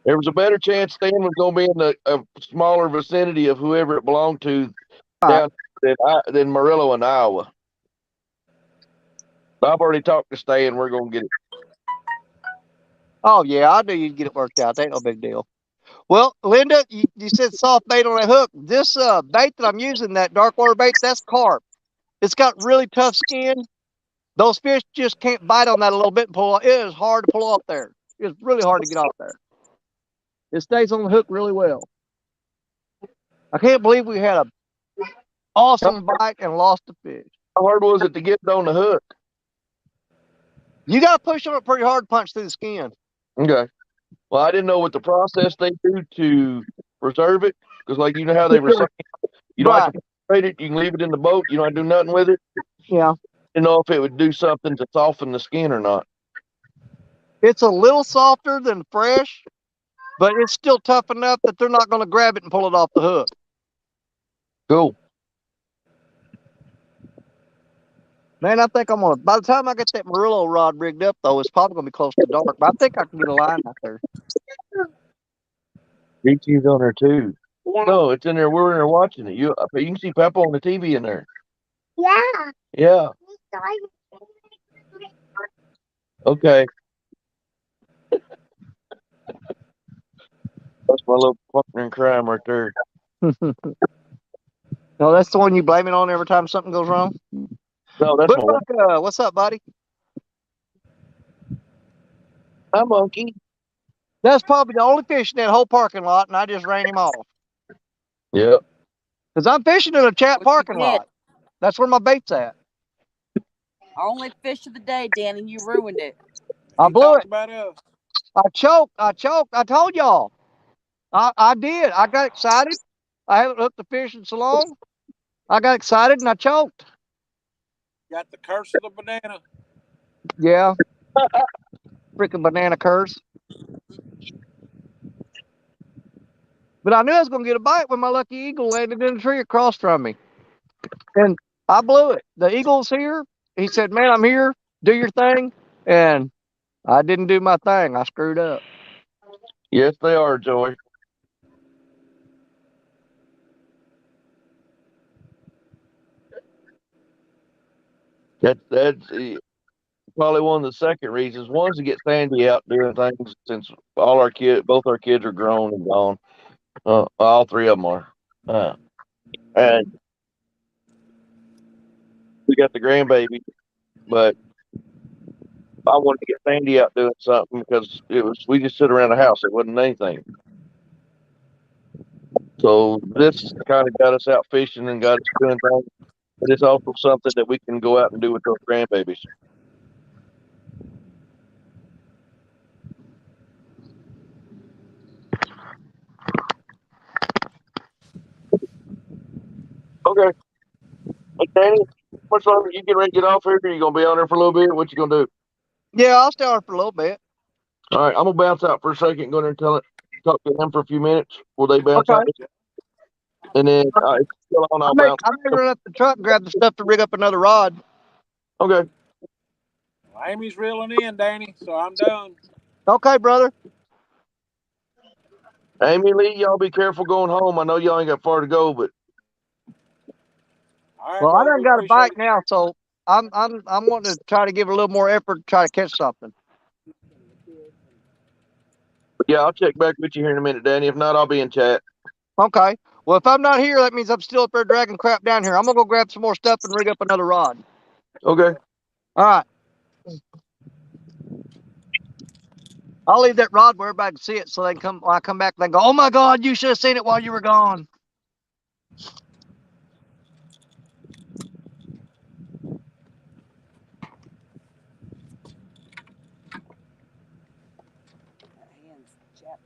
There was a better chance Stan was going to be in a smaller vicinity of whoever it belonged to down than Murillo in Iowa. I've already talked to Stan. We're going to get it. Oh, yeah, I knew you'd get it worked out. That ain't no big deal. Well, Linda, you said soft bait on that hook. This bait that I'm using, that dark water bait, that's carp. It's got really tough skin. Those fish just can't bite on that a little bit and pull off. It is hard to pull off there. It's really hard to get off there. It stays on the hook really well. I can't believe we had a awesome bite and lost the fish. How hard was it to get it on the hook? You got to push on it pretty hard to punch through the skin. Okay. Well, I didn't know what the process they do to preserve it, because like you know how they recycle. You don't have to separate it. You can leave it in the boat. You don't have to do nothing with it. Yeah. Didn't know if it would do something to soften the skin or not. It's a little softer than fresh, but it's still tough enough that they're not going to grab it and pull it off the hook. Cool. Man, I think I'm going to, by the time I get that Murillo rod rigged up, though, it's probably going to be close to dark, but I think I can get a line out there. BT's on there too. No, it's in there. We're in there watching it. You can see Peppa on the TV in there. Yeah. Yeah. Okay. That's my little partner in crime right there. No, that's the one you blame it on every time something goes wrong? No, that's my wife. Buck, what's up, buddy? Hi, monkey. That's probably the only fish in that whole parking lot, and I just ran him off. Yep. Because I'm fishing in a chat parking lot. That's where my bait's at. Only fish of the day, Danny. You ruined it. I blew it. About us. I choked. I told y'all. I did. I got excited. I haven't hooked the fish in so long. I got excited and I choked. Got the curse of the banana. Yeah. Freaking banana curse. But I knew I was going to get a bite when my lucky eagle landed in a tree across from me. And I blew it. The eagle's here. He said, man, I'm here. Do your thing. And I didn't do my thing. I screwed up. Yes, they are, Joey. That's probably one of the second reasons. One's to get Sandy out doing things, since both our kids are grown and gone. All three of them are. And we got the grandbaby, but I wanted to get Sandy out doing something because we just sit around the house. It wasn't anything. So this kind of got us out fishing and got us doing things. But it's also something that we can go out and do with those grandbabies. Okay. Hey, Danny, how much longer you get ready to get off here? Or you gonna be on there for a little bit? What you gonna do? Yeah, I'll stay on for a little bit. All right, I'm gonna bounce out for a second. Go there and talk to them for a few minutes. Will they bounce out? And then it's still on. I may run up the truck and grab the stuff to rig up another rod. Okay. Well, Amy's reeling in, Danny, so I'm done. Okay, brother. Amy Lee, y'all be careful going home. I know y'all ain't got far to go, but All right, well, I brother, done we got a appreciate bite now, so I'm wanting to try to give it a little more effort to try to catch something. Yeah, I'll check back with you here in a minute, Danny. If not, I'll be in chat. Okay. Well, if I'm not here, that means I'm still up there dragging crap down here. I'm gonna go grab some more stuff and rig up another rod. Okay. All right. I'll leave that rod where everybody can see it, so they can come when I come back. They can go, "Oh my God, you should have seen it while you were gone." That hand's chapped.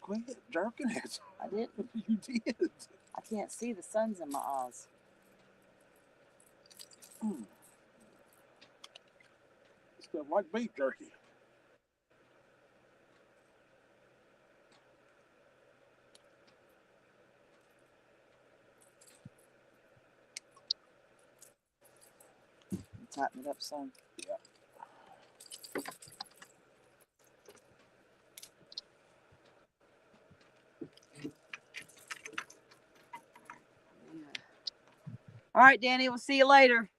Quit jerking it. I didn't. You did. I can't see. The sun's in my eyes. Stuff like beef jerky. Tighten it up some. Yeah. All right, Danny. We'll see you later.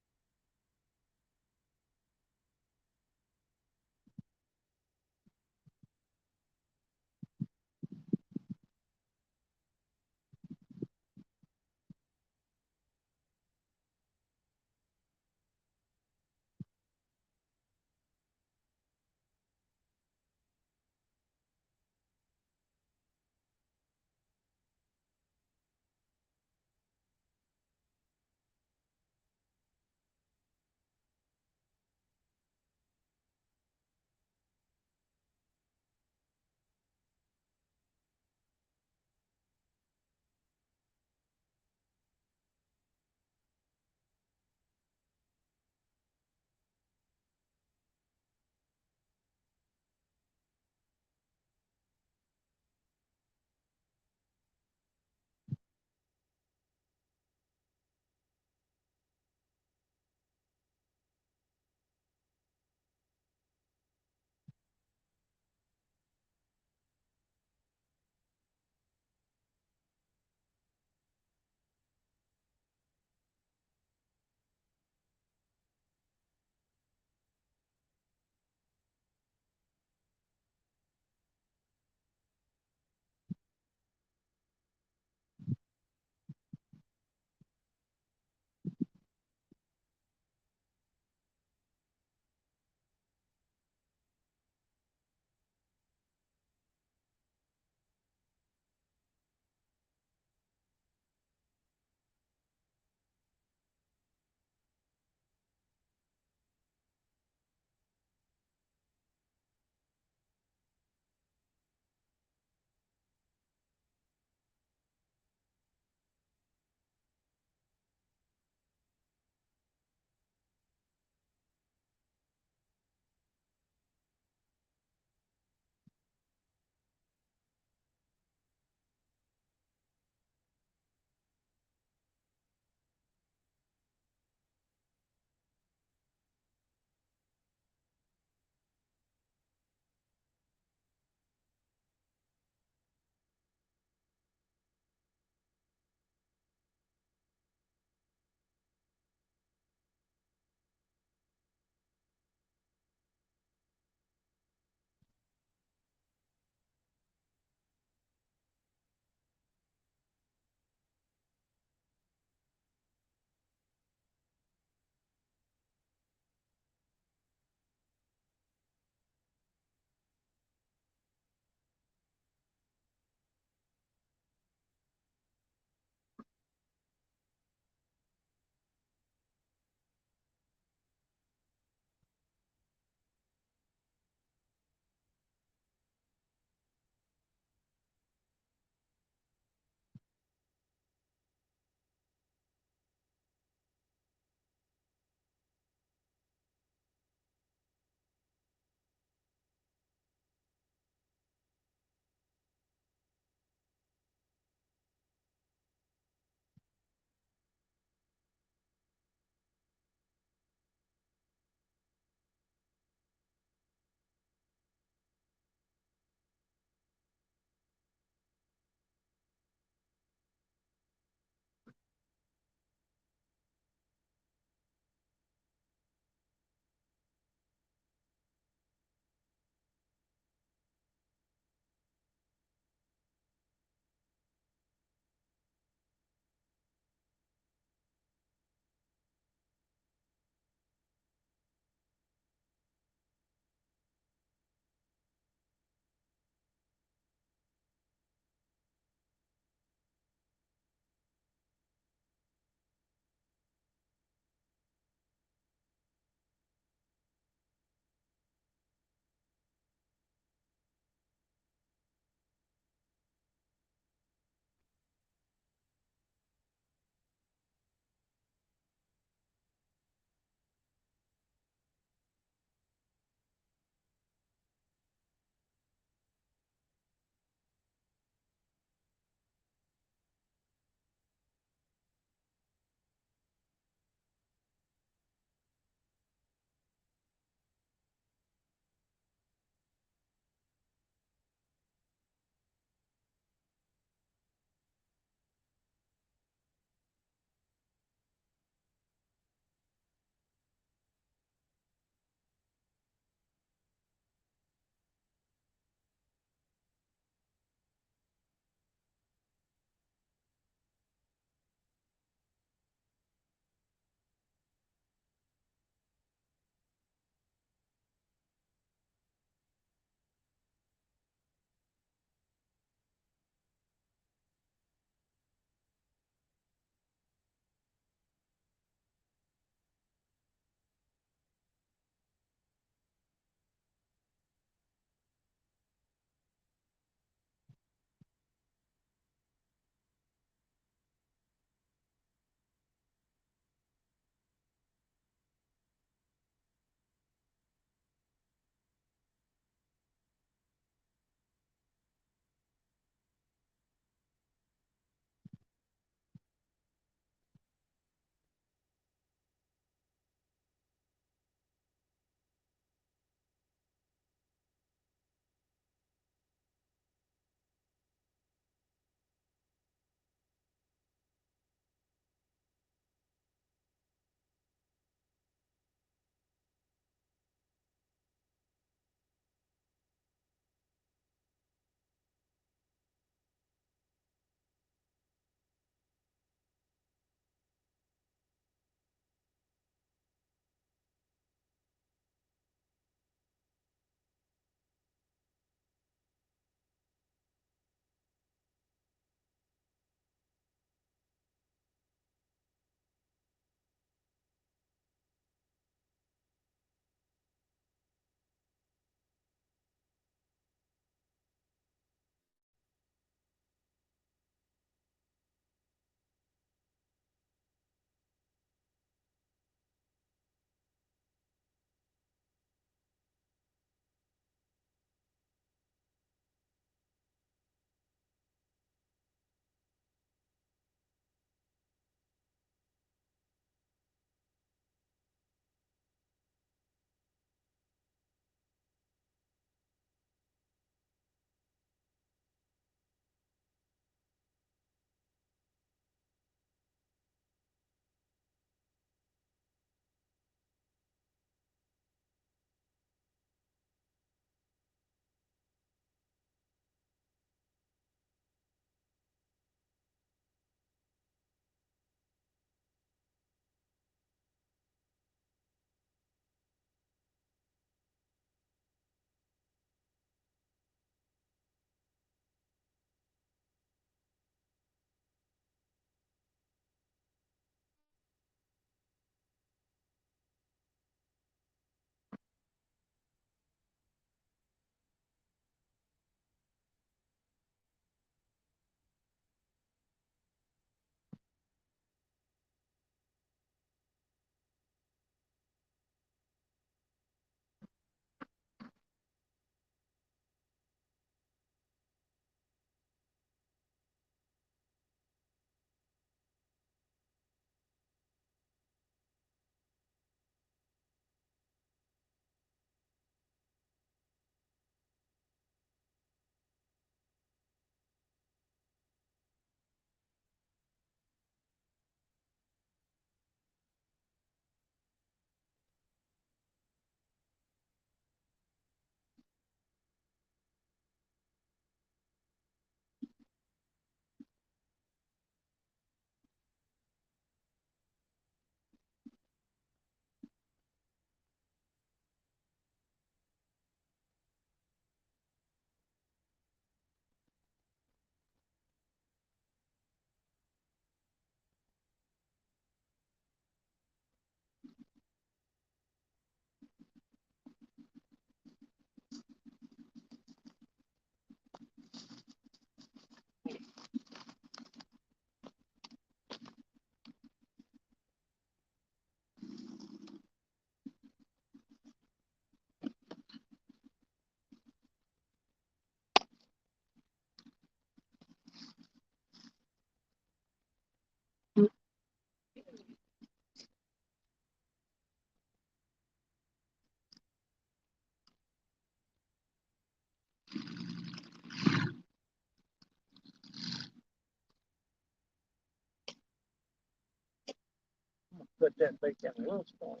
Put that bait down a little smaller.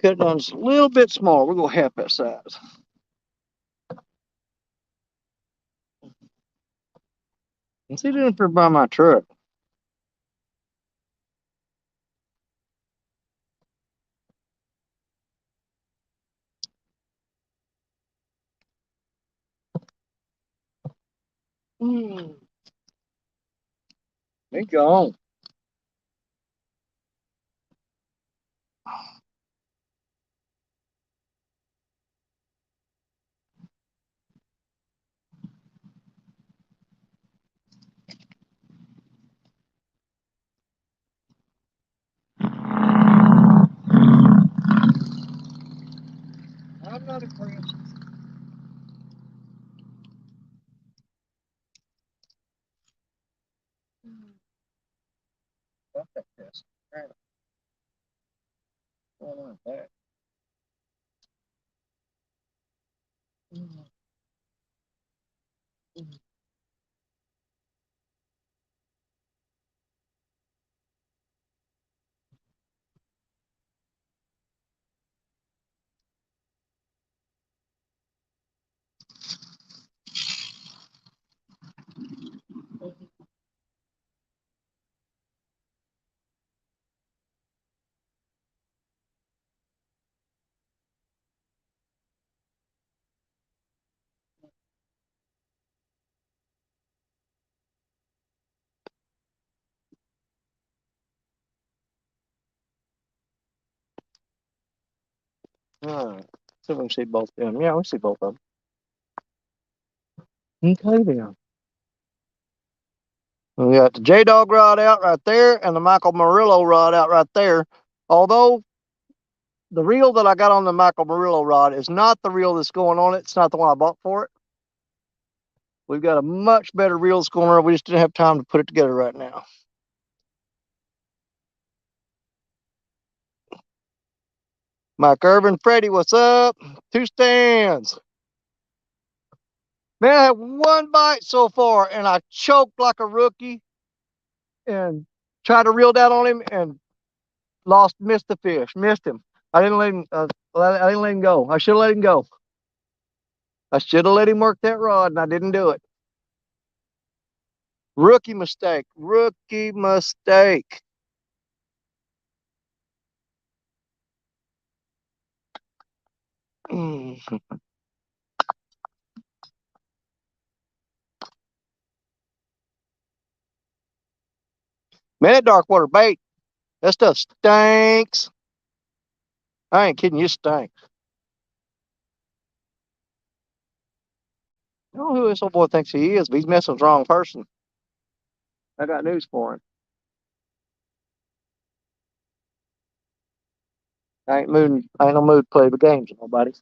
Cut it down just a little bit smaller. We're gonna half that size. What's he doing for by my truck? He gone. I'm not impressed. Fuck that piss. Alright. What's going on with that? Alright. So we can see both of them. Yeah, we see both of them. Okay then. We got the J-Dog rod out right there and the Michael Murillo rod out right there. Although the reel that I got on the Michael Murillo rod is not the reel that's going on it. It's not the one I bought for it. We've got a much better reel that's going on. We just didn't have time to put it together right now. Mike Irvin, Freddie, what's up? 2 stands. Man, I had 1 bite so far, and I choked like a rookie and tried to reel down on him and missed the fish, missed him. I didn't let him. I didn't let him go. I should have let him go. I should have let him work that rod, and I didn't do it. Rookie mistake. Rookie mistake. Man, that dark water bait, that stuff stinks. I ain't kidding you, stinks. I don't know who this old boy thinks he is, but he's messing with the wrong person. I got news for him. I ain't no mood to play the games with nobody.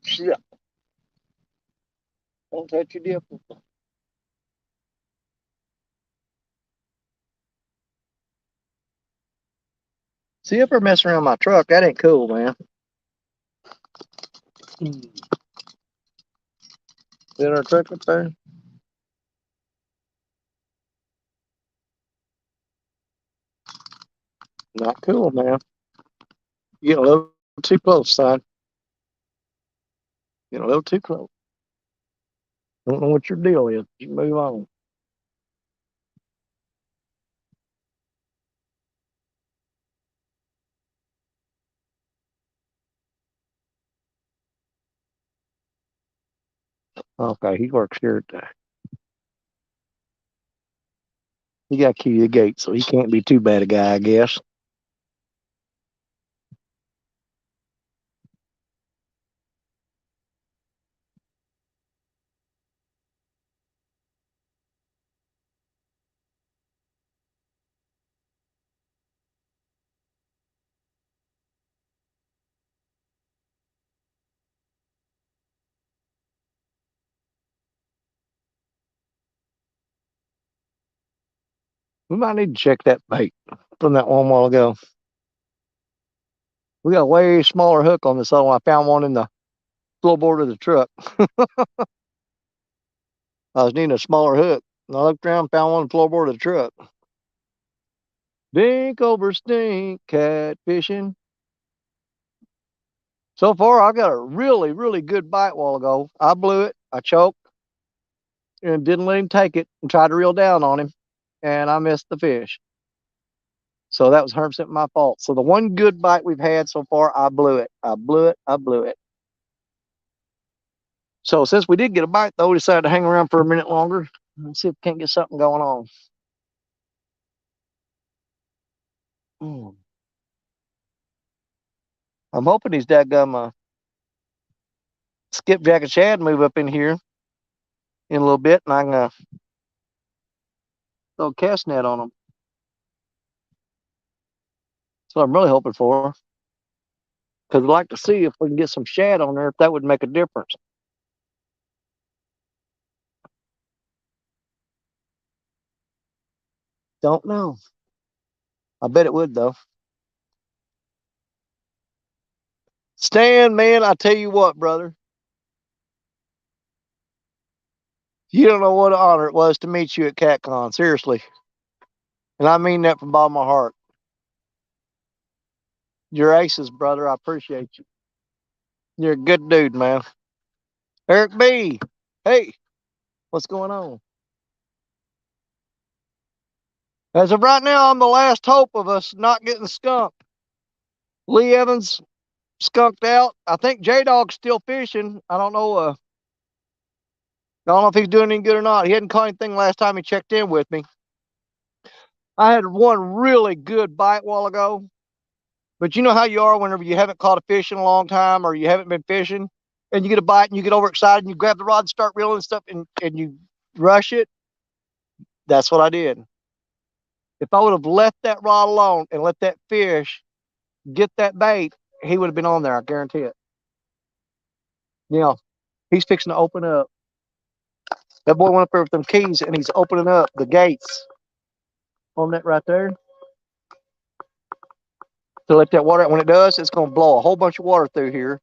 Shit. Don't touch your dip. See if they're messing around my truck. That ain't cool, man. In our truck up there. Not cool, man. You get a little too close, son. Get a little too close. Don't know what your deal is. You move on. Okay, he works here at the. He got key to the gate, so he can't be too bad a guy, I guess. We might need to check that bait from that one while ago. We got a way smaller hook on this other one. I found one in the floorboard of the truck. I was needing a smaller hook. And I looked around, found one in the floorboard of the truck. Dink over stink, catfishing. So far, I got a really, really good bite a while ago. I blew it. I choked and didn't let him take it and tried to reel down on him. And I missed the fish. So that was 100% my fault. So the one good bite we've had so far, I blew it. I blew it. I blew it. So since we did get a bite, though, we decided to hang around for a minute longer and see if we can't get something going on. I'm hoping these dadgum skipjack and shad move up in here in a little bit, and I can throw a cast net on them. That's what I'm really hoping for. Because I'd like to see if we can get some shad on there, if that would make a difference. Don't know. I bet it would, though. Stan, man, I tell you what, brother. You don't know what an honor it was to meet you at CatCon, seriously. And I mean that from the bottom of my heart. You're aces, brother. I appreciate you. You're a good dude, man. Eric B. Hey, what's going on? As of right now, I'm the last hope of us not getting skunked. Lee Evans skunked out. I think J-Dog's still fishing. I don't know. I don't know if he's doing any good or not. He hadn't caught anything last time he checked in with me. I had one really good bite a while ago. But you know how you are whenever you haven't caught a fish in a long time or you haven't been fishing and you get a bite and you get overexcited and you grab the rod and start reeling and stuff and you rush it. That's what I did. If I would have left that rod alone and let that fish get that bait, he would have been on there. I guarantee it. You know, he's fixing to open up. That boy went up there with them keys and he's opening up the gates on that right there to let that water out. When it does, it's going to blow a whole bunch of water through here,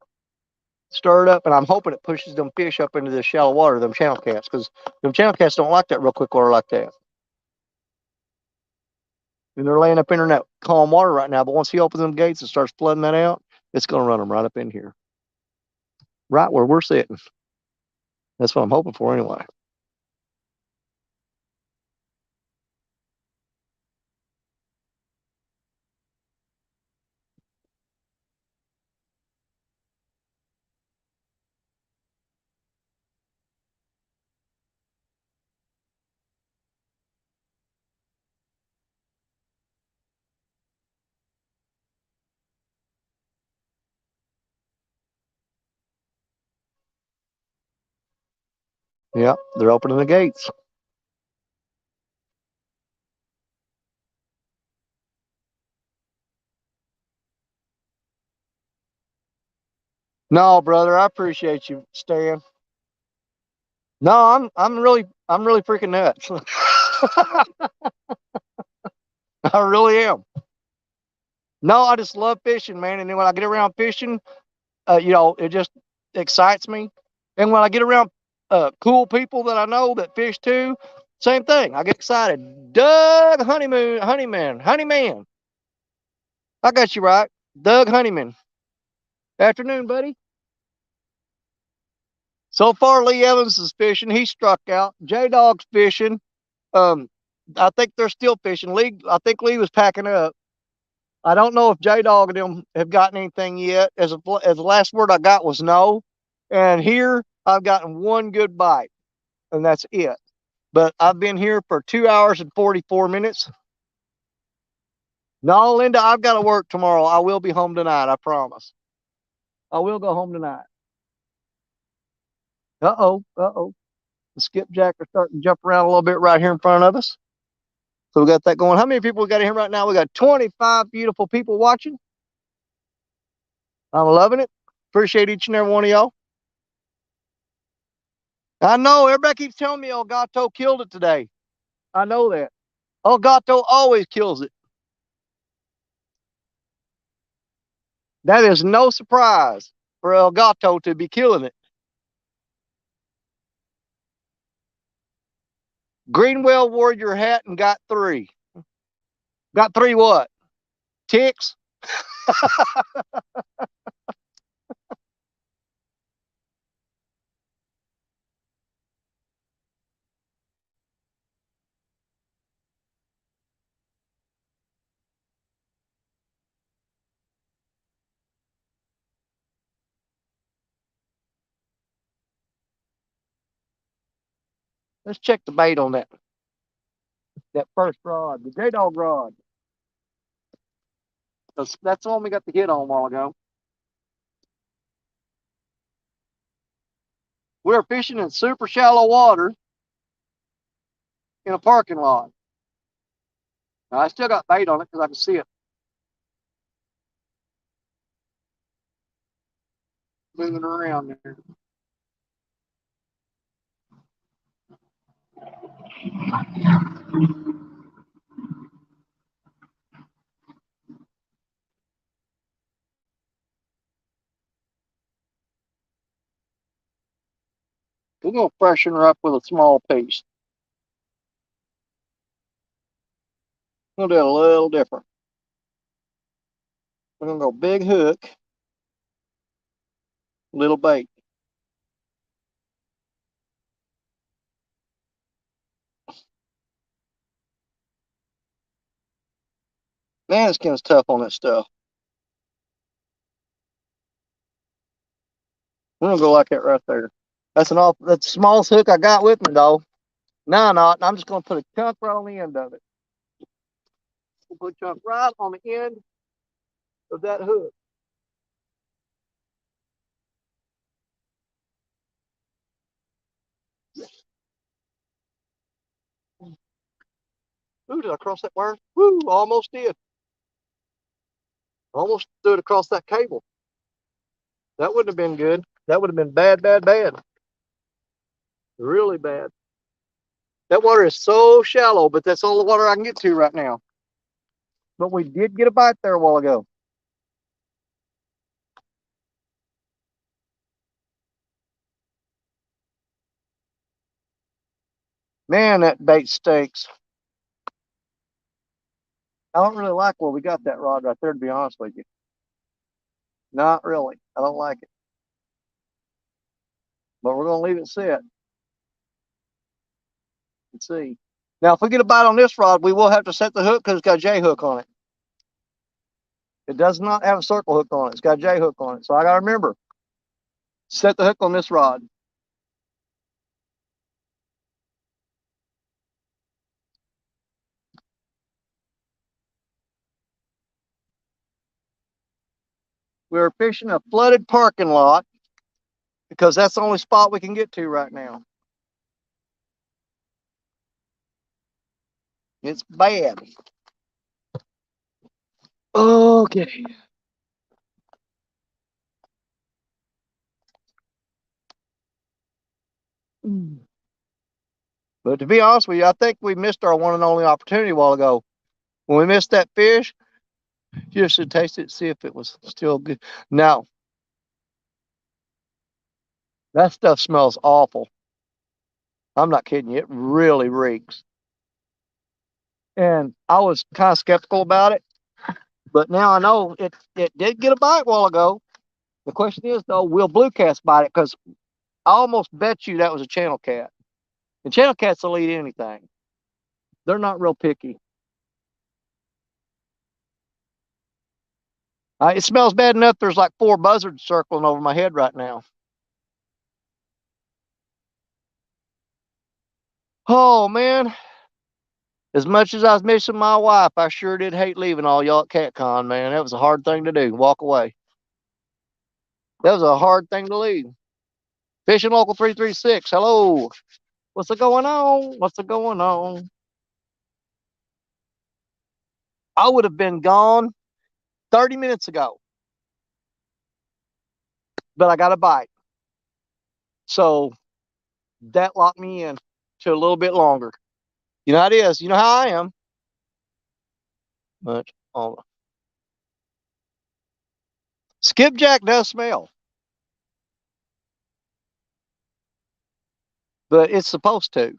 stir it up, and I'm hoping it pushes them fish up into the shallow water, them channel cats, because them channel cats don't like that real quick water like that. And they're laying up in that calm water right now, but once he opens them gates and starts flooding that out, it's going to run them right up in here, right where we're sitting. That's what I'm hoping for anyway. Yeah, they're opening the gates. No, brother, I appreciate you, Stan. No, I'm really freaking nuts. I really am. No, I just love fishing, man. And then when I get around fishing, it just excites me. And when I get around cool people that I know that fish too. Same thing. I get excited. Doug Honeyman. I got you right. Doug Honeyman. Afternoon, buddy. So far, Lee Evans is fishing. He struck out. J Dog's fishing. I think they're still fishing. I think Lee was packing up. I don't know if J Dog and them have gotten anything yet. As the last word I got was no. And here I've gotten one good bite, and that's it. But I've been here for 2 hours and 44 minutes. No, Linda, I've got to work tomorrow. I will be home tonight, I promise. I will go home tonight. Uh-oh. The skipjack are starting to jump around a little bit right here in front of us. So we got that going. How many people we got in here right now? We got 25 beautiful people watching. I'm loving it. Appreciate each and every one of y'all. I know everybody keeps telling me El Gato killed it today. I know that. El Gato always kills it. That is no surprise for El Gato to be killing it. Greenwell wore your hat and got 3. Got 3 what? Ticks? Let's check the bait on that first rod, the J-Dog rod. That's the one we got the hit on a while ago. We're fishing in super shallow water in a parking lot. Now, I still got bait on it because I can see it moving around there. We're going to freshen her up with a small piece. We're going to do it a little different. We're going to go big hook, little bait. Man, the skin's tough on that stuff. We're going to go like that right there. That's the smallest hook I got with me, though. No, not. I'm just going to put a chunk right on the end of it. We'll put a chunk right on the end of that hook. Ooh, did I cross that wire? Woo, almost did. Almost threw it across that cable. That wouldn't have been good. That would have been bad. Really bad. That water is so shallow, but that's all the water I can get to right now. But we did get a bite there a while ago. Man, that bait stinks. I don't really like where we got that rod right there, to be honest with you. Not really. I don't like it. But we're going to leave it sit. Let's see. Now, if we get a bite on this rod, we will have to set the hook because it's got a J hook on it. It does not have a circle hook on it. It's got a J hook on it. So I got to remember, set the hook on this rod. We're fishing a flooded parking lot because that's the only spot we can get to right now. It's bad. Okay. But to be honest with you, I think we missed our one and only opportunity a while ago. When we missed that fish, you should taste it, see if it was still good. Now, that stuff smells awful. I'm not kidding you. It really reeks. And I was kind of skeptical about it, but now I know it did get a bite a while ago. The question is, though, will blue cats bite it? Because I almost bet you that was a channel cat. And channel cats will eat anything. They're not real picky. It smells bad enough. There's like 4 buzzards circling over my head right now. Oh, man. As much as I was missing my wife, I sure did hate leaving all y'all at CatCon, man. That was a hard thing to do. Walk away. That was a hard thing to leave. Fishing Local 336. Hello. What's going on? What's going on? I would have been gone 30 minutes ago, but I got a bite. So that locked me in to a little bit longer. You know how it is. You know how I am. But skipjack does smell, but it's supposed to.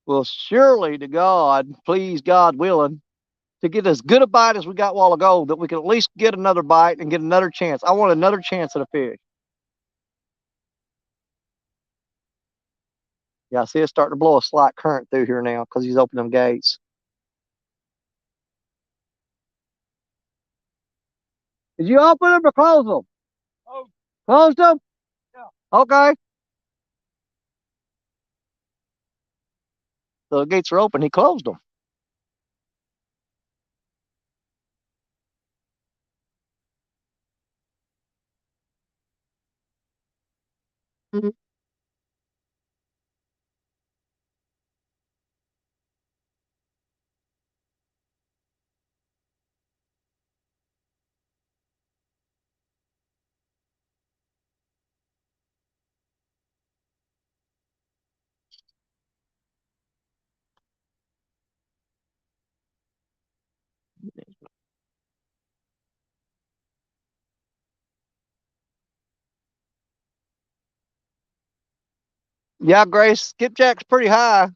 Well, surely to God, please God willing, to get as good a bite as we got a while ago, that we can at least get another bite and get another chance. I want another chance at a fish. Yeah, I see it's starting to blow a slight current through here now because he's opening them gates. Did you open them or close them? Oh. Closed them? Yeah. Okay. The gates are open. He closed them. Yeah, Grace, skipjack's pretty high,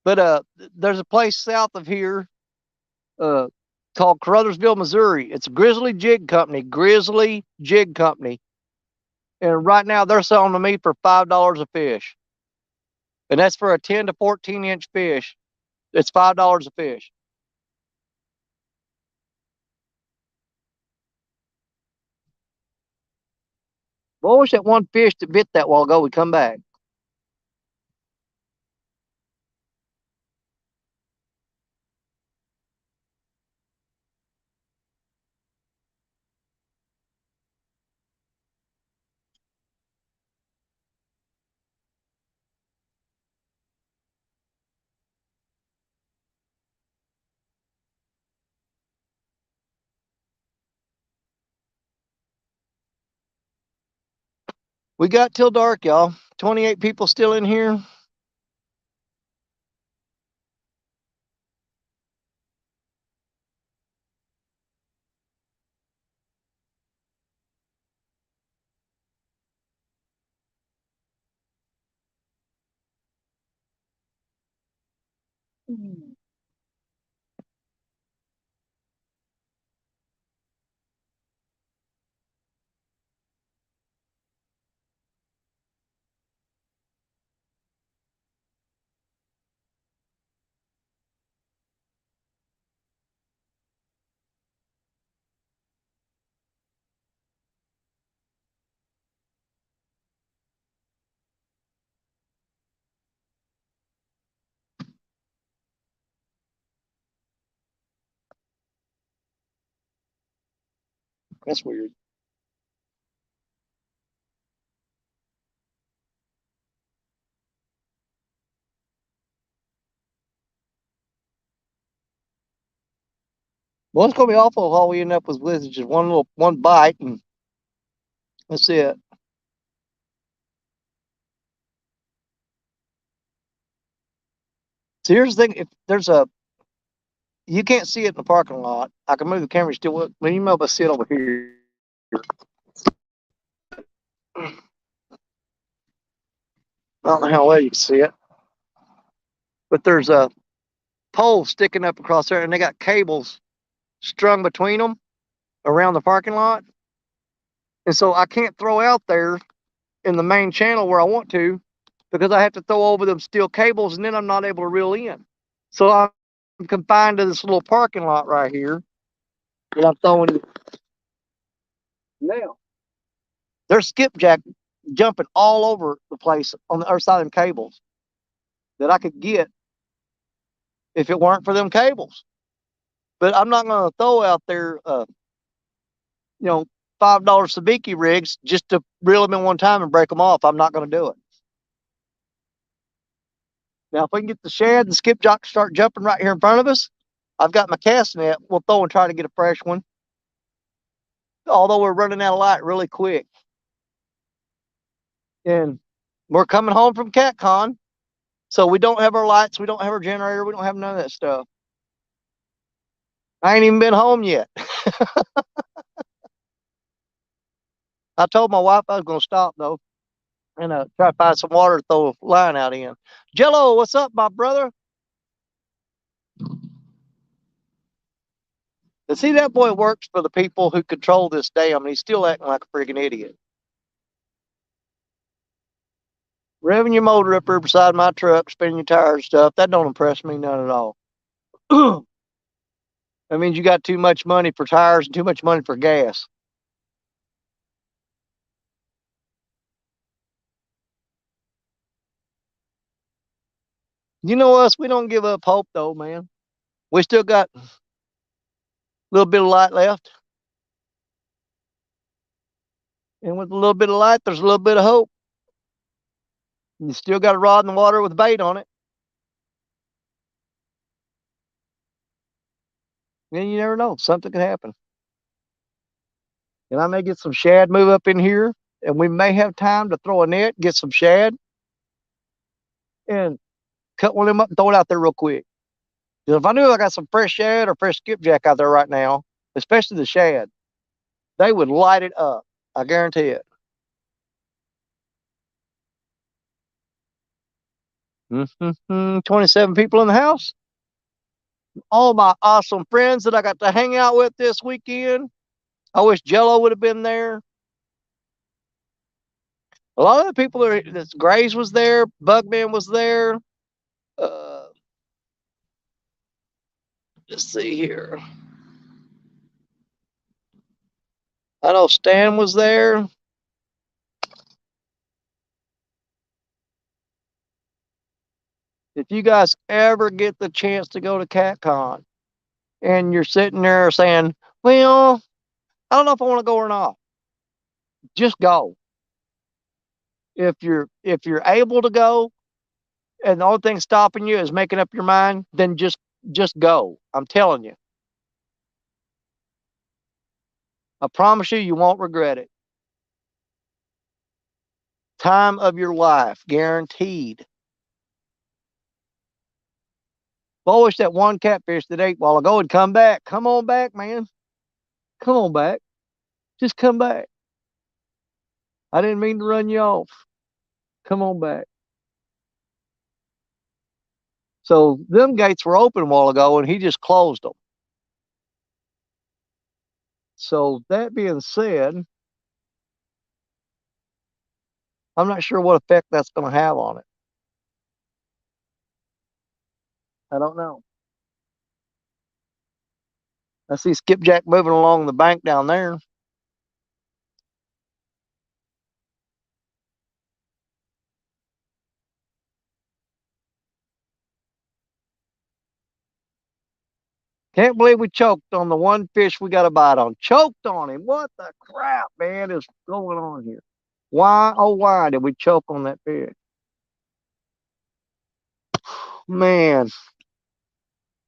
but there's a place south of here uh called Caruthersville, Missouri. It's a Grizzly Jig Company. Grizzly Jig Company. And right now they're selling to me for $5 a fish. And that's for a 10 to 14-inch fish. It's $5 a fish. Well, I wish that one fish that bit that while ago would come back. We got till dark, y'all. 28 people still in here. That's weird. Well, it's gonna be awful if all we end up with is just one bite, and that's it. So here's the thing: if there's you can't see it in the parking lot. I can move the camera still. When you move, I see it over here. I don't know how well you can see it, but there's a pole sticking up across there, and they got cables strung between them around the parking lot. And so I can't throw out there in the main channel where I want to because I have to throw over them steel cables, and then I'm not able to reel in. So I'm confined to this little parking lot right here that I'm throwing now. There's skipjack jumping all over the place on the other side of them cables that I could get if it weren't for them cables. But I'm not going to throw out there, $5 sabiki rigs just to reel them in one time and break them off. I'm not going to do it. Now, if we can get the shad and skipjack to start jumping right here in front of us, I've got my cast net. We'll throw and try to get a fresh one. Although we're running out of light really quick. And we're coming home from CatCon. So we don't have our lights. We don't have our generator. We don't have none of that stuff. I ain't even been home yet. I told my wife I was going to stop, though, and try to find some water to throw a line out in. Jello, what's up, my brother? And see, that boy works for the people who control this dam, and he's still acting like a friggin' idiot. Revving your motor up here beside my truck, spinning your tires and stuff, that don't impress me none at all. That means you got too much money for tires and too much money for gas. You know us, we don't give up hope, though, man. We still got a little bit of light left. And with a little bit of light, there's a little bit of hope. You still got a rod in the water with bait on it. And you never know. Something could happen. And I may get some shad move up in here. And we may have time to throw a net, get some shad. And cut one of them up and throw it out there real quick. Because if I knew I got some fresh shad or fresh skipjack out there right now, especially the shad, they would light it up. I guarantee it. 27 people in the house. All my awesome friends that I got to hang out with this weekend. I wish Jello would have been there. A lot of the people that Grays was there, Bugman was there. Let's see here. I know Stan was there. If you guys ever get the chance to go to CatCon and you're sitting there saying, well, I don't know if I want to go or not, just go. If you're able to go and the only thing stopping you is making up your mind, then just go. I'm telling you. I promise you, you won't regret it. Time of your life, guaranteed. I wish that one catfish that ate a while ago would come back. Come on back, man. Come on back. Just come back. I didn't mean to run you off. Come on back. So them gates were open a while ago, and he just closed them. So that being said, I'm not sure what effect that's going to have on it. I don't know. I see Skipjack moving along the bank down there. Can't believe we choked on the one fish we got a bite on. Choked on him. What the crap, man, is going on here? Why, oh, why did we choke on that fish? Man,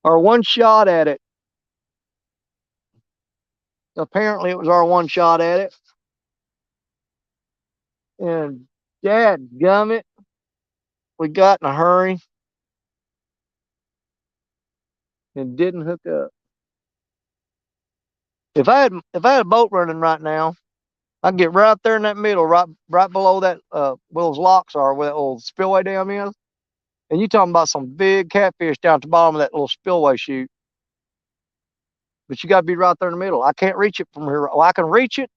our one shot at it. Apparently, it was our one shot at it. And dadgummit, we got in a hurry. and didn't hook up. If I had a boat running right now, I'd get right there in that middle, right below that where those locks are, where that little spillway dam is. And you talking about some big catfish down at the bottom of that little spillway chute. But you got to be right there in the middle. I can't reach it from here. Well, I can reach it,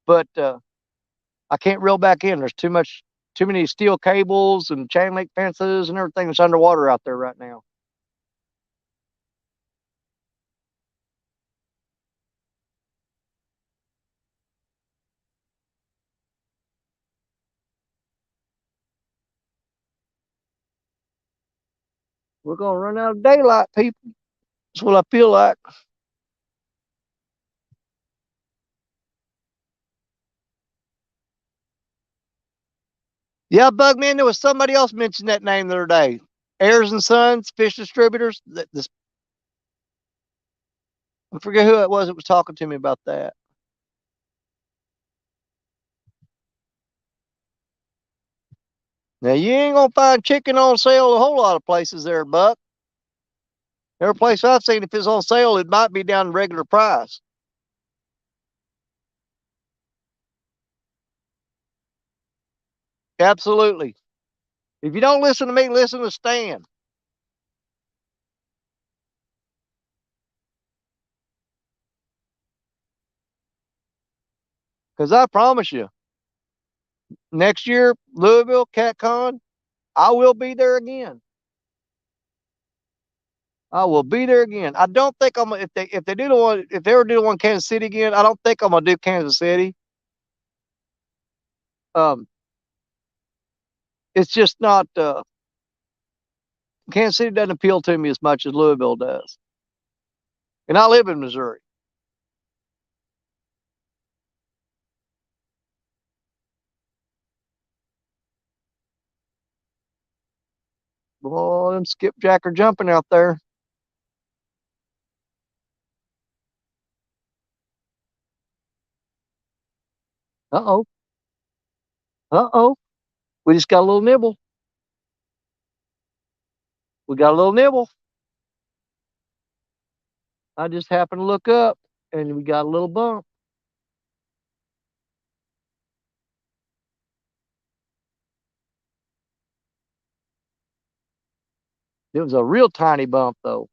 but I can't reel back in. There's too many steel cables and chain link fences and everything that's underwater out there right now. We're gonna run out of daylight, people. That's what I feel like. Yeah, Bugman, there was somebody else mentioned that name the other day. Ayers and Sons Fish Distributors. I forget who it was that was talking to me about that. Now you ain't gonna find chicken on sale a whole lot of places there, Buck. Every place I've seen, if it's on sale, it might be down regular price. Absolutely. If you don't listen to me, listen to Stan. Because I promise you, next year, Louisville, CatCon, I will be there again. I will be there again. I don't think I'm if they do the one if they ever do the one in Kansas City again, I don't think I'm gonna do Kansas City. It's just not Kansas City doesn't appeal to me as much as Louisville does. And I live in Missouri. Boy, them skipjack are jumping out there. Uh-oh. Uh-oh. We just got a little nibble. We got a little nibble. I just happened to look up and we got a little bump. It was a real tiny bump though.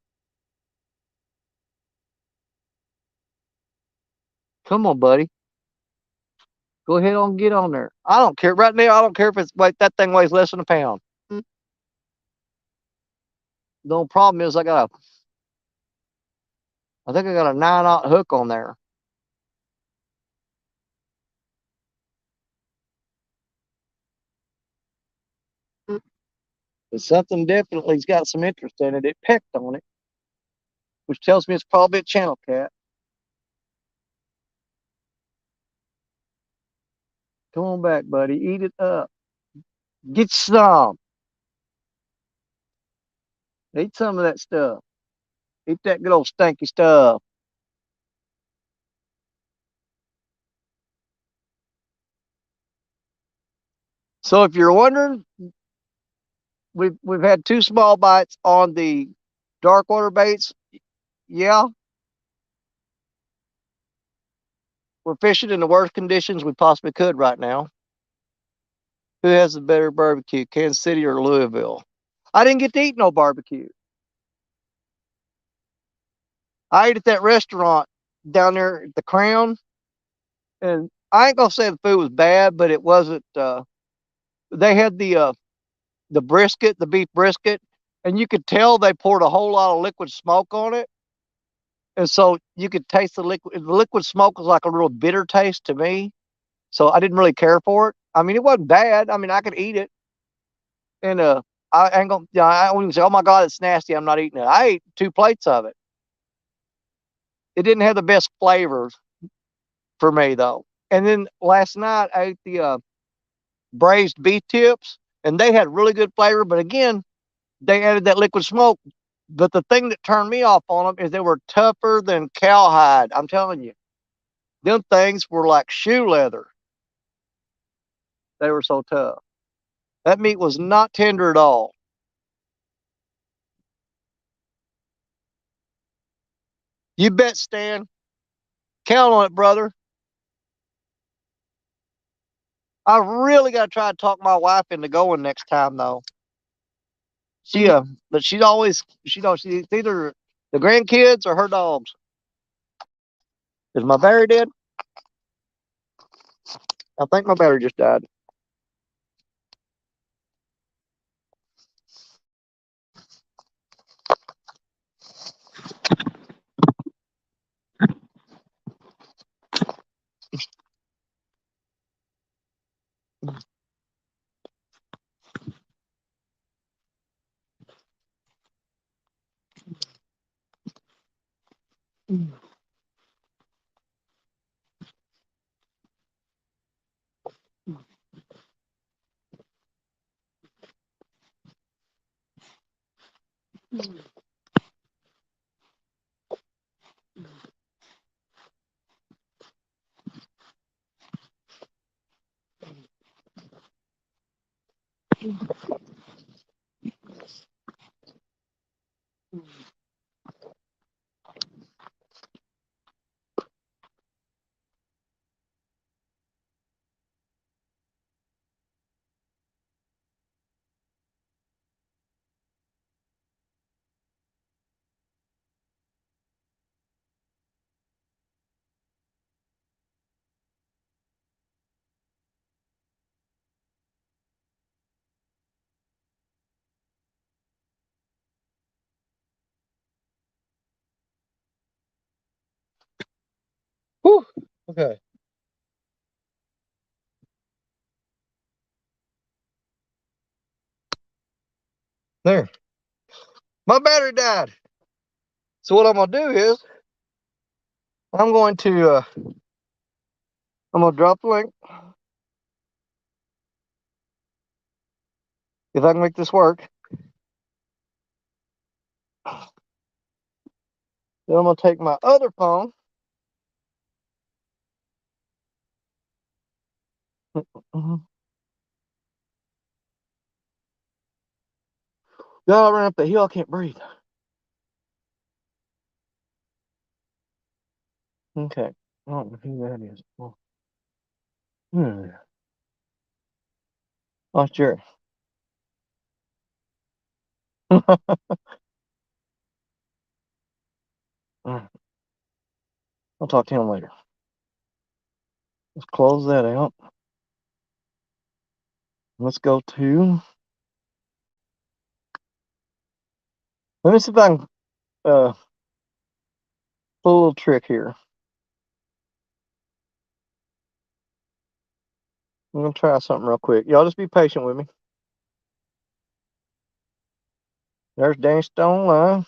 Come on, buddy. Go ahead and get on there. I don't care. Right now, I don't care if it's that thing weighs less than a pound. The only problem is I think I got a 9/0 hook on there. But something definitely's got some interest in it. It pecked on it, which tells me it's probably a channel cat. Come on back, buddy. Eat it up. Get some. Eat some of that stuff. Eat that good old stinky stuff. So if you're wondering, we've had 2 small bites on the dark water baits. Yeah. We're fishing in the worst conditions we possibly could right now. Who has the better barbecue, Kansas City or Louisville? I didn't get to eat no barbecue. I ate at that restaurant down there at the Crown, and I ain't gonna say the food was bad, but it wasn't. They had the brisket, the beef brisket, and you could tell they poured a whole lot of liquid smoke on it, and so you could taste the liquid. The liquid smoke was like a real bitter taste to me, so I didn't really care for it. I mean, it wasn't bad. I mean, I could eat it, and I ain't gonna. I wouldn't say, "Oh my God, it's nasty. I'm not eating it." I ate 2 plates of it. It didn't have the best flavors for me though. And then last night I ate the braised beef tips, and they had really good flavor. But again, they added that liquid smoke. But the thing that turned me off on them is they were tougher than cowhide. I'm telling you, them things were like shoe leather. They were so tough. That meat was not tender at all. You bet, Stan. Count on it, brother. I really got to try to talk my wife into going next time, though. But she's always, she's either the grandkids or her dogs. Is my battery dead? I think my battery just died. Whew. Okay. There. My battery died. So what I'm gonna do is I'm gonna drop the link. If I can make this work. Then I'm gonna take my other phone. God, I ran up the hill. I can't breathe. Okay. I don't know who that is. Oh, sure. I'll talk to him later. Let's close that out. Let's go to. Let me see if I can pull a little trick here. I'm gonna try something real quick. Y'all just be patient with me. There's Danny Stone Live.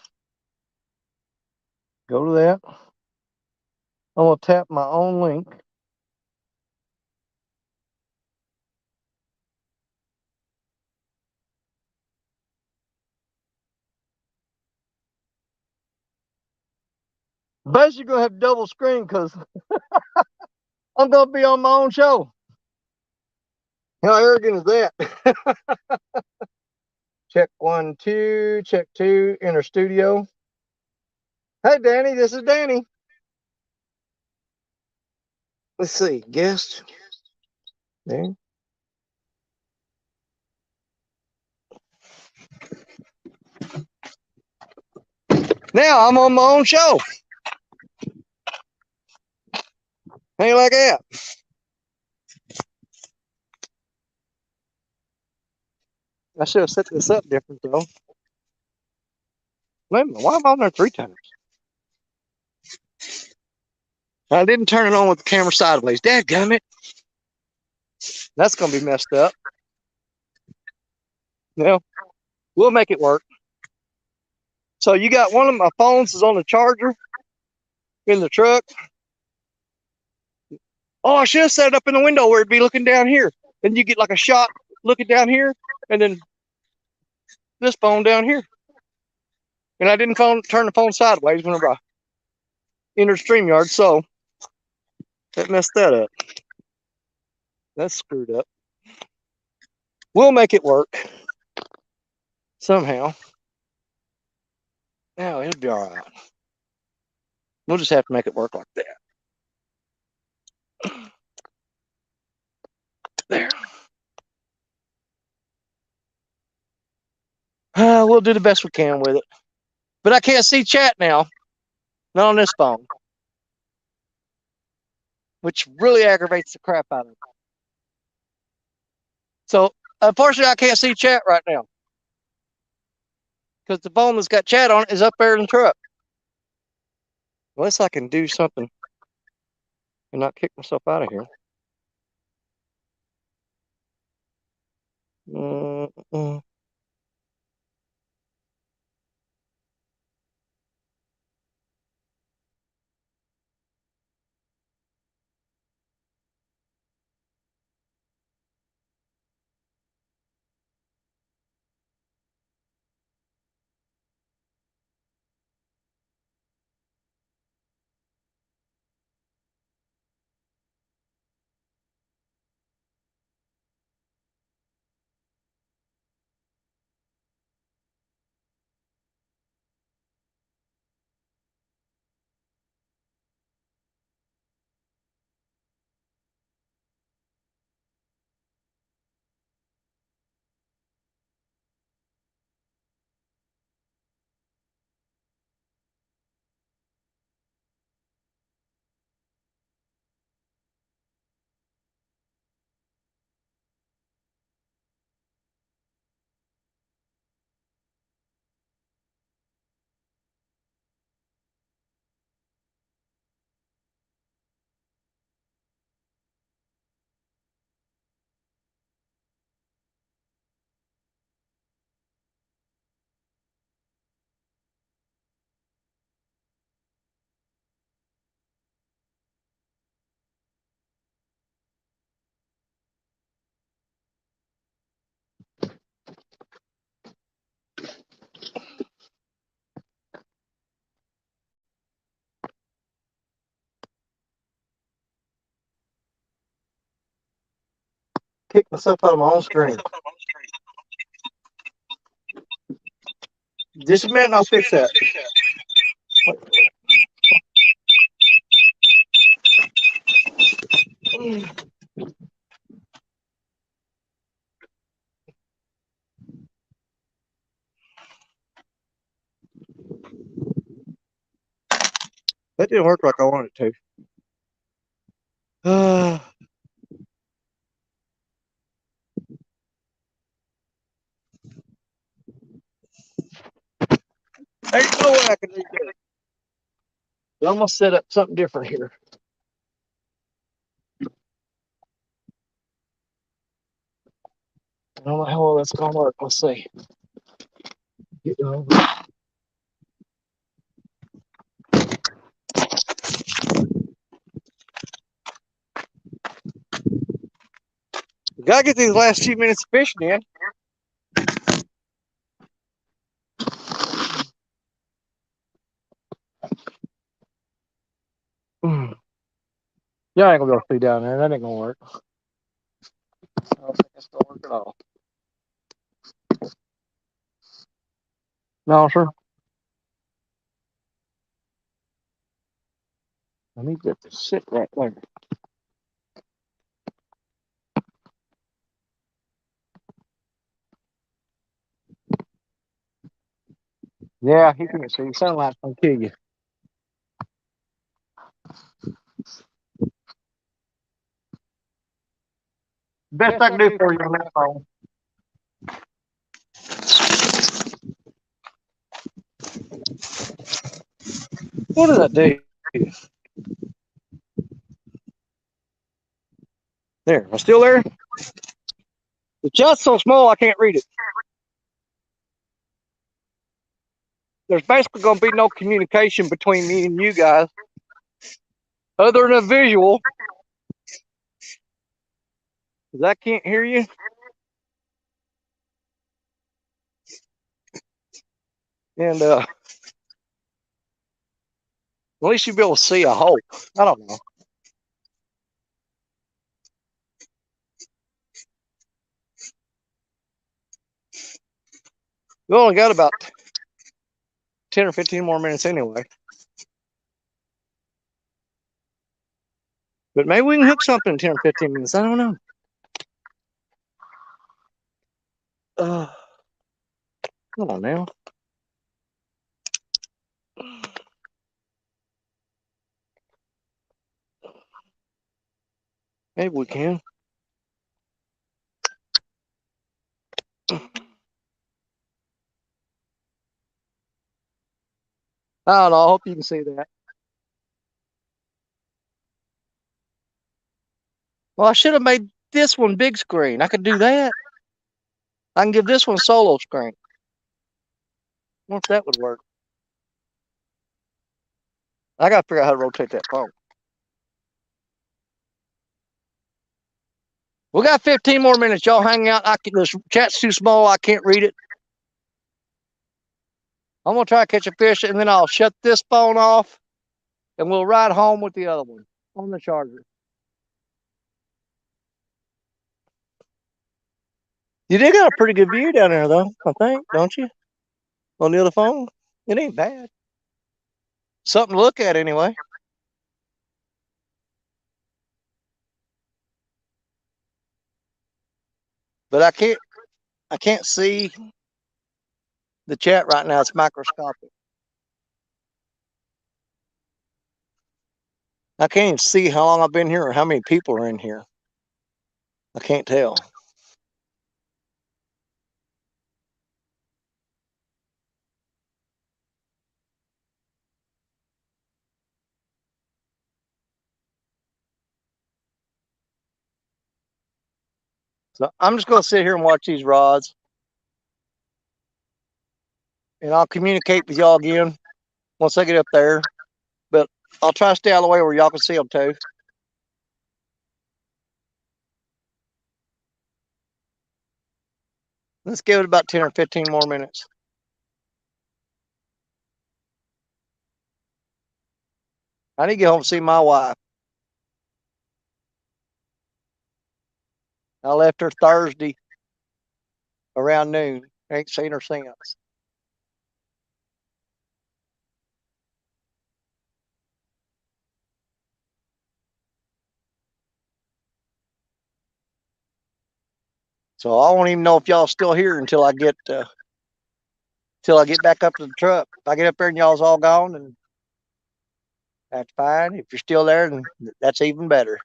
Go to that. I'm gonna tap my own link. Basically, gonna have double screen because I'm gonna be on my own show. How arrogant is that? Check 1, 2, check 2, enter studio. Hey, Danny, this is Danny. Let's see, guest. There. Now I'm on my own show. Ain't like that. I should have set this up different though. Wait a minute, why am I on there 3 times? I didn't turn it on with the camera sideways. Dadgummit. That's gonna be messed up. Well, we'll make it work. So you got one of my phones is on the charger in the truck. Oh, I should have set it up in the window where it'd be looking down here. Then you get like a shot looking down here, and then this phone down here. And I didn't turn the phone sideways whenever I entered StreamYard, so that messed that up. That's screwed up. We'll make it work somehow. Now it'll be all right. We'll just have to make it work like that. There. We'll do the best we can with it. But I can't see chat now. Not on this phone. Which really aggravates the crap out of me. So, unfortunately, I can't see chat right now. Because the phone that's got chat on it is up there in the truck. Unless I can do something and not kick myself out of here. Kick myself out of my own screen. Just a minute and I'll fix that. That didn't work like I wanted it to. There's no way I can do that. I'm gonna set up something different here. I don't know how well that's gonna work. Let's see. Get over. Gotta get these last few minutes of fishing in. Yeah, I ain't gonna be able to see down there. That ain't gonna work. I don't think it's gonna work at all. No, sir. I need that to sit right there. Yeah, you can't see. Sunlight's gonna kill you. Best I can do for you on that phone. What did I do? There, am I still there? The chat's so small I can't read it. There's basically going to be no communication between me and you guys other than a visual, because I can't hear you. And at least you'll be able to see a hole. I don't know. We only got about 10 or 15 more minutes anyway. But maybe we can hook something in 10 or 15 minutes. I don't know. Come on now. Maybe we can. I don't know. I hope you can see that. Well, I should have made this one big screen. I could do that. I can give this one solo screen. I wonder if that would work. I got to figure out how to rotate that phone. We got 15 more minutes. Y'all hang out. This chat's too small. I can't read it. I'm going to try to catch a fish, and then I'll shut this phone off, and we'll ride home with the other one on the charger. You did got a pretty good view down there, though, I think, don't you? On the other phone? It ain't bad. Something to look at, anyway. But I can't see the chat right now. It's microscopic. I can't even see how long I've been here or how many people are in here. I can't tell. So I'm just going to sit here and watch these rods. And I'll communicate with y'all again once I get up there. But I'll try to stay out of the way where y'all can see them too. Let's give it about 10 or 15 more minutes. I need to get home and see my wife. I left her Thursday around noon. Ain't seen her since. So I won't even know if y'all still here until I get back up to the truck. If I get up there and y'all's all gone, then that's fine. If you're still there, then that's even better.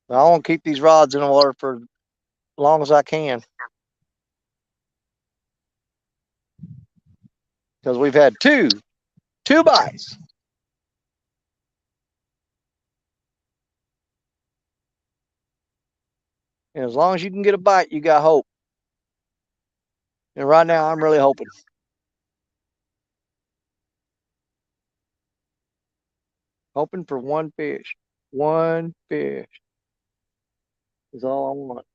I want to keep these rods in the water for as long as I can. Because we've had two bites. And as long as you can get a bite, you got hope. And right now, I'm really hoping. Hoping for one fish. One fish is all I want.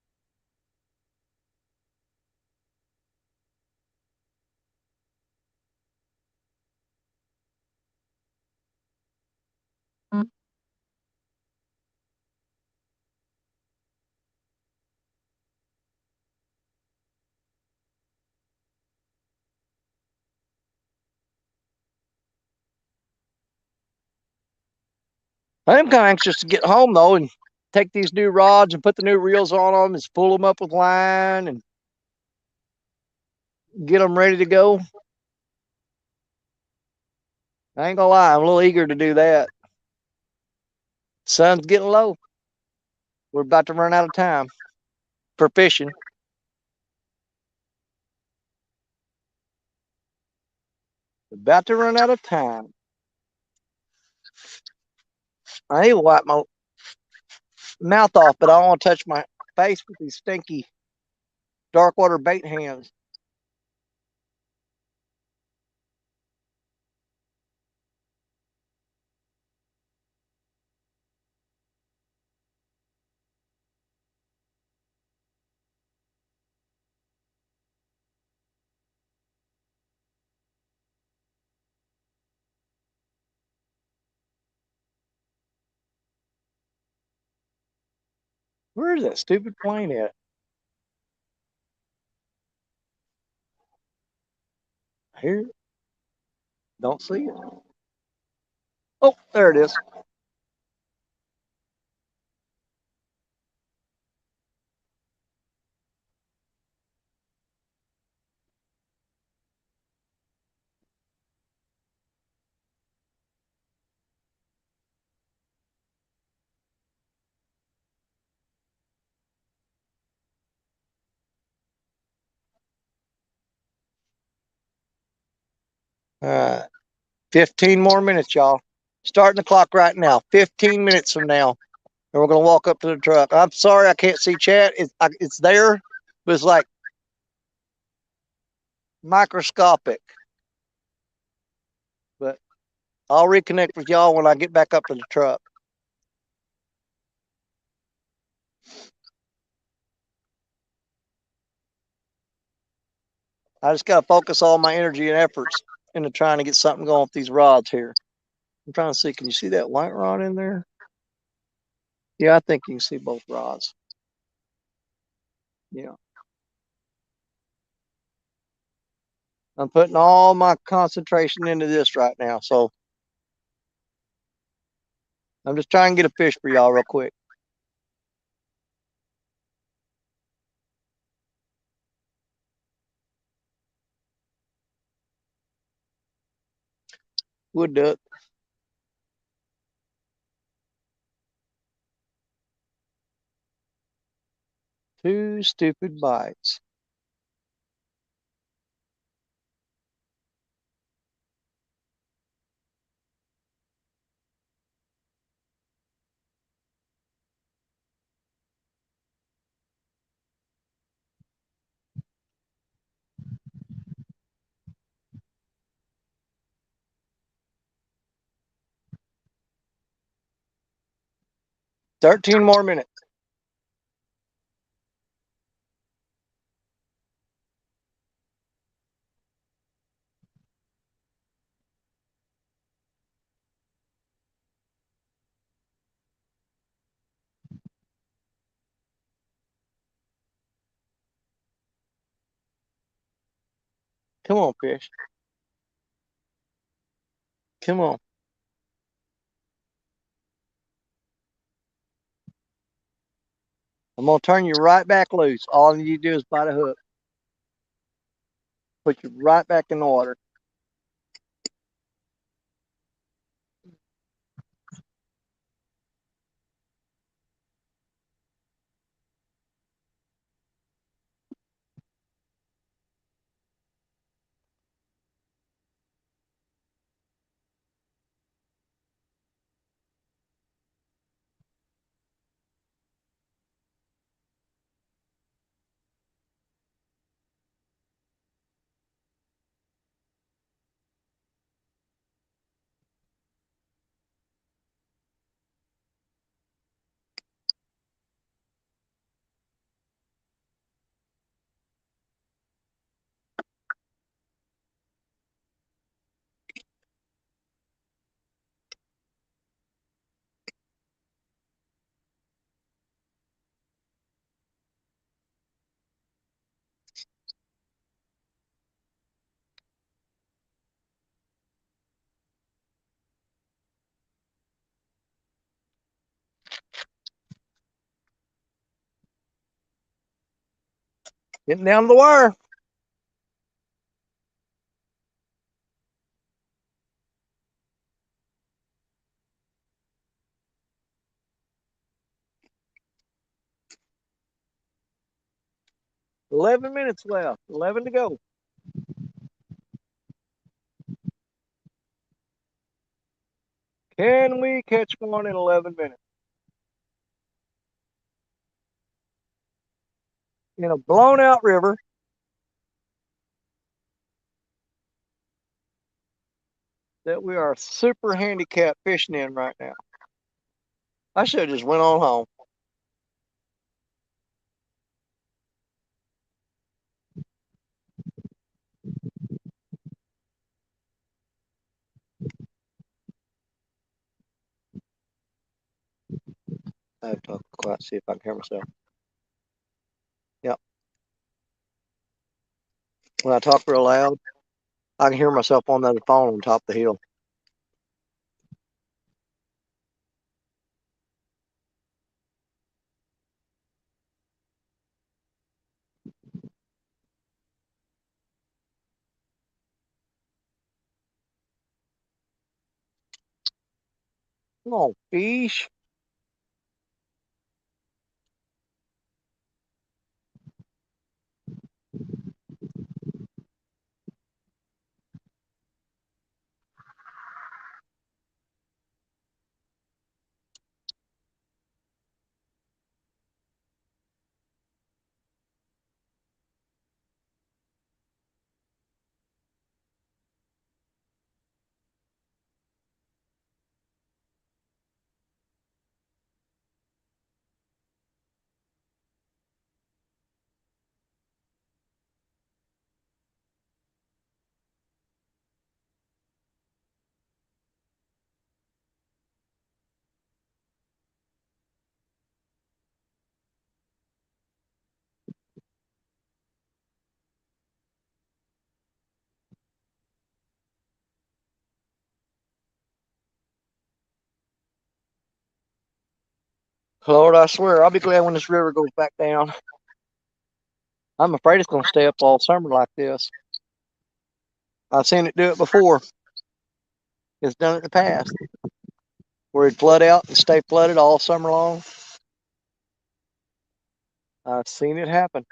I am kind of anxious to get home, though, and take these new rods and put the new reels on them and spool them up with line and get them ready to go. I ain't gonna lie, I'm a little eager to do that. Sun's getting low. We're about to run out of time for fishing. About to run out of time. I need to wipe my mouth off, but I don't want to touch my face with these stinky dark water bait hands. Where is that stupid plane at? Here. Don't see it. Oh, there it is. All right. 15 more minutes, y'all. Starting the clock right now. 15 minutes from now. And we're going to walk up to the truck. I'm sorry I can't see chat. It's there, but it's like microscopic. But I'll reconnect with y'all when I get back up to the truck. I just got to focus all my energy and efforts into trying to get something going with these rods here. I'm trying to see, can you see that white rod in there? Yeah, I think you can see both rods. Yeah. I'm putting all my concentration into this right now. So I'm just trying to get a fish for y'all real quick. Wood duck. 2 stupid bites. $13 more minutes. Come on, fish. Come on. I'm going to turn you right back loose. All you do is bite a hook. Put you right back in the water. Getting down to the wire. $11 minutes left. 11 to go. Can we catch one in 11 minutes? In a blown out river. That we are super handicapped fishing in right now. I should have just went on home. I have to talk quiet, see if I can hear myself. Yep. When I talk real loud, I can hear myself on the phone on top of the hill. Come on, fish. Lord, I swear, I'll be glad when this river goes back down. I'm afraid it's going to stay up all summer like this. I've seen it do it before. It's done it in the past, where it'd flood out and stay flooded all summer long. I've seen it happen.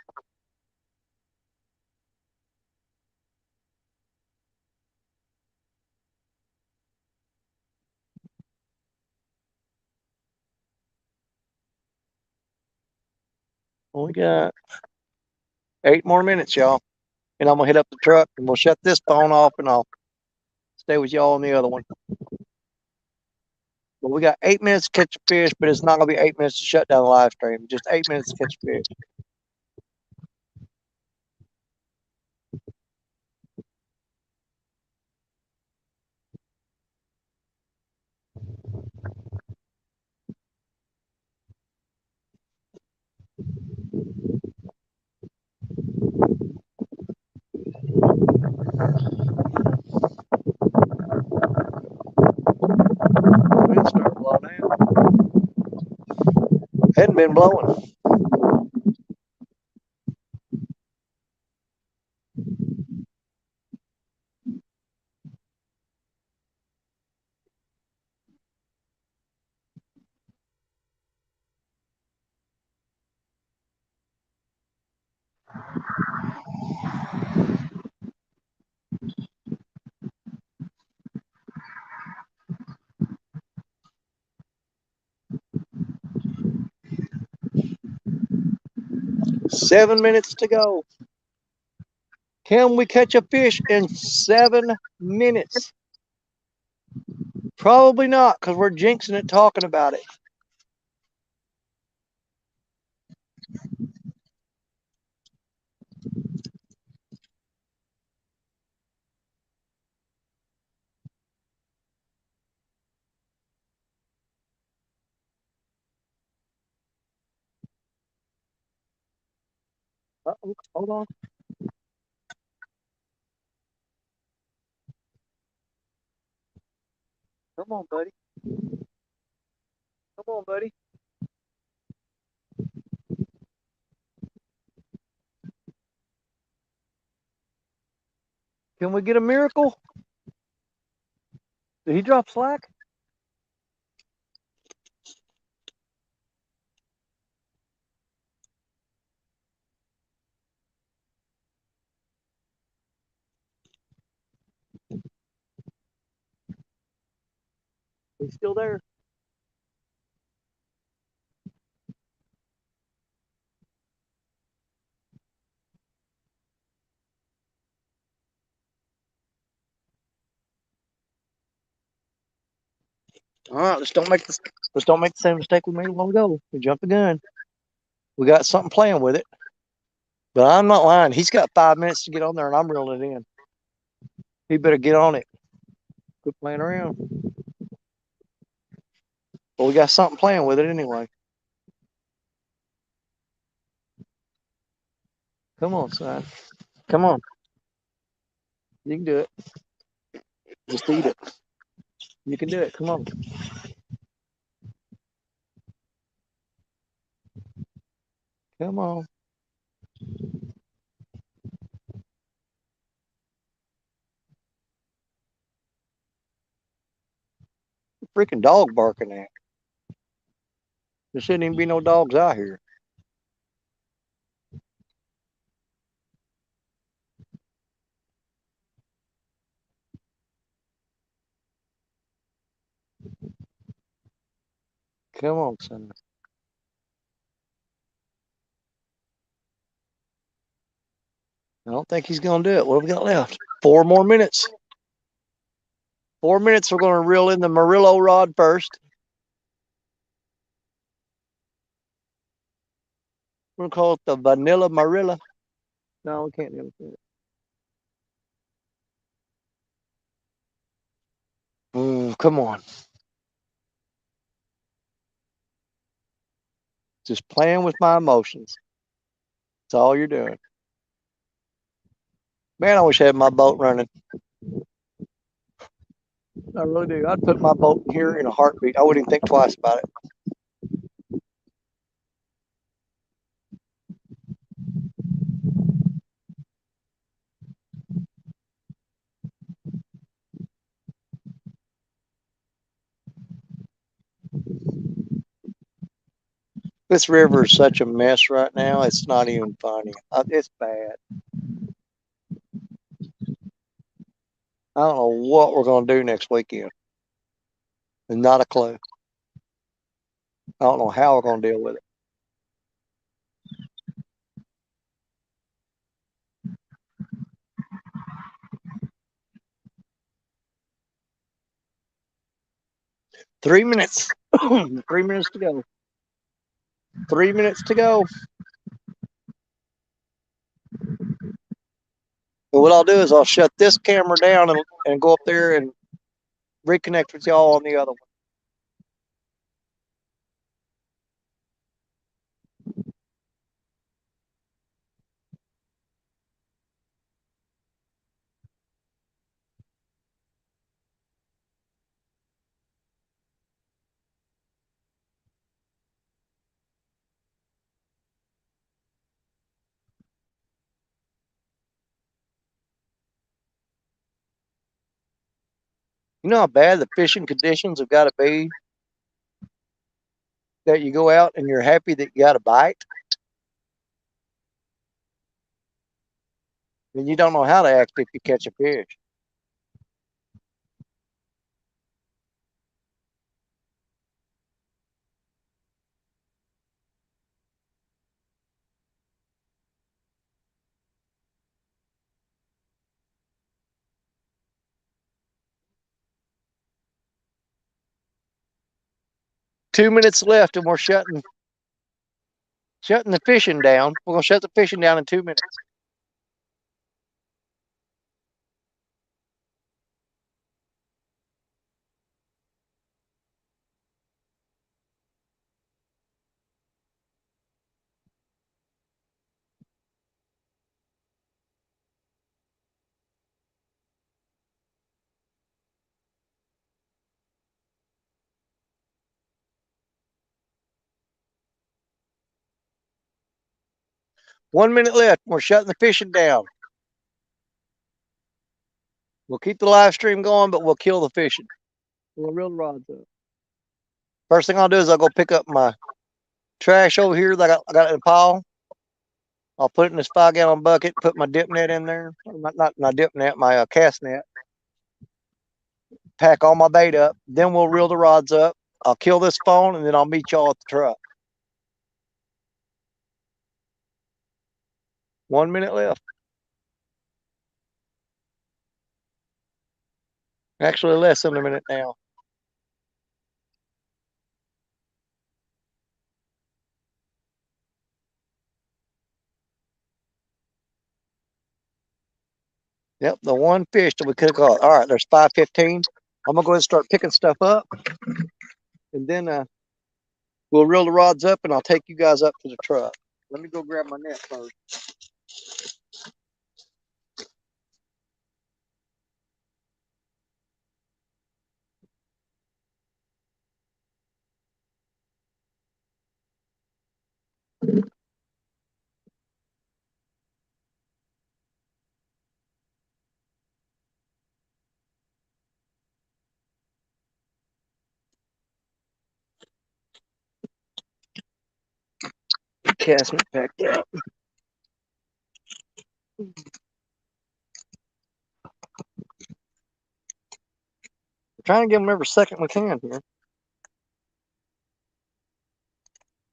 We got 8 more minutes, y'all. And I'm going to hit up the truck and we'll shut this phone off and I'll stay with y'all on the other one. But we got 8 minutes to catch a fish, but it's not going to be 8 minutes to shut down the live stream. Just 8 minutes to catch a fish. Wind started blowing out. Hadn't been blowing. Seven minutes to go. Can we catch a fish in 7 minutes? Probably not, because we're jinxing it talking about it. Uh-oh, hold on. Come on, buddy. Come on, buddy. Can we get a miracle? Did he drop slack? He's still there. All right, let's don't make the same mistake we made a while ago. We jumped the gun. We got something playing with it. But I'm not lying. He's got 5 minutes to get on there, and I'm reeling it in. He better get on it. Quit playing around. But we got something playing with it anyway. Come on, son. Come on. You can do it. Just eat it. You can do it. Come on. Come on. freaking dog barking at? There shouldn't even be no dogs out here. Come on, son. I don't think he's gonna do it. What have we got left? 4 more minutes. 4 minutes. We're gonna reel in the Murillo rod first. We're gonna call it the Vanilla Marilla. No, we can't do it. Come on. Just playing with my emotions. That's all you're doing. Man, I wish I had my boat running. I really do. I'd put my boat here in a heartbeat. I wouldn't even think twice about it. This river is such a mess right now. It's not even funny. It's bad. I don't know what we're going to do next weekend. And not a clue. I don't know how we're going to deal with it. Three minutes. 3 minutes to go. 3 minutes to go. But what I'll do is I'll shut this camera down and go up there and reconnect with y'all on the other one. You know how bad the fishing conditions have got to be that you go out and you're happy that you got a bite? And you don't know how to act if you catch a fish. Two minutes left and we're shutting the fishing down. We're going to shut the fishing down in 2 minutes. One minute left. We're shutting the fishing down. We'll keep the live stream going, but we'll kill the fishing. We'll reel the rods up. First thing I'll do is I'll go pick up my trash over here that I got in a pile. I'll put it in this 5-gallon bucket, put my dip net in there. Not my dip net, my cast net. Pack all my bait up. Then we'll reel the rods up. I'll kill this phone, and then I'll meet y'all at the truck. 1 minute left. Actually, less than a minute now. Yep, the one fish that we could have caught. All right, there's 5:15. I'm going to go ahead and start picking stuff up. And then we'll reel the rods up, and I'll take you guys up to the truck. Let me go grab my net first. cast me packed up. Trying to give them every second we can here.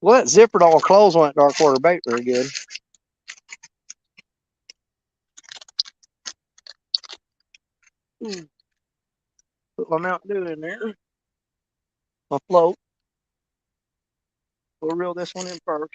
Well, that zipper don't close on that dark water bait very good. Put my Mountain Dew in there. My float. We'll reel this one in first.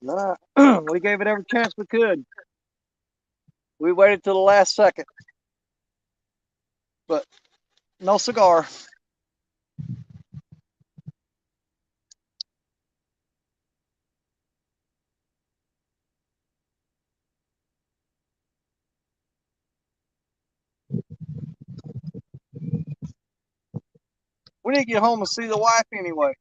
All right. We gave it every chance we could. We waited till the last second. But no cigar. We need to get home and see the wife anyway.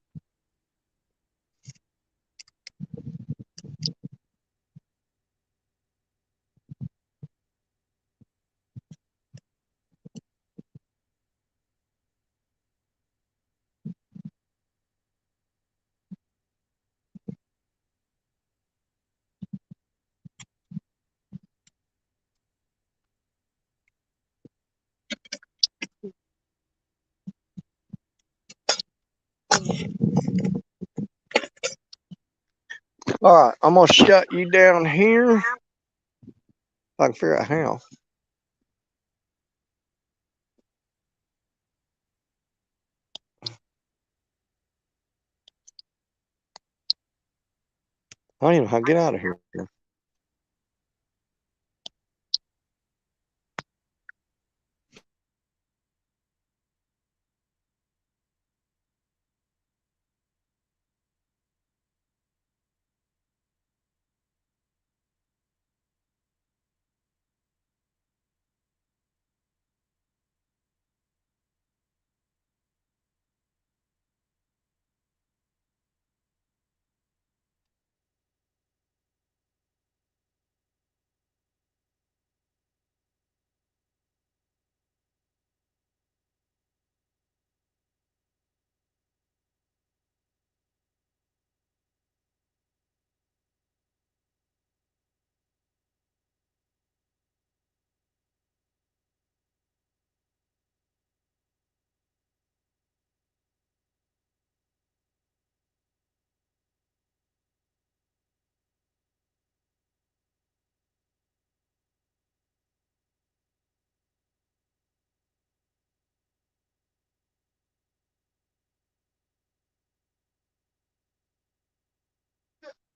All right, I'm gonna shut you down here. If I can figure out how. I don't even know how to get out of here.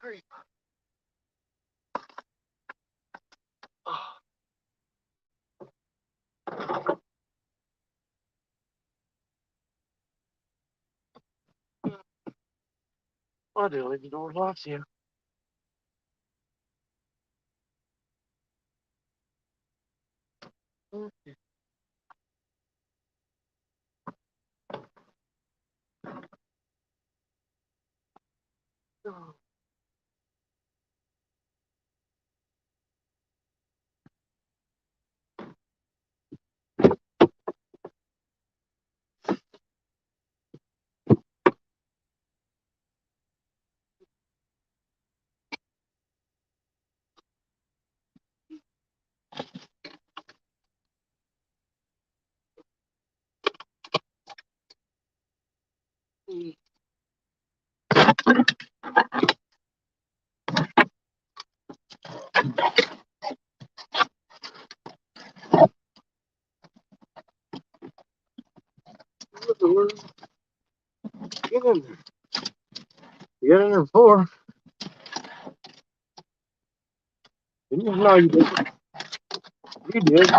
Great. I do leave the door locked here. Okay. Get in there. You got in there before. No, you didn't. You did.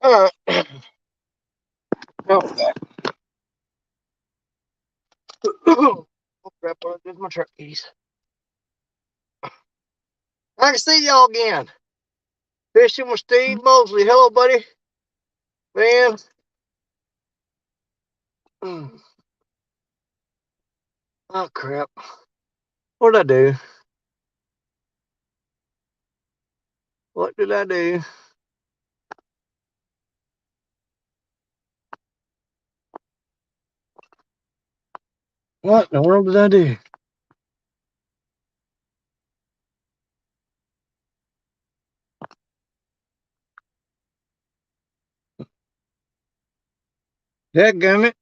All right. Oh, oh crap! There's my truck keys. I can see y'all again. Fishing with Steve Mosley. Hello, buddy. Man. Oh crap! What did I do? What did I do? What in the world did I do? Dadgummit.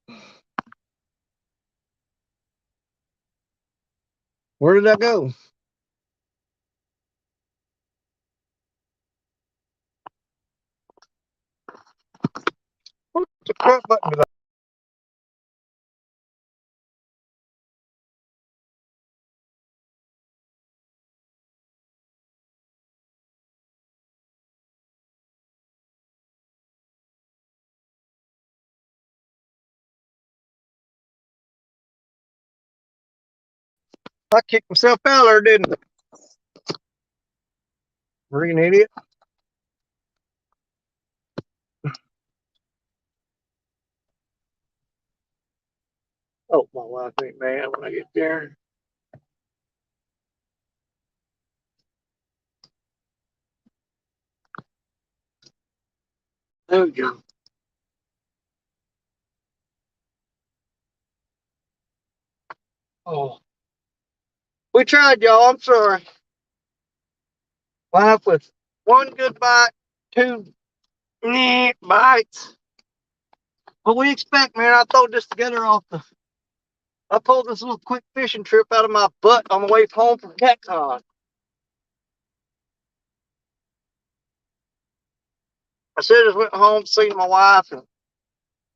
Where did I go? What the crap button did I? I kicked myself out there, didn't I? Freaking idiot. Oh, my wife ain't mad when I get there. There we go. Oh. We tried, y'all. I'm sorry. Wife with one good bite, two bites. What we expect, man? I throw this together I pulled this little quick fishing trip out of my butt on the way home from CatCon. I said I just went home, seen my wife, and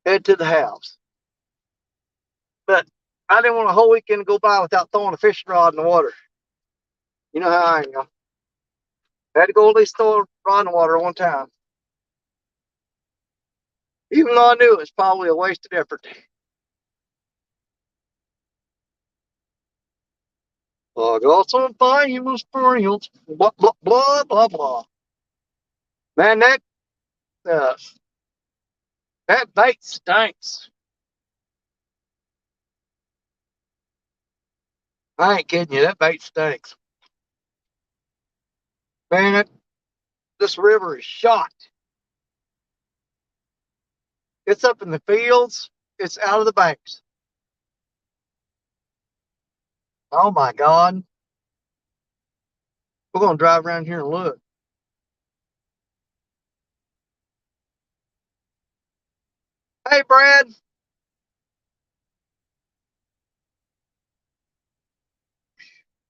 head to the house. But I didn't want a whole weekend to go by without throwing a fishing rod in the water. You know how I am. I had to go at least throw a rod in the water one time. Even though I knew it was probably a wasted effort. I got some famous friends. Blah, blah, blah, blah, blah. Man, uh, that bait stinks. I ain't kidding you. That bait stinks. Man, this river is shot. It's up in the fields. It's out of the banks. Oh my God. We're going to drive around here and look. Hey, Brad.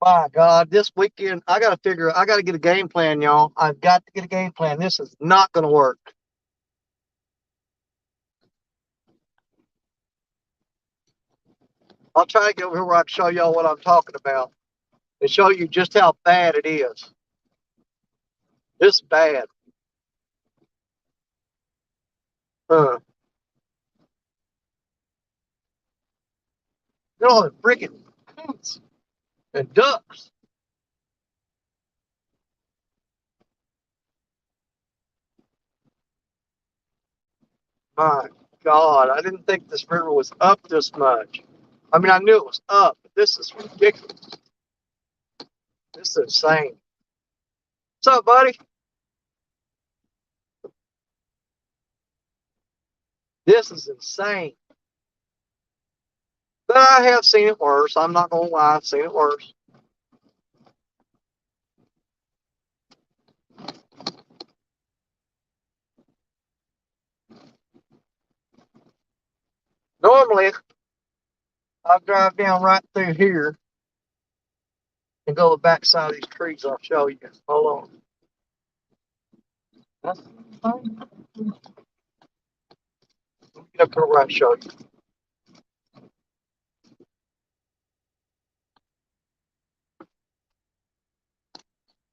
My God, this weekend, I got to get a game plan, y'all. I've got to get a game plan. This is not going to work. I'll try to get over here where I can show y'all what I'm talking about and show you just how bad it is. It's bad. Uh, Look at all the freaking coots and ducks. My God, I didn't think this river was up this much. I mean, I knew it was up, but this is ridiculous. This is insane. What's up, buddy? This is insane. But I have seen it worse. I'm not going to lie. I've seen it worse. Normally, I'll drive down right through here and go the back side of these trees. I'll show you. Hold on. That's fine. Get up to the right, show you.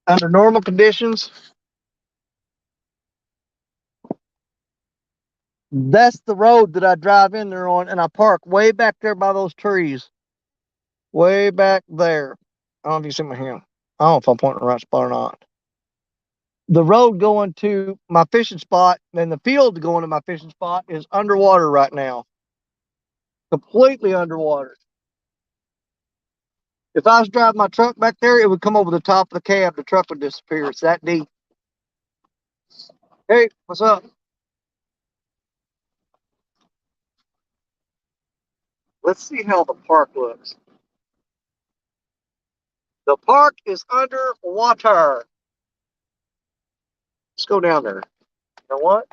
Under normal conditions, that's the road that I drive in there on, and I park way back there by those trees. Way back there. I don't know if you see my hand. I don't know if I'm pointing the right spot or not. The road going to my fishing spot and the field going to my fishing spot is underwater right now. Completely underwater. If I was driving my truck back there, it would come over the top of the cab. The truck would disappear. It's that deep. Hey, what's up? Let's see how the park looks. The park is underwater. Let's go down there. You know what?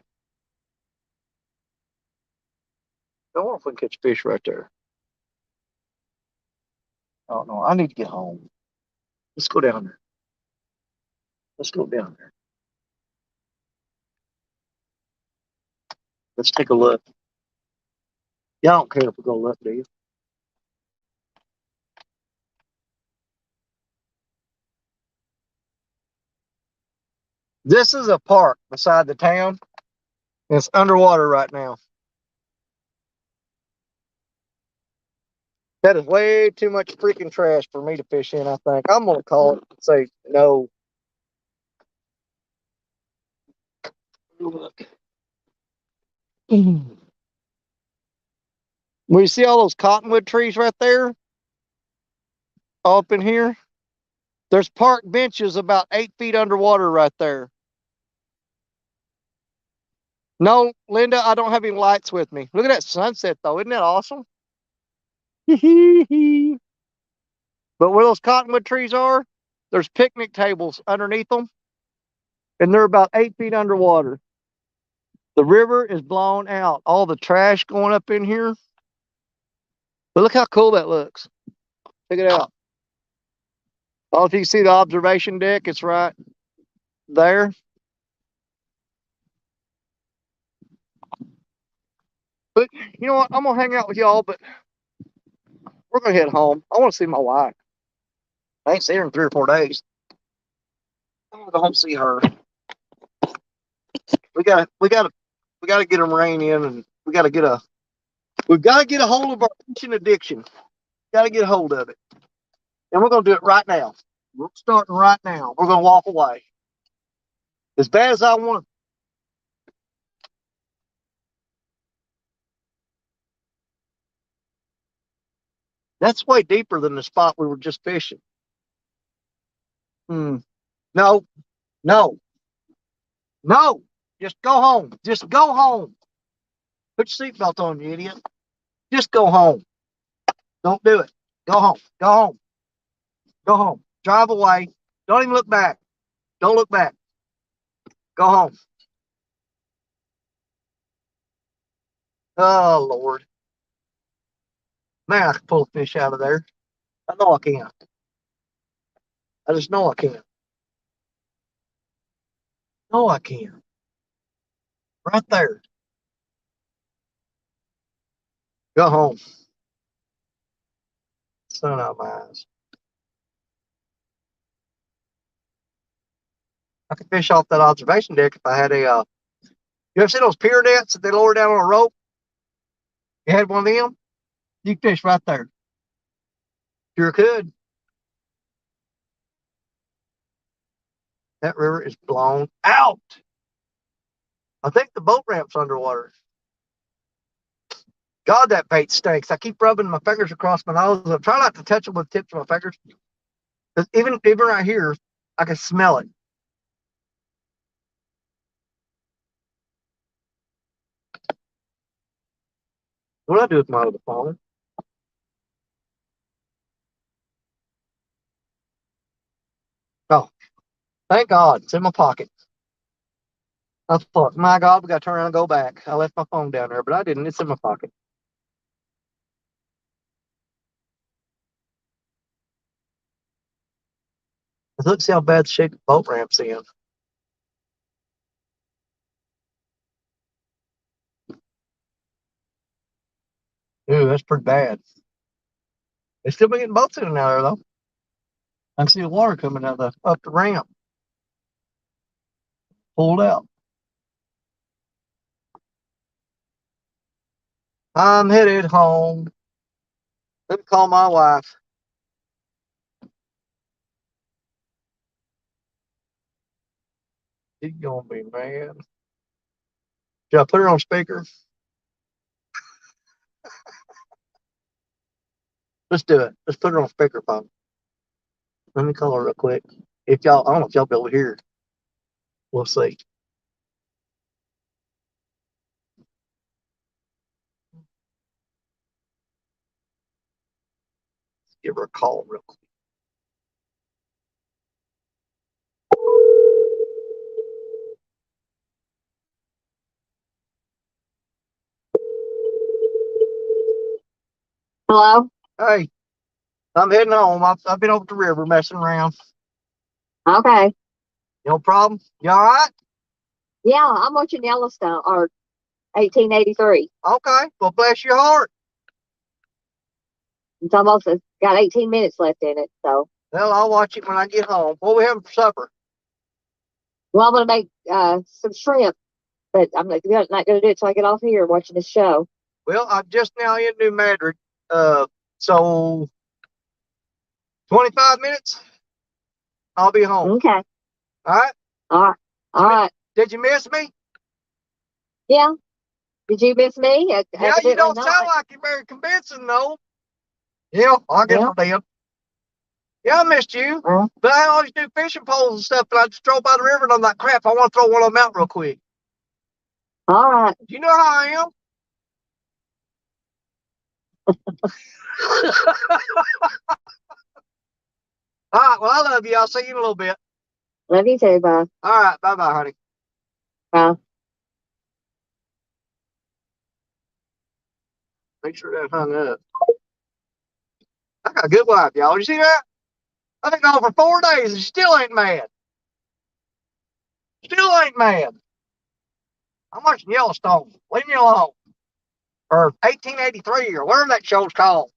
I don't know if we can catch fish right there. I don't know. I need to get home. Let's go down there. Let's go down there. Let's take a look. Y'all don't care if we go left, do you? This is a park beside the town. It's underwater right now. That is way too much freaking trash for me to fish in, I think. I'm going to call it and say no. Look. We see all those cottonwood trees right there? Up in here? There's park benches about 8 feet underwater right there. No, Linda, I don't have any lights with me. Look at that sunset, though. Isn't that awesome? But where those cottonwood trees are, there's picnic tables underneath them, and they're about 8 feet underwater. The river is blown out. All the trash going up in here. But look how cool that looks. Check it out. Oh, if you can see the observation deck, it's right there. But you know what? I'm going to hang out with y'all, but we're going to head home. I want to see my wife. I ain't seen her in 3 or 4 days. I want to go home and see her. We got to get them rain in, and we've got to get a hold of our fishing addiction. Got to get a hold of it. And we're going to do it right now. We're starting right now. We're going to walk away. As bad as I want. That's way deeper than the spot we were just fishing. No, no, no. Just go home. Just go home. Put your seatbelt on, you idiot. Just go home. Don't do it. Go home. Go home. Go home. Drive away. Don't even look back. Don't look back. Go home. Oh, Lord. Man, I can pull a fish out of there. I know I can. I just know I can. No, I can. Right there. Go home. Sun out my eyes. I could fish off that observation deck if I had a You ever see those pier nets that they lower down on a rope? You had one of them? You can fish right there. Sure could. That river is blown out. I think the boat ramp's underwater. God, that bait stinks. I keep rubbing my fingers across my nose. I'm trying not to touch it with the tips of my fingers. Because even right here, I can smell it. What do I do with my other phone? Oh, thank God. It's in my pocket. I thought, my God, we got to turn around and go back. I left my phone down there, but I didn't. It's in my pocket. Look, see how bad shape the boat ramp's in. Ooh, that's pretty bad. They still been getting boats in and out there, though. I can see the water coming out up the ramp. Pulled out. I'm headed home. Let me call my wife. She's gonna be mad. Should I put her on speaker? Let's do it. Let's put her on speakerphone. Let me call her real quick. If y'all, I don't know if y'all be able to hear. We'll see. Give her a call real quick. Hello? Hey, I'm heading home. I've been over the river messing around. Okay. No problem. You all right? Yeah, I'm watching Yellowstone or 1883. Okay. Well, bless your heart. It's got 18 minutes left in it. So, Well, I'll watch it when I get home. What are we having for supper? well, I'm going to make some shrimp, but I'm not going to do it till I get off here watching the show. Well, I'm just now in New Madrid. So 25 minutes, I'll be home. Okay. All right? All right. All right. Did you miss me? Yeah. Did you miss me? Yeah, you Evidently don't not. sound like you're very convincing, though. Yeah, I guess Yeah. I did. Yeah, I missed you. Well, But I always do fishing poles and stuff, and I just drove by the river and I'm like, crap, I want to throw one of them out real quick. all right. You know how I am? All right, well, I love you. I'll see you in a little bit. Love you too. Bye. All right, bye-bye, honey. Bye. Make sure that hung up. I got a good wife, y'all. You see that? I've been gone for 4 days and she still ain't mad. Still ain't mad. I'm watching Yellowstone. Leave me alone. Or 1883 or whatever that show's called.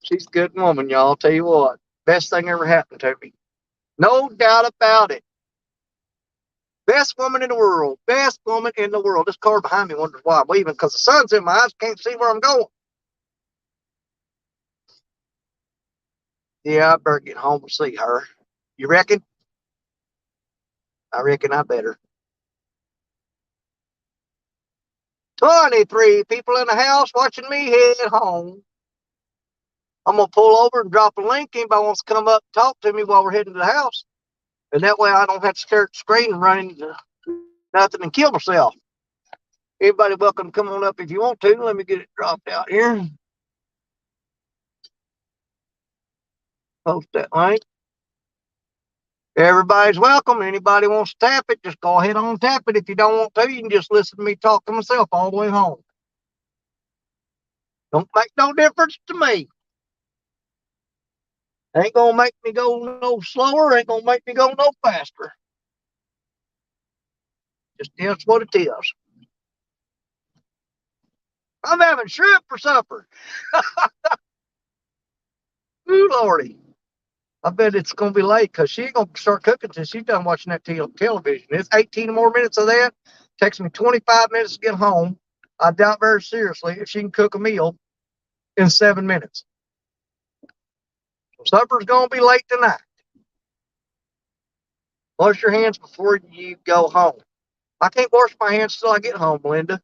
She's a good woman, y'all. I'll tell you what. Best thing ever happened to me. No doubt about it. Best woman in the world. Best woman in the world. This car behind me wonders why I'm leaving because the sun's in my eyes. Can't see where I'm going. Yeah, I better get home and see her. You reckon? I reckon I better. 23 people in the house watching me head home. I'm going to pull over and drop a link. Anybody wants to come up and talk to me while we're heading to the house. And that way I don't have to stare at the screen and run into nothing and kill myself. Everybody welcome to come on up if you want to. Let me get it dropped out here. Post that link. Everybody's welcome. Anybody wants to tap it, just go ahead on tap it. If you don't want to, you can just listen to me talk to myself all the way home. Don't make no difference to me. Ain't gonna make me go no slower, ain't gonna make me go no faster. Just is what it is. I'm having shrimp for supper. Ooh, Lordy. I bet it's going to be late because she ain't going to start cooking until she's done watching that television. It's 18 more minutes of that. Takes me 25 minutes to get home. I doubt very seriously if she can cook a meal in 7 minutes. So supper's going to be late tonight. Wash your hands before you go home. I can't wash my hands till I get home, Linda.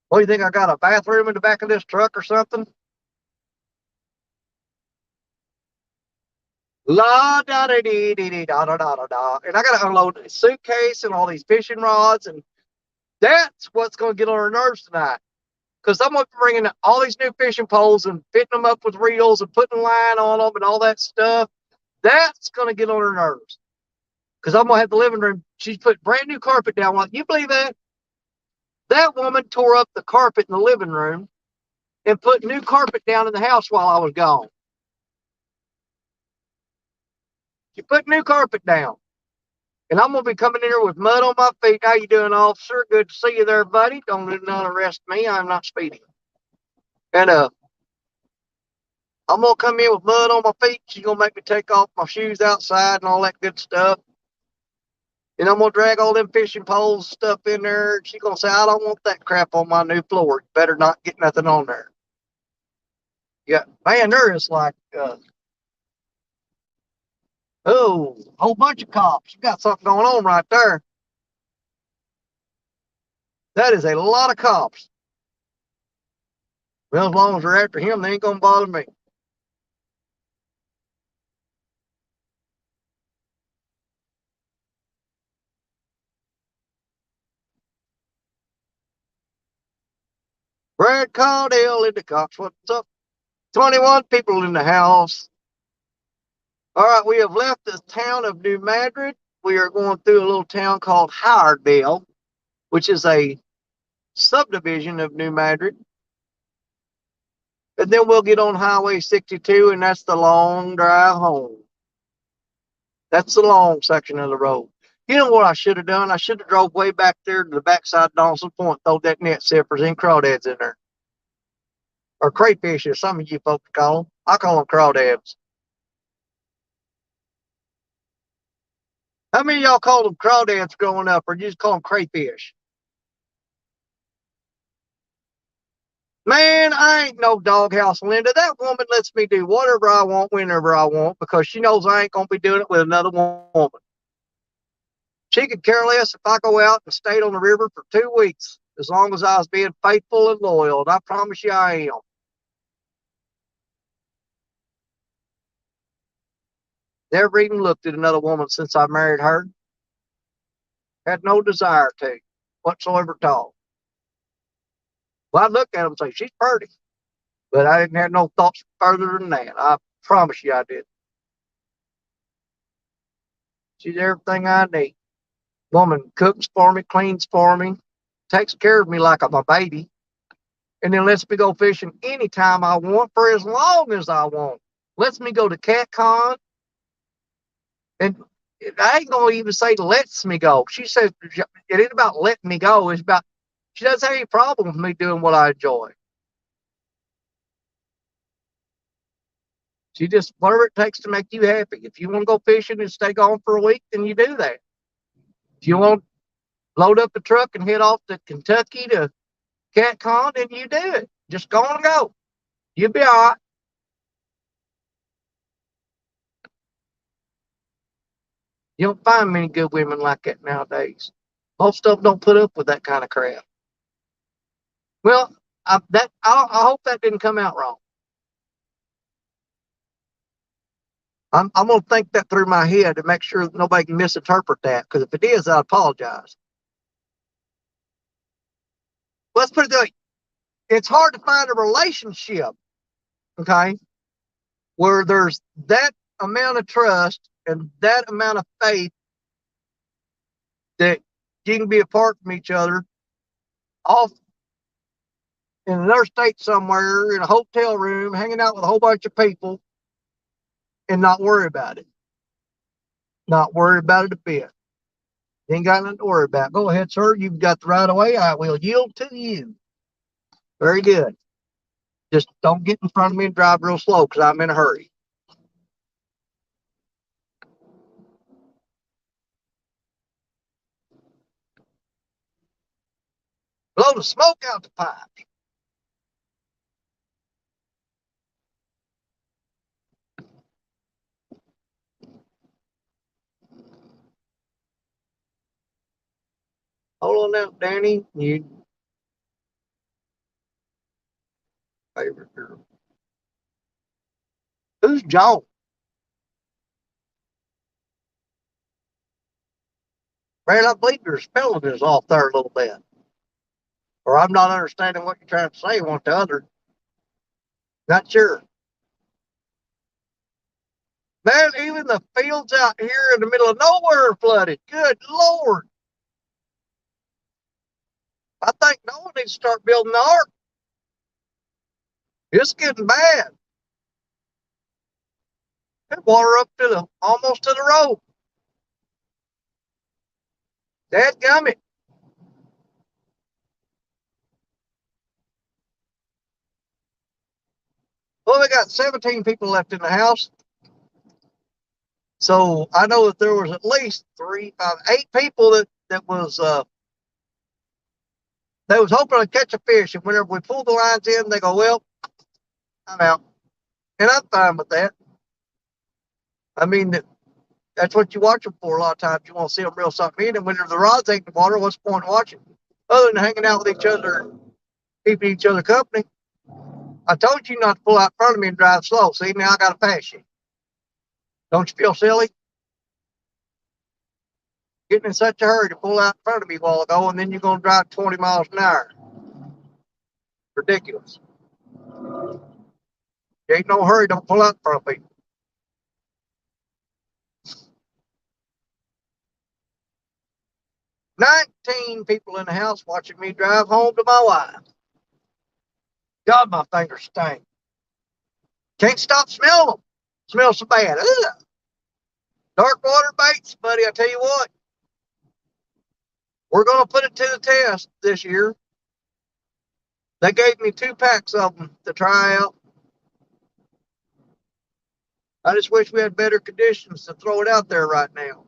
What do you think? I got a bathroom in the back of this truck or something? La da da dee dee dee da da da da da. And I got to unload a suitcase and all these fishing rods, and that's what's going to get on her nerves tonight. Because I'm going to be bringing all these new fishing poles and fitting them up with reels and putting line on them and all that stuff. That's going to get on her nerves. Because I'm going to have the living room. She's put brand new carpet down. Well, you believe that? That woman tore up the carpet in the living room and put new carpet down in the house while I was gone. She put new carpet down. And I'm going to be coming in here with mud on my feet. How you doing, officer? Good to see you there, buddy. Don't do none arrest me. I'm not speeding. And I'm going to come in with mud on my feet. She's going to make me take off my shoes outside and all that good stuff. And I'm going to drag all them fishing poles and stuff in there. She's going to say, I don't want that crap on my new floor. You better not get nothing on there. Yeah, man, there is like, a whole bunch of cops. You got something going on right there. That is a lot of cops. Well, as long as they're after him, they ain't going to bother me. Brad Caudill in the cops. What's up? 21 people in the house. All right, we have left the town of New Madrid. We are going through a little town called Howardale, which is a subdivision of New Madrid. And then we'll get on Highway 62, and that's the long drive home. That's the long section of the road. You know what I should have done? I should have drove way back there to the backside of Donaldson Point, throw that net zippers and crawdads in there. Or crayfish, as some of you folks call them. I call them crawdads. How many of y'all called them crawdads growing up, or you just call them crayfish? Man, I ain't no doghouse, Linda. That woman lets me do whatever I want, whenever I want, because she knows I ain't going to be doing it with another woman. She could care less if I go out and stayed on the river for 2 weeks, as long as I was being faithful and loyal, and I promise you I am. Never even looked at another woman since I married her. Had no desire to, whatsoever at all. Well, I'd look at them and say, she's pretty. But I didn't have no thoughts further than that. I promise you I did. She's everything I need. Woman cooks for me, cleans for me, takes care of me like I'm a baby, and then lets me go fishing anytime I want for as long as I want. Lets me go to CatCon. And I ain't going to even say lets me go. She says it ain't about letting me go. It's about, she doesn't have any problem with me doing what I enjoy. She just, whatever it takes to make you happy. If you want to go fishing and stay gone for a week, then you do that. If you want to load up the truck and head off to Kentucky to CatCon, then you do it. Just go and go. You'll be all right. You don't find many good women like that nowadays. Most of them don't put up with that kind of crap. Well, I hope that didn't come out wrong. I'm going to think that through my head to make sure that nobody can misinterpret that, because if it is, I apologize. Let's put it this way. It's hard to find a relationship, okay, where there's that amount of trust and that amount of faith that you can be apart from each other off in another state somewhere in a hotel room, hanging out with a whole bunch of people, and not worry about it. Not worry about it a bit. You ain't got nothing to worry about. Go ahead, sir. You've got the right of way. I will yield to you. Very good. Just don't get in front of me and drive real slow, because I'm in a hurry. blow the smoke out the pipe. Hold on now, Danny. You favorite girl. Who's John? Man, I believe your spelling is off there a little bit. Or I'm not understanding what you're trying to say one to the other. Not sure. Man, even the fields out here in the middle of nowhere are flooded. Good Lord. I think Noah needs to start building the ark. It's getting bad. It water up to almost to the road. Dadgummit. Well, we got 17 people left in the house. So I know that there was at least 8 people that was hoping to catch a fish. And whenever we pulled the lines in, they go, well, I'm out. And I'm fine with that. I mean, that's what you watch them for a lot of times. You want to see them reel something in. And whenever the rods ain't in the water, what's the point of watching? Other than hanging out with each other, keeping each other company. I told you not to pull out in front of me and drive slow. See, now I got to pass you. Don't you feel silly? Getting in such a hurry to pull out in front of me a while ago, and then you're going to drive 20 miles an hour. Ridiculous. There ain't no hurry. Don't pull out in front of me. "19 people in the house watching me drive home to my wife. God, my fingers stink. Can't stop smelling them. Smells so bad. Ugh. Dark water baits, buddy, I tell you what. We're going to put it to the test this year. They gave me 2 packs of them to try out. I just wish we had better conditions to throw it out there right now.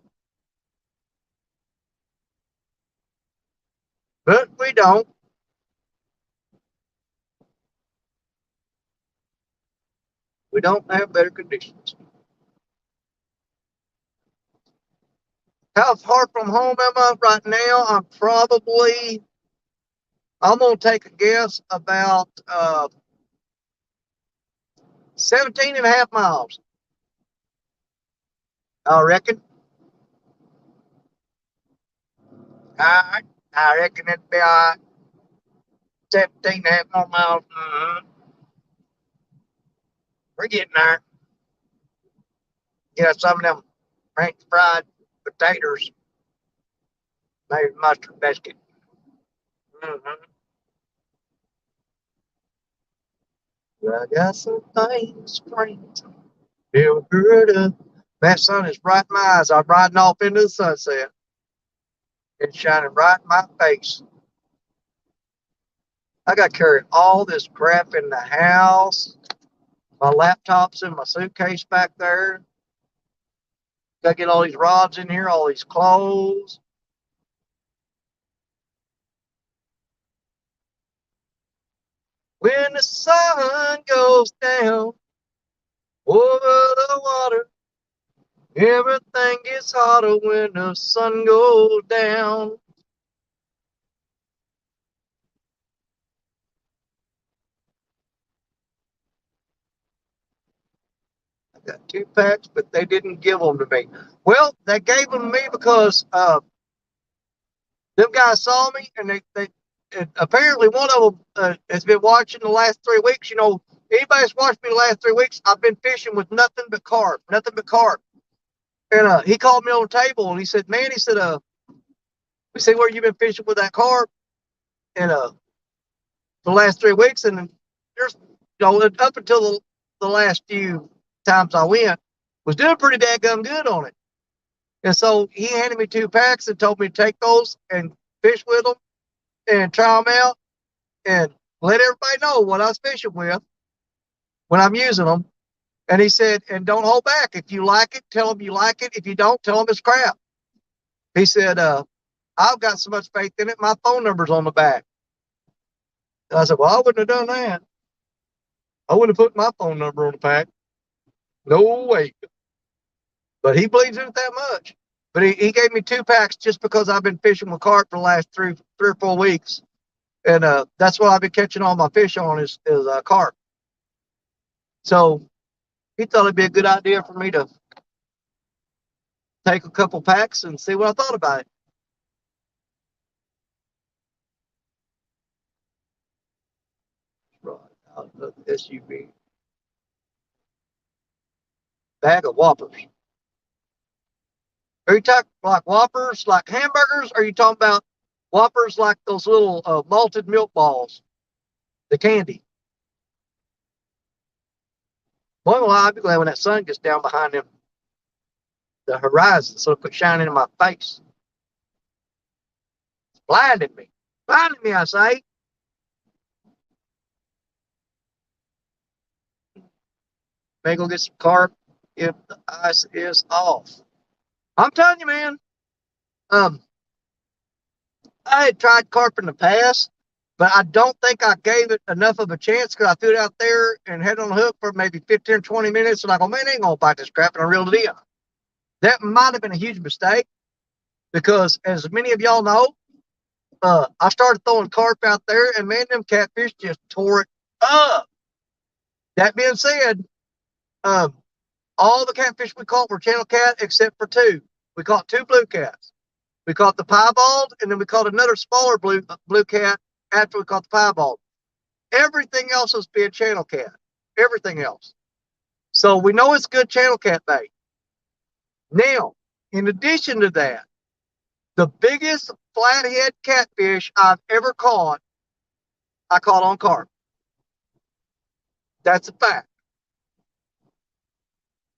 But we don't. We don't have better conditions. How far from home am I right now? I'm going to take a guess about 17 and a half miles. I reckon. I reckon it'd be 17 and a half more miles. We're getting there. Yeah, some of them French fried potatoes, maybe mustard biscuit. I got some things friends never heard of. That sun is right in my eyes. I'm riding off into the sunset. It's shining right in my face. I got to carry all this crap in the house. My laptop's in my suitcase back there. Got to get all these rods in here, all these clothes. When the sun goes down over the water, everything gets hotter when the sun goes down. I got 2 packs, but they didn't give them to me. Well, they gave them to me because them guys saw me, and they apparently one of them has been watching the last 3 weeks. You know, anybody that's watched me the last 3 weeks, I've been fishing with nothing but carp. And he called me on the table, and he said, man, we said, where you been fishing with that carp? And the last 3 weeks, and there's, up until the last few times I went, was doing pretty dadgum good on it. And so he handed me 2 packs and told me to take those and fish with them and try them out and let everybody know what I was fishing with when I'm using them. And he said, and don't hold back. If you like it, tell them you like it. If you don't, tell them it's crap. He said, I've got so much faith in it, my phone number's on the back. And I said, well, I wouldn't have done that. I wouldn't have put my phone number on the pack. No way. But he believes in it that much. But he gave me 2 packs just because I've been fishing with carp for the last three or 4 weeks. And that's what I've been catching all my fish on is carp. So he thought it'd be a good idea for me to take a couple packs and see what I thought about it. Right out of the SUV. Bag of Whoppers. Are you talking like Whoppers, like hamburgers? Or are you talking about Whoppers like those little malted milk balls? The candy. Boy, well, I'll be glad when that sun gets down behind them, the horizon, so it quit shining in my face. It's blinding me. Blinding me, I say. May go get some carp if the ice is off. I'm telling you, man. I had tried carp in the past, but I don't think I gave it enough of a chance because I threw it out there and had it on the hook for maybe 15 or 20 minutes. And I go, man, I ain't going to bite this crap. And I reeled it in. That might have been a huge mistake because, as many of y'all know, I started throwing carp out there, and man, them catfish just tore it up. That being said, all the catfish we caught were channel cat except for 2. We caught 2 blue cats. We caught the piebald, and then we caught another smaller blue cat after we caught the piebald. Everything else was being channel cat. Everything else. So we know it's good channel cat bait. Now, in addition to that, the biggest flathead catfish I've ever caught, I caught on carp. That's a fact.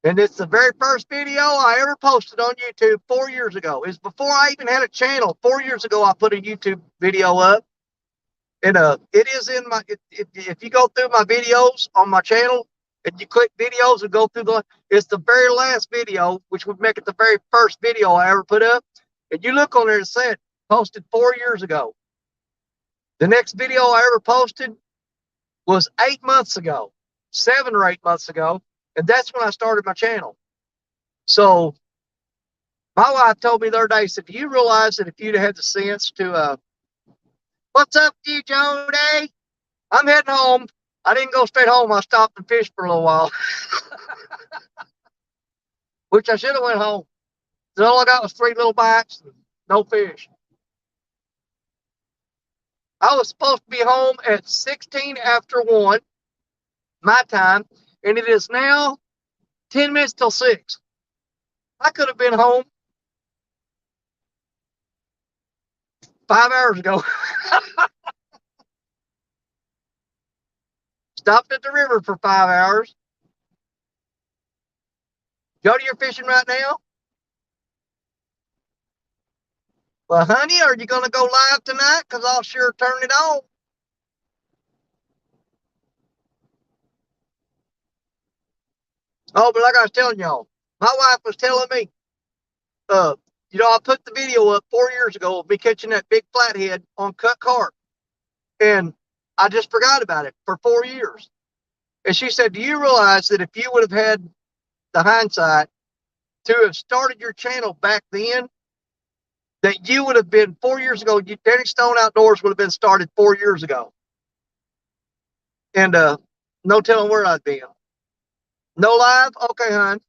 And it's the very first video I ever posted on YouTube 4 years ago. It's before I even had a channel. 4 years ago, I put a YouTube video up. And it is in my, if you go through my videos on my channel and you click videos and go through it's the very last video, which would make it the very first video I ever put up. And you look on there, it said posted 4 years ago. The next video I ever posted was 8 months ago, 7 or 8 months ago. And that's when I started my channel. So my wife told me the other day, said, do you realize that if you'd had the sense to, what's up with you, Jody? I'm heading home. I didn't go straight home. I stopped and fished for a little while. Which I should have went home. So all I got was 3 little bites and no fish. I was supposed to be home at 16 after 1, my time, and it is now 10 minutes till 6. I could have been home 5 hours ago. Stopped at the river for 5 hours. Jody, you're fishing right now? Well, honey, are you going to go live tonight? Because I'll sure turn it on. Oh, but like I was telling y'all, my wife was telling me, you know, I put the video up 4 years ago of me catching that big flathead on cut carp. And I just forgot about it for 4 years. And she said, do you realize that if you would have had the hindsight to have started your channel back then, that you would have been 4 years ago, Danny Stone Outdoors would have been started 4 years ago. And no telling where I'd be. No live? Okay, hon.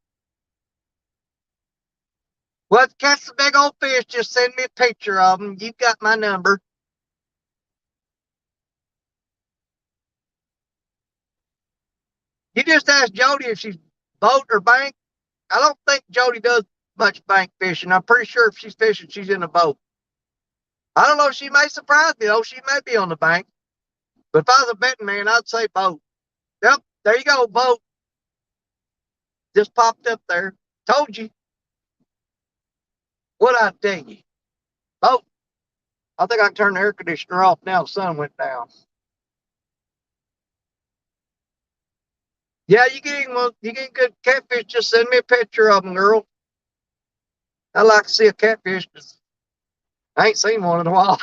Well, if you catch the big old fish, just send me a picture of them. You've got my number. You just ask Jody if she's boat or bank. I don't think Jody does much bank fishing. I'm pretty sure if she's fishing, she's in a boat. I don't know. She may surprise me, though. She may be on the bank. But if I was a betting man, I'd say boat. Yep, there you go, boat. Just popped up there. Told you. What'd I tell you? Boat. I think I can turn the air conditioner off now. The sun went down. Yeah, you get good catfish. Just send me a picture of them, girl. I'd like to see a catfish. I ain't seen one in a while.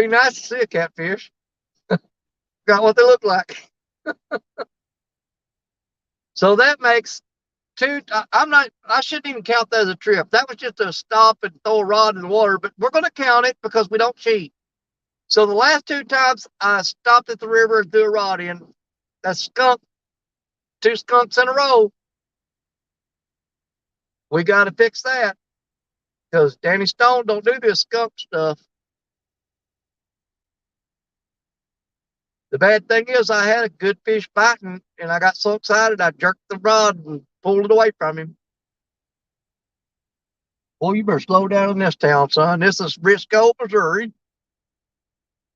Be nice to see a catfish. Got what they look like. So that makes two. I shouldn't even count that as a trip. That was just a stop and throw a rod in the water, but we're going to count it because we don't cheat. So the last 2 times I stopped at the river and threw a rod in, that's skunk, 2 skunks in a row. We got to fix that because Danny Stone don't do this skunk stuff. The bad thing is I had a good fish biting and I got so excited I jerked the rod and pulled it away from him. Boy, you better slow down in this town, son. This is Briscoe, Missouri.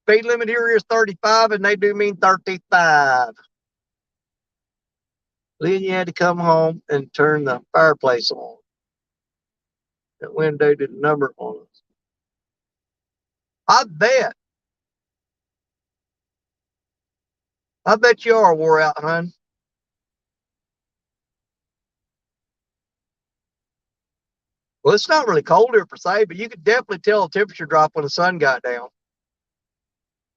Speed limit here is 35 and they do mean 35. Then you had to come home and turn the fireplace on. That window did a number on us. I bet you are wore out, hon. Well, it's not really cold here per se, but you could definitely tell a temperature drop when the sun got down.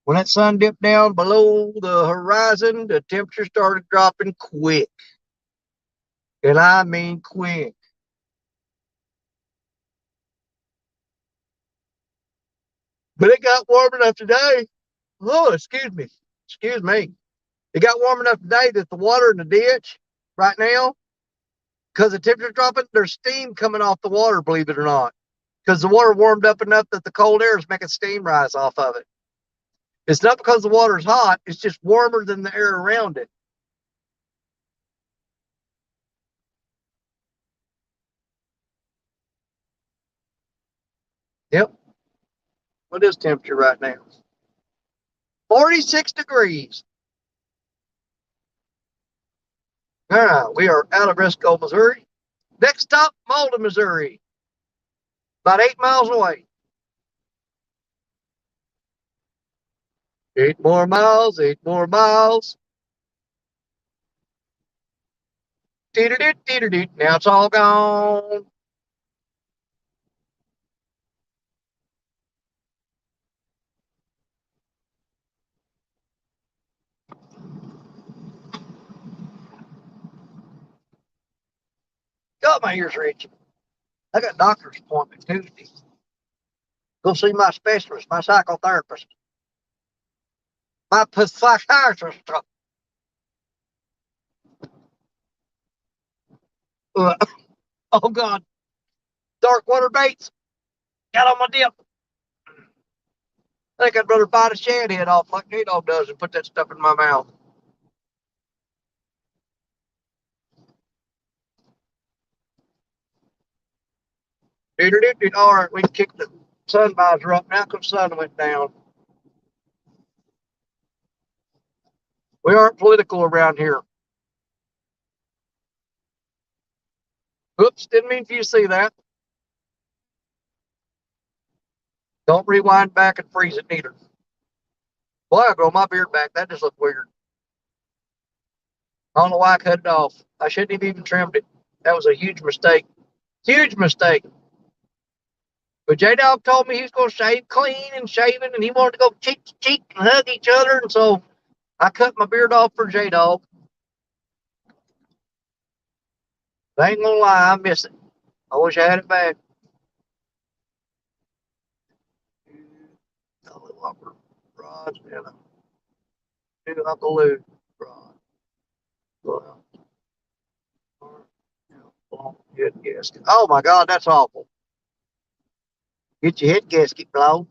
When that sun dipped down below the horizon, the temperature started dropping quick. And I mean quick. But it got warm enough today. Oh, excuse me. Excuse me. It got warm enough today that the water in the ditch right now, because the temperature dropping, there's steam coming off the water, believe it or not. Because the water warmed up enough that the cold air is making steam rise off of it. It's not because the water's hot, it's just warmer than the air around it. Yep. What is temperature right now? 46 degrees. All right, we are out of Briscoe, Missouri. Next stop, Malden, Missouri. About 8 miles away. 8 more miles, 8 more miles. Now it's all gone. God, my ears are itching. I got a doctor's appointment Tuesday. Go see my specialist, my psychotherapist, my psychiatrist. Oh, God. Dark water baits. Got on my dip. I think I'd rather bite a shad head off like J-Dog does and put that stuff in my mouth. All right, we can kick the sun visor up now because the sun went down. We aren't political around here. Oops, didn't mean for you to see that. Don't rewind back and freeze it neither. Boy, I grow my beard back. That just looked weird. I don't know why I cut it off. I shouldn't have even trimmed it. That was a huge mistake. Huge mistake. But J-Dog told me he was going to shave clean and shaving, and he wanted to go cheek to cheek and hug each other, and so I cut my beard off for J-Dog. I ain't gonna lie, I miss it. I wish I had it back. Rods and a new Uncle Lou rod. Well, head gasket. Oh my God, that's awful. Get your head gasket blown.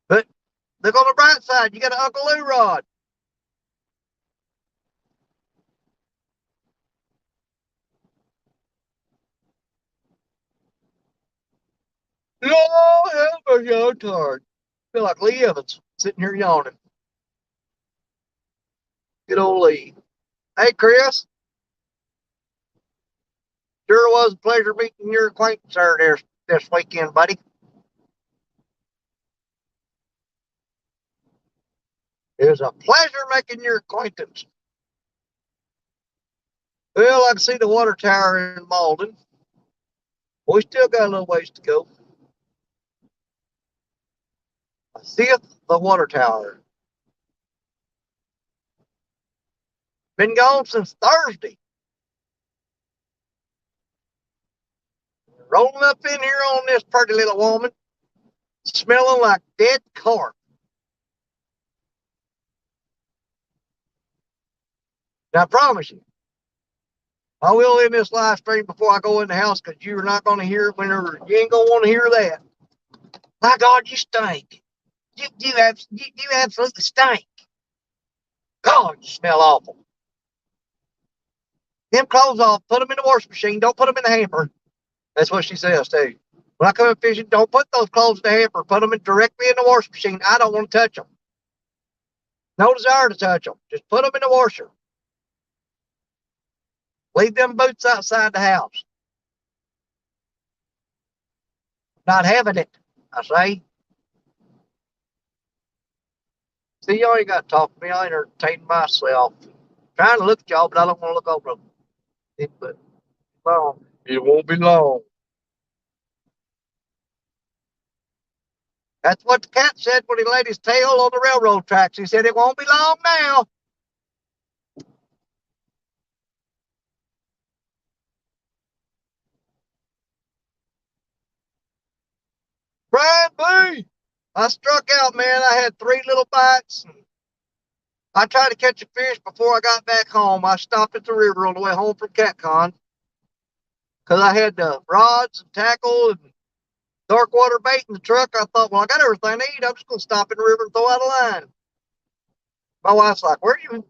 But look on the bright side, you got an Uncle Lou rod. No, I'm so tired. Feel like Lee Evans sitting here yawning. Good old Lee. Hey, Chris. Sure was a pleasure meeting your acquaintance there this weekend, buddy. It was a pleasure making your acquaintance. Well, I can see the water tower in Malden. We still got a little ways to go. I see the water tower. Been gone since Thursday. Rolling up in here on this pretty little woman, smelling like dead carp. Now, I promise you, I will end this live stream before I go in the house because you're not going to hear it whenever you ain't going to want to hear that. My God, you stink. You absolutely stink. God, you smell awful. Them clothes off, put them in the washing machine. Don't put them in the hamper. That's what she says, too. When I come in fishing, don't put those clothes in the hamper. Put them directly in the washing machine. I don't want to touch them. No desire to touch them. Just put them in the washer. Leave them boots outside the house. Not having it, I say. See, y'all ain't got to talk to me. I entertain myself. Trying to look at y'all, but I don't want to look over them. But long. It won't be long. That's what the cat said when he laid his tail on the railroad tracks. He said, it won't be long now. Brian B., I struck out, man. I had 3 little bites. I tried to catch a fish before I got back home. I stopped at the river on the way home from CatCon because I had the rods and tackle and dark water bait in the truck. I thought, well, I got everything I need. I'm just going to stop in the river and throw out a line. My wife's like, where you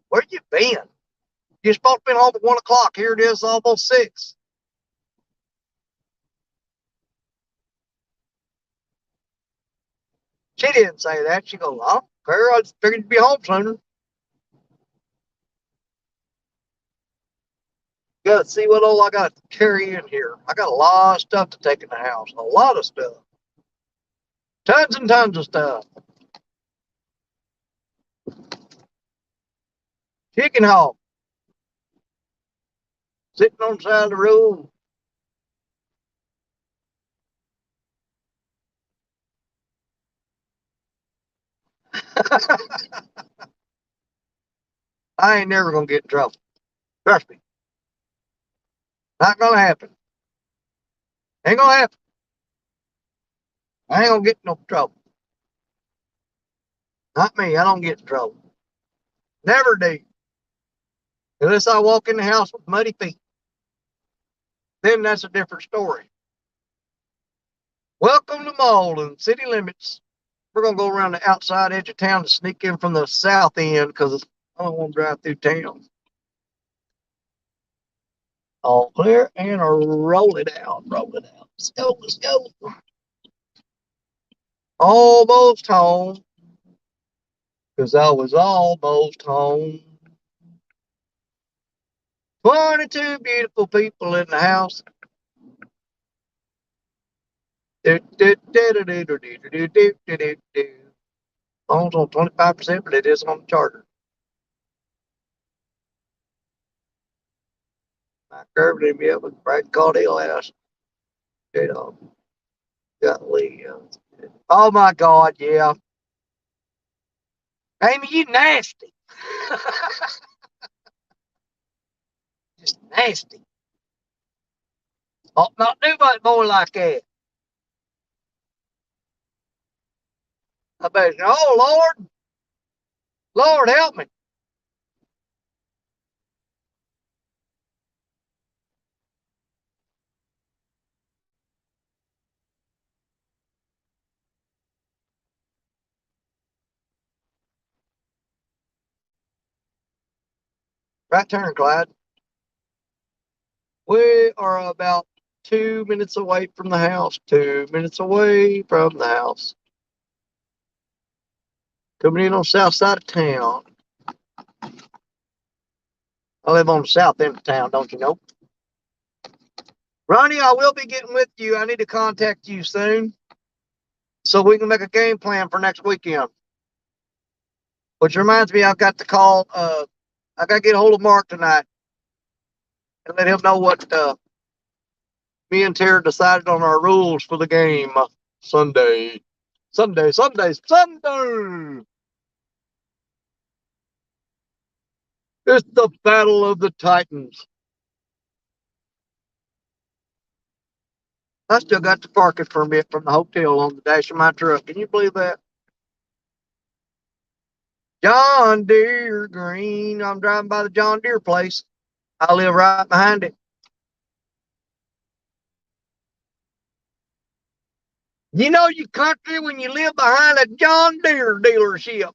been? You're supposed to be home at 1 o'clock. Here it is, almost 6. She didn't say that. She goes, oh, girl, I just figured you'd be home sooner. Got to see what all I got to carry in here. I got a lot of stuff to take in the house. A lot of stuff. Tons and tons of stuff. Chicken hawk. Sitting on the side of the road. I ain't never going to get in trouble. Trust me. Not going to happen. Ain't going to happen. I ain't going to get in no trouble. Not me. I don't get in trouble. Never do. Unless I walk in the house with muddy feet. Then that's a different story. Welcome to Malden, city limits. We're going to go around the outside edge of town to sneak in from the south end because I don't want to drive through town. All clear and roll it out. Roll it out. Let's go. Let's go. Almost home. Because I was almost home. 22 beautiful people in the house. Phone's on 25%, but it is on the charger. I curved him yet with Brad Caudill ass. Golly. Oh my God, yeah. Amy, you nasty. Just nasty. Ought not do much more like that. I bet, oh Lord. Lord help me. Right turn, Clyde. We are about 2 minutes away from the house. 2 minutes away from the house. Coming in on the south side of town. I live on the south end of town, don't you know? Ronnie, I will be getting with you. I need to contact you soon so we can make a game plan for next weekend. Which reminds me, I've got to call. I got to get a hold of Mark tonight and let him know what me and Tara decided on our rules for the game Sunday. Sunday. It's the Battle of the Titans. I still got the parking permit from the hotel on the dash of my truck. Can you believe that? John Deere Green. I'm driving by the John Deere place. I live right behind it. You know you country when you live behind a John Deere dealership.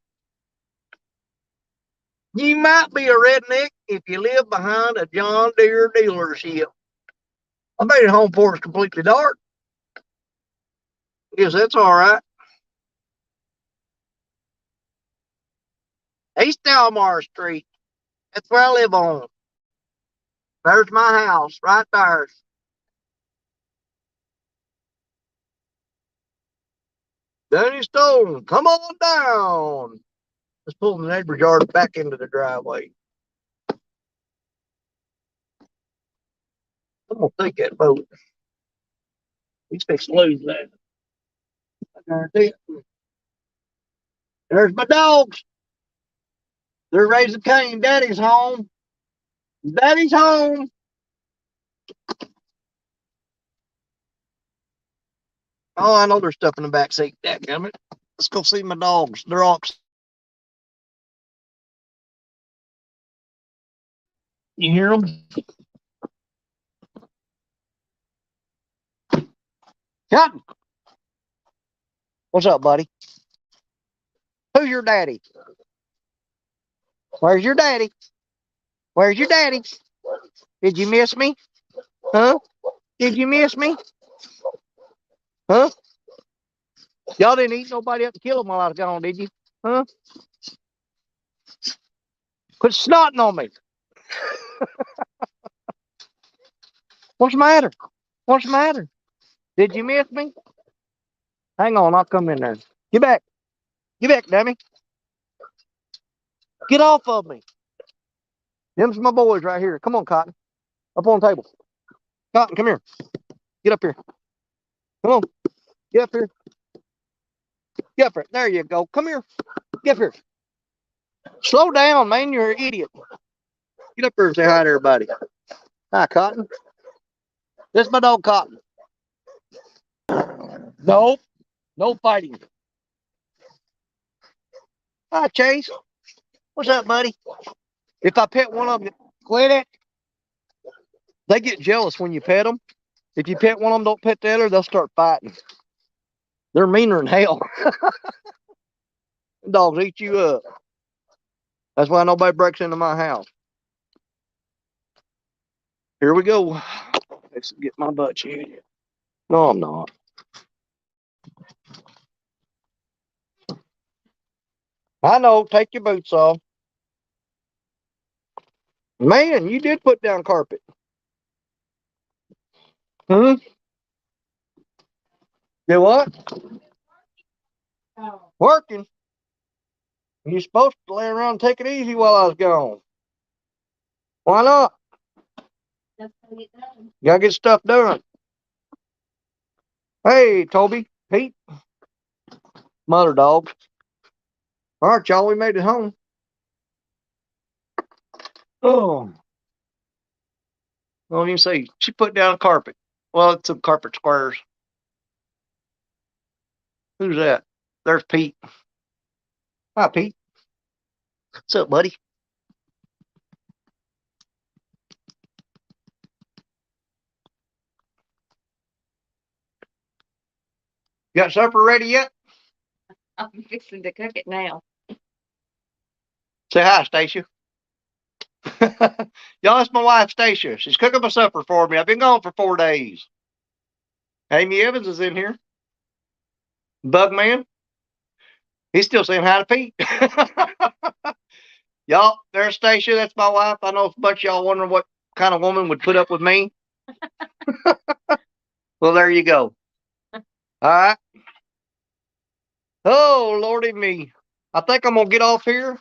You might be a redneck if you live behind a John Deere dealership. I made it home before it's completely dark. Guess that's all right. East Delmar Street. That's where I live on. There's my house right there. Danny Stone, come on down. Let's pull the neighbor's yard back into the driveway. I'm gonna take that boat. He's fixing to lose that. I guarantee it. There's my dogs. They're raising Cain. Daddy's home. Daddy's home. Oh, I know there's stuff in the back seat. Dadgummit. Let's go see my dogs. They're all. You hear them? Cotton. What's up, buddy? Who's your daddy? Where's your daddy? Where's your daddy? Did you miss me? Huh? Did you miss me? Huh? Y'all didn't eat nobody up to kill them while I was gone, did you? Huh? Quit snotting on me. What's the matter? What's the matter? Did you miss me? Hang on, I'll come in there. Get back. Get back, dummy. Get off of me. Them's my boys right here. Come on, Cotton. Up on the table. Cotton, come here. Get up here. Come on. Get up here. Get up here. There you go. Come here. Get up here. Slow down, man. You're an idiot. Get up here and say hi to everybody. Hi, Cotton. This is my dog, Cotton. Nope. No fighting. Hi, Chase. What's up, buddy? If I pet one of them, quit it. They get jealous when you pet them. If you pet one of them, don't pet the other, they'll start fighting. They're meaner than hell. Dogs eat you up. That's why nobody breaks into my house. Here we go. Let's get my butt chewed. No, I'm not. I know. Take your boots off. Man, you did put down carpet. Hmm? You what? Working. You're supposed to lay around and take it easy while I was gone. Why not? Gotta get stuff done. Hey, Toby, Pete, mother dogs. All right, y'all, we made it home. Oh. Well, you see, she put down carpet. Well, it's some carpet squares. Who's that? There's Pete. Hi, Pete. What's up, buddy? You got supper ready yet? I'm fixing to cook it now. Say hi, Stacia. Y'all, it's my wife, Stacia. She's cooking my supper for me. I've been gone for 4 days. Amy Evans is in here. Bugman. He's still saying hi to Pete. Y'all, there's Stacia. That's my wife. I know a bunch of y'all wondering what kind of woman would put up with me. Well, there you go. All right. Oh, Lordy me. I think I'm gonna get off here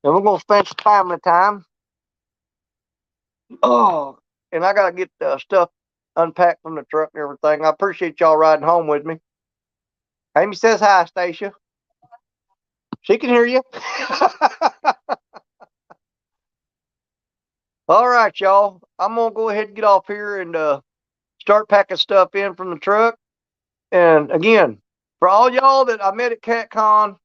and we're gonna spend some family time. Oh, and I gotta get the stuff unpacked from the truck and everything. I appreciate y'all riding home with me. Amy says hi, Stacia. She can hear you. All right, y'all. I'm gonna go ahead and get off here and start packing stuff in from the truck. And again, for all y'all that I met at CatCon,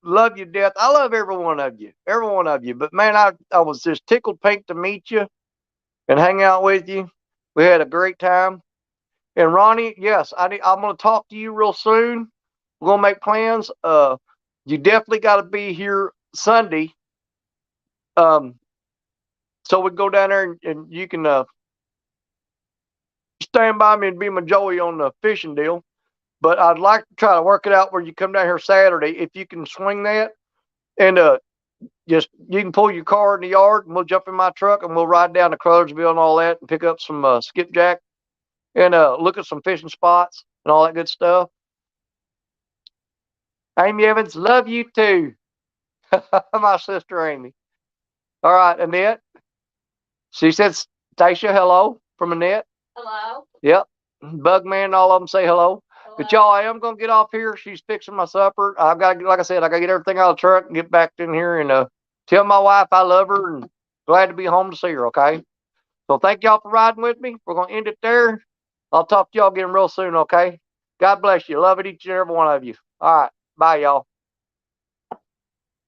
love you to death. I love every one of you, every one of you. But man, I was just tickled pink to meet you and hang out with you. We had a great time. And Ronnie, yes, I'm going to talk to you real soon. We're going to make plans. You definitely got to be here Sunday. So we go down there and you can stand by me and be my Joey on the fishing deal. But I'd like to try to work it out where you come down here Saturday if you can swing that. And just you can pull your car in the yard and we'll jump in my truck and we'll ride down to Crothersville and all that and pick up some skipjack and look at some fishing spots and all that good stuff. Amy Evans, love you too. My sister Amy. All right, Annette. She said, Stacia, hello from Annette. Hello. Yep. Bugman and all of them say hello. But y'all, I am gonna get off here. She's fixing my supper. I've got, like I said, I gotta get everything out of the truck and get back in here and tell my wife I love her and glad to be home to see her. Okay. So thank y'all for riding with me. We're gonna end it there. I'll talk to y'all again real soon. Okay. God bless you. Love it, each and every one of you. All right. Bye, y'all.